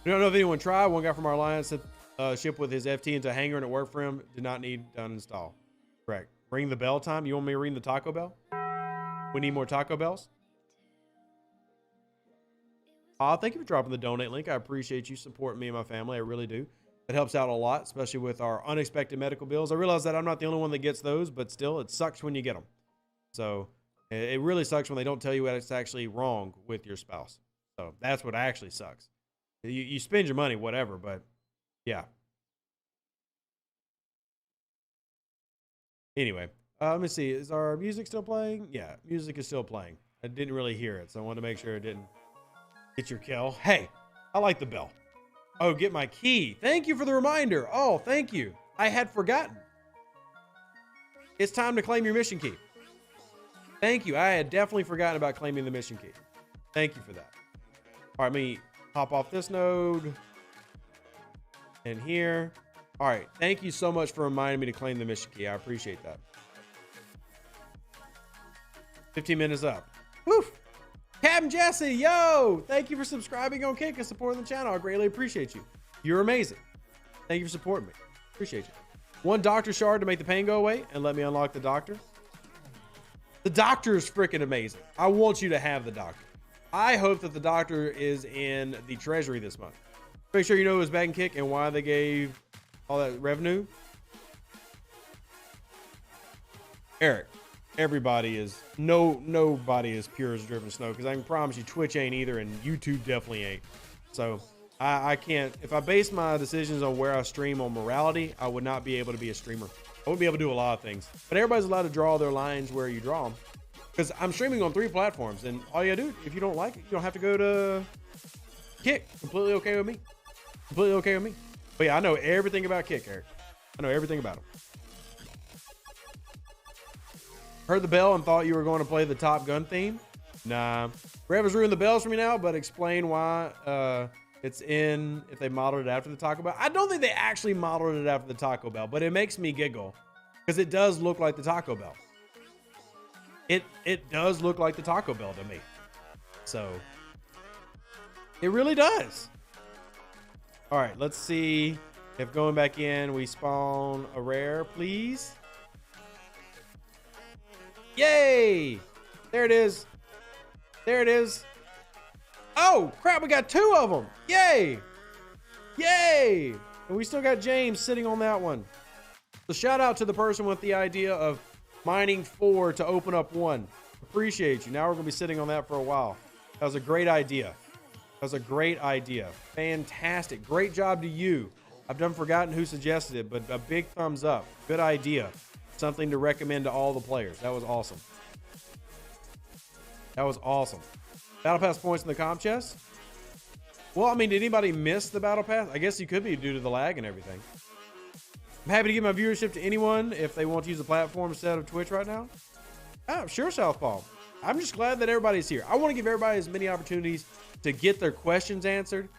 We don't know if anyone tried. One guy from our alliance said ship with his FT into a hangar and it worked for him. Did not need to uninstall. Correct. Ring the bell time. You want me to ring the Taco Bell? We need more Taco Bells. Thank you for dropping the donate link. I appreciate you supporting me and my family. I really do. It helps out a lot, especially with our unexpected medical bills. I realize that I'm not the only one that gets those, but still, it sucks when you get them. So it really sucks when they don't tell you what's actually wrong with your spouse. So that's what actually sucks. You spend your money, whatever, but yeah. Anyway, let me see. Is our music still playing? Yeah, music is still playing. I didn't really hear it, so I wanted to make sure it didn't get your kill. Hey, I like the bell. Oh, get my key. Thank you for the reminder. Oh, thank you. I had forgotten. It's time to claim your mission key. Thank you. I had definitely forgotten about claiming the mission key. Thank you for that. All right, let me hop off this node. And here. All right. Thank you so much for reminding me to claim the mission key. I appreciate that. 15 minutes up. Woof. Captain Jesse, yo! Thank you for subscribing on Kick and supporting the channel. I greatly appreciate you. You're amazing. Thank you for supporting me. Appreciate you. 1 doctor shard to make the pain go away and let me unlock the doctor. The doctor is freaking amazing. I want you to have the doctor. I hope that the doctor is in the treasury this month. Make sure you know it was Bag and Kick and why they gave all that revenue. Eric, nobody is pure as driven snow, because I can promise you Twitch ain't either and YouTube definitely ain't. So I can't, if I base my decisions on where I stream on morality, I would not be able to be a streamer. I wouldn't be able to do a lot of things, but everybody's allowed to draw their lines where you draw them, because I'm streaming on 3 platforms, and all you gotta do, if you don't like it, you don't have to go to Kick. Completely okay with me. Completely okay with me. But yeah, I know everything about Kick, Eric. I know everything about them. Heard the bell and thought you were going to play the Top Gun theme. Nah. Rev has ruined the bells for me now, but explain why it's in if they modeled it after the Taco Bell. I don't think they actually modeled it after the Taco Bell, but it makes me giggle because it does look like the Taco Bell. It does look like the Taco Bell to me. So it really does. All right, let's see if going back in we spawn a rare, please. Yay! There it is. There it is. Oh, crap, we got 2 of them. Yay! Yay! And we still got James sitting on that one. So shout out to the person with the idea of mining 4 to open up 1. Appreciate you. Now we're going to be sitting on that for a while. That was a great idea. That was a great idea. Fantastic. Great job to you. I've done forgotten who suggested it, but a big thumbs up. Good idea. Something to recommend to all the players. That was awesome. That was awesome. Battle Pass points in the comp chest? Well, I mean, did anybody miss the Battle Pass? I guess you could be due to the lag and everything. I'm happy to give my viewership to anyone if they want to use the platform instead of Twitch right now. Oh, sure, Southpaw. I'm just glad that everybody's here. I want to give everybody as many opportunities to get their questions answered.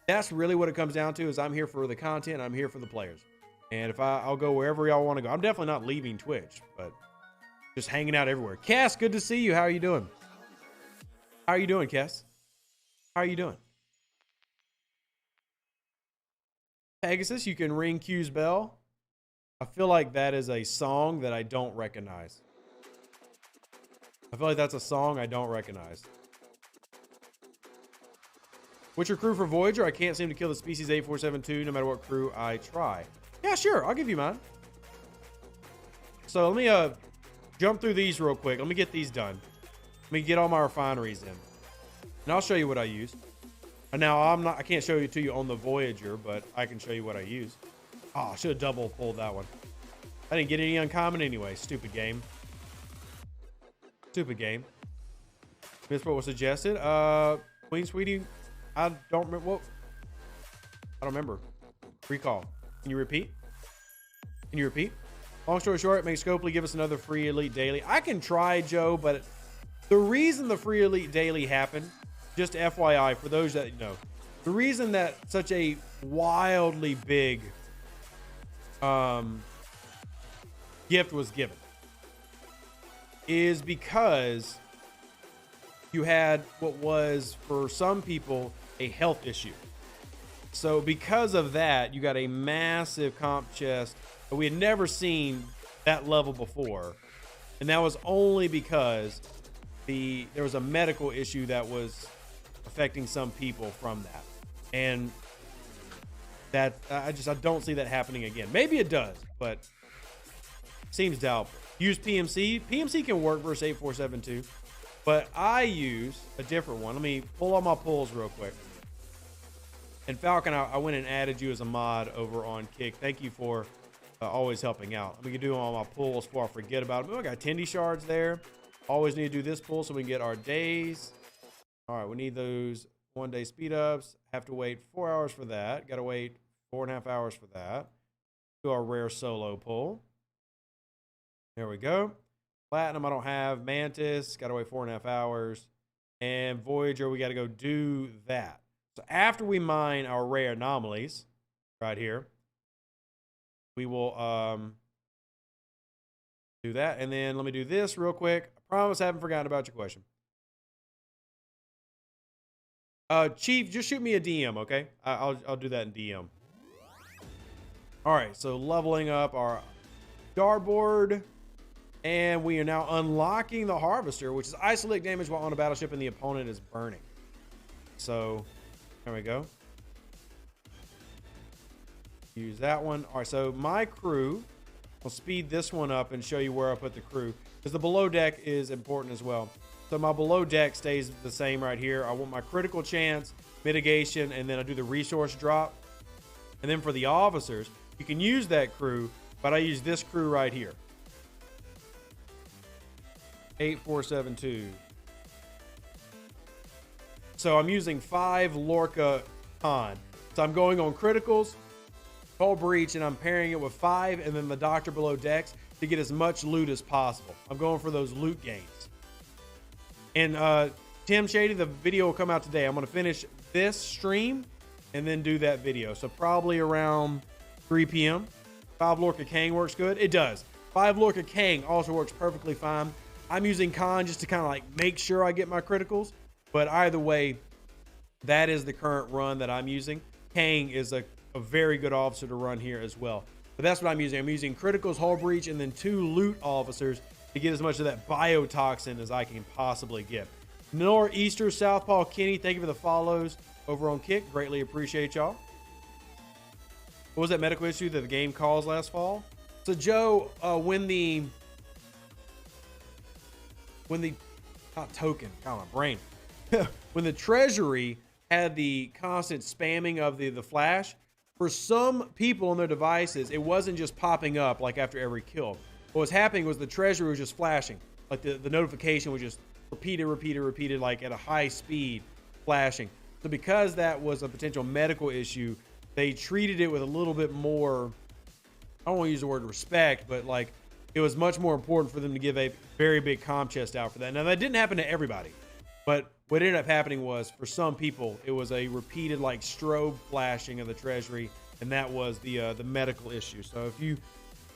That's really what it comes down to, is I'm here for the content. I'm here for the players. And if I'll go wherever y'all want to go. I'm definitely not leaving Twitch, but just hanging out everywhere. Cass, good to see you. How are you doing? How are you doing, Cass? How are you doing? Pegasus, you can ring Q's bell. I feel like that is a song that I don't recognize. I feel like that's a song I don't recognize. What's your crew for Voyager? I can't seem to kill the species 8472 no matter what crew I try. Yeah, sure. I'll give you mine. So let me jump through these real quick. Let me get these done. Let me get all my refineries in. And I'll show you what I use. And now I can't show it to you on the Voyager, but I can show you what I use. Oh, I should have double pulled that one. I didn't get any uncommon anyway. Stupid game. Stupid game. Missed what was suggested. Queen Sweetie, I don't remember. What? I don't remember. Recall. Can you repeat? Can you repeat? Long story short, make Scopely give us another free Elite Daily. I can try, Joe, but the reason the free Elite Daily happened, just FYI, for those that know, the reason that such a wildly big gift was given is because you had what was, for some people, a health issue. So because of that, you got a massive comp chest that we had never seen that level before. And that was only because there was a medical issue that was affecting some people from that. And that I don't see that happening again. Maybe it does, but seems doubtful. Use PMC. PMC can work versus 8472, but I use a different one. Let me pull all my pulls real quick. And Falcon, I went and added you as a mod over on Kick. Thank you for always helping out. I'm gonna do all my pulls before I forget about them. Oh, I got Tendy shards there. Always need to do this pull so we can get our days. All right, we need those 1 day speed ups. Have to wait 4 hours for that. Got to wait 4.5 hours for that. Do our rare solo pull. There we go. Platinum, I don't have. Mantis, got to wait 4.5 hours. And Voyager, we got to go do that. So after we mine our rare anomalies right here, we will do that. And then let me do this real quick. I promise I haven't forgotten about your question. Chief, just shoot me a DM, okay? I'll do that in DM. All right, so leveling up our dartboard, and we are now unlocking the harvester, which is isolate damage while on a battleship and the opponent is burning. So there we go. Use that one. All right, so my crew, I'll speed this one up and show you where I put the crew, because the below deck is important as well. So my below deck stays the same right here. I want my critical chance, mitigation, and then I do the resource drop. And then for the officers, you can use that crew, but I use this crew right here. 8472. So I'm using 5 Lorca Con. So I'm going on criticals, hull breach, and I'm pairing it with 5 and then the doctor below decks to get as much loot as possible. I'm going for those loot gains. And Tim Shady, the video will come out today. I'm going to finish this stream and then do that video. So probably around 3 p.m. 5 Lorca Kang works good. It does. 5 Lorca Kang also works perfectly fine. I'm using Con just to kind of like make sure I get my criticals. But either way, that is the current run that I'm using. Kang is a very good officer to run here as well. But that's what I'm using. I'm using criticals, hull breach, and then 2 loot officers to get as much of that biotoxin as I can possibly get. Nor'easter Southpaw Kenny, thank you for the follows over on Kick. Greatly appreciate y'all. What was that medical issue that the game caused last fall? So Joe, when the not token, God, my brain. When the treasury had the constant spamming of the flash, for some people on their devices, it wasn't just popping up like after every kill. What was happening was the treasury was just flashing. Like the notification was just repeated, like at a high speed flashing. So because that was a potential medical issue, they treated it with a little bit more, I don't want to use the word respect, but like it was much more important for them to give a very big comm chest out for that. Now that didn't happen to everybody, but what ended up happening was for some people, it was a repeated like strobe flashing of the treasury, and that was the medical issue. So if you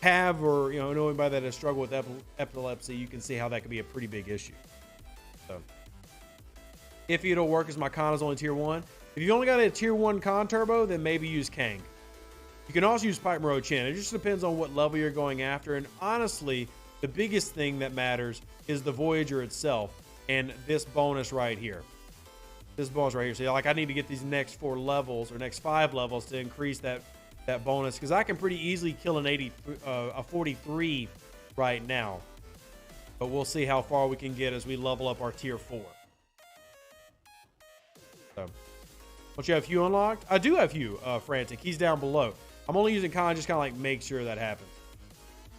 have or know anybody that has struggled with epilepsy, you can see how that could be a pretty big issue. So if it'll work as my con is only tier 1. If you only got a tier 1 con turbo, then maybe use Kang. You can also use Pipe Moro Chin. It just depends on what level you're going after. And honestly, the biggest thing that matters is the Voyager itself and this bonus right here. This bonus right here. So like I need to get these next 4 levels or next 5 levels to increase that bonus, because I can pretty easily kill a 43 right now. But we'll see how far we can get as we level up our tier 4. So, don't you have Hugh unlocked? I do have Hugh, Frantic. He's down below. I'm only using Con just kind of like make sure that happens.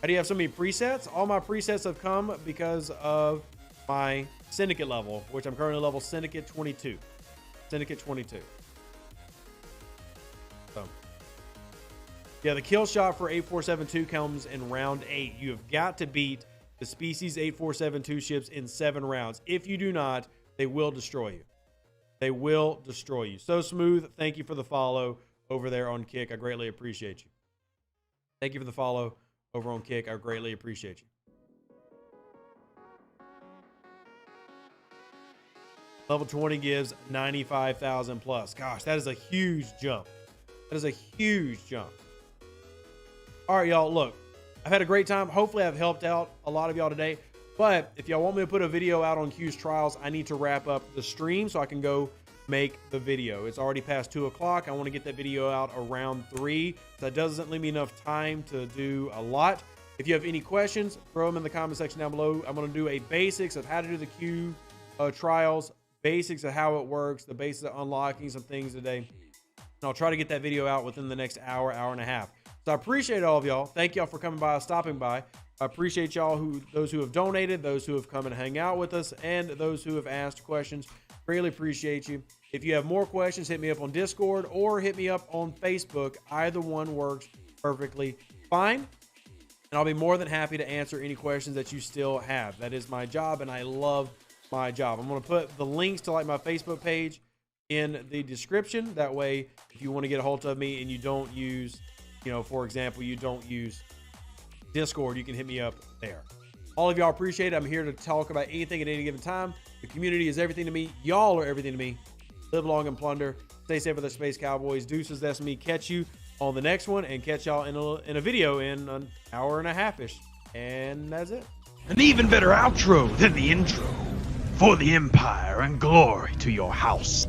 How do you have so many presets? All my presets have come because of my Syndicate level, which I'm currently level Syndicate 22. Syndicate 22. So, yeah, the kill shot for 8472 comes in round 8. You have got to beat the Species 8472 ships in 7 rounds. If you do not, they will destroy you. They will destroy you. So Smooth, thank you for the follow over there on Kick. I greatly appreciate you. Thank you for the follow over on Kick. I greatly appreciate you. Level 20 gives 95,000 plus. Gosh, that is a huge jump. That is a huge jump. All right, y'all, look, I've had a great time. Hopefully I've helped out a lot of y'all today. But if y'all want me to put a video out on Q's trials, I need to wrap up the stream so I can go make the video. It's already past 2 o'clock. I want to get that video out around 3. So that doesn't leave me enough time to do a lot. If you have any questions, throw them in the comment section down below. I'm going to do a basics of how to do the Q trials, basics of how it works, the basics of unlocking some things today. And I'll try to get that video out within the next hour, hour and a half. So I appreciate all of y'all. Thank y'all for coming by, stopping by. I appreciate y'all, those who have donated, those who have come and hang out with us, and those who have asked questions. Greatly appreciate you. If you have more questions, hit me up on Discord or hit me up on Facebook. Either one works perfectly fine. And I'll be more than happy to answer any questions that you still have. That is my job, and I love my job. I'm going to put the links to like my Facebook page in the description. That way, if you want to get a hold of me and you don't use, for example, you don't use Discord, you can hit me up there. All of y'all appreciate it. I'm here to talk about anything at any given time. The community is everything to me. Y'all are everything to me. Live long and plunder. Stay safe with the Space Cowboys. Deuces, that's me. Catch you on the next one and catch y'all in a video in an hour and a half-ish. And that's it. An even better outro than the intro. For the Empire and glory to your house.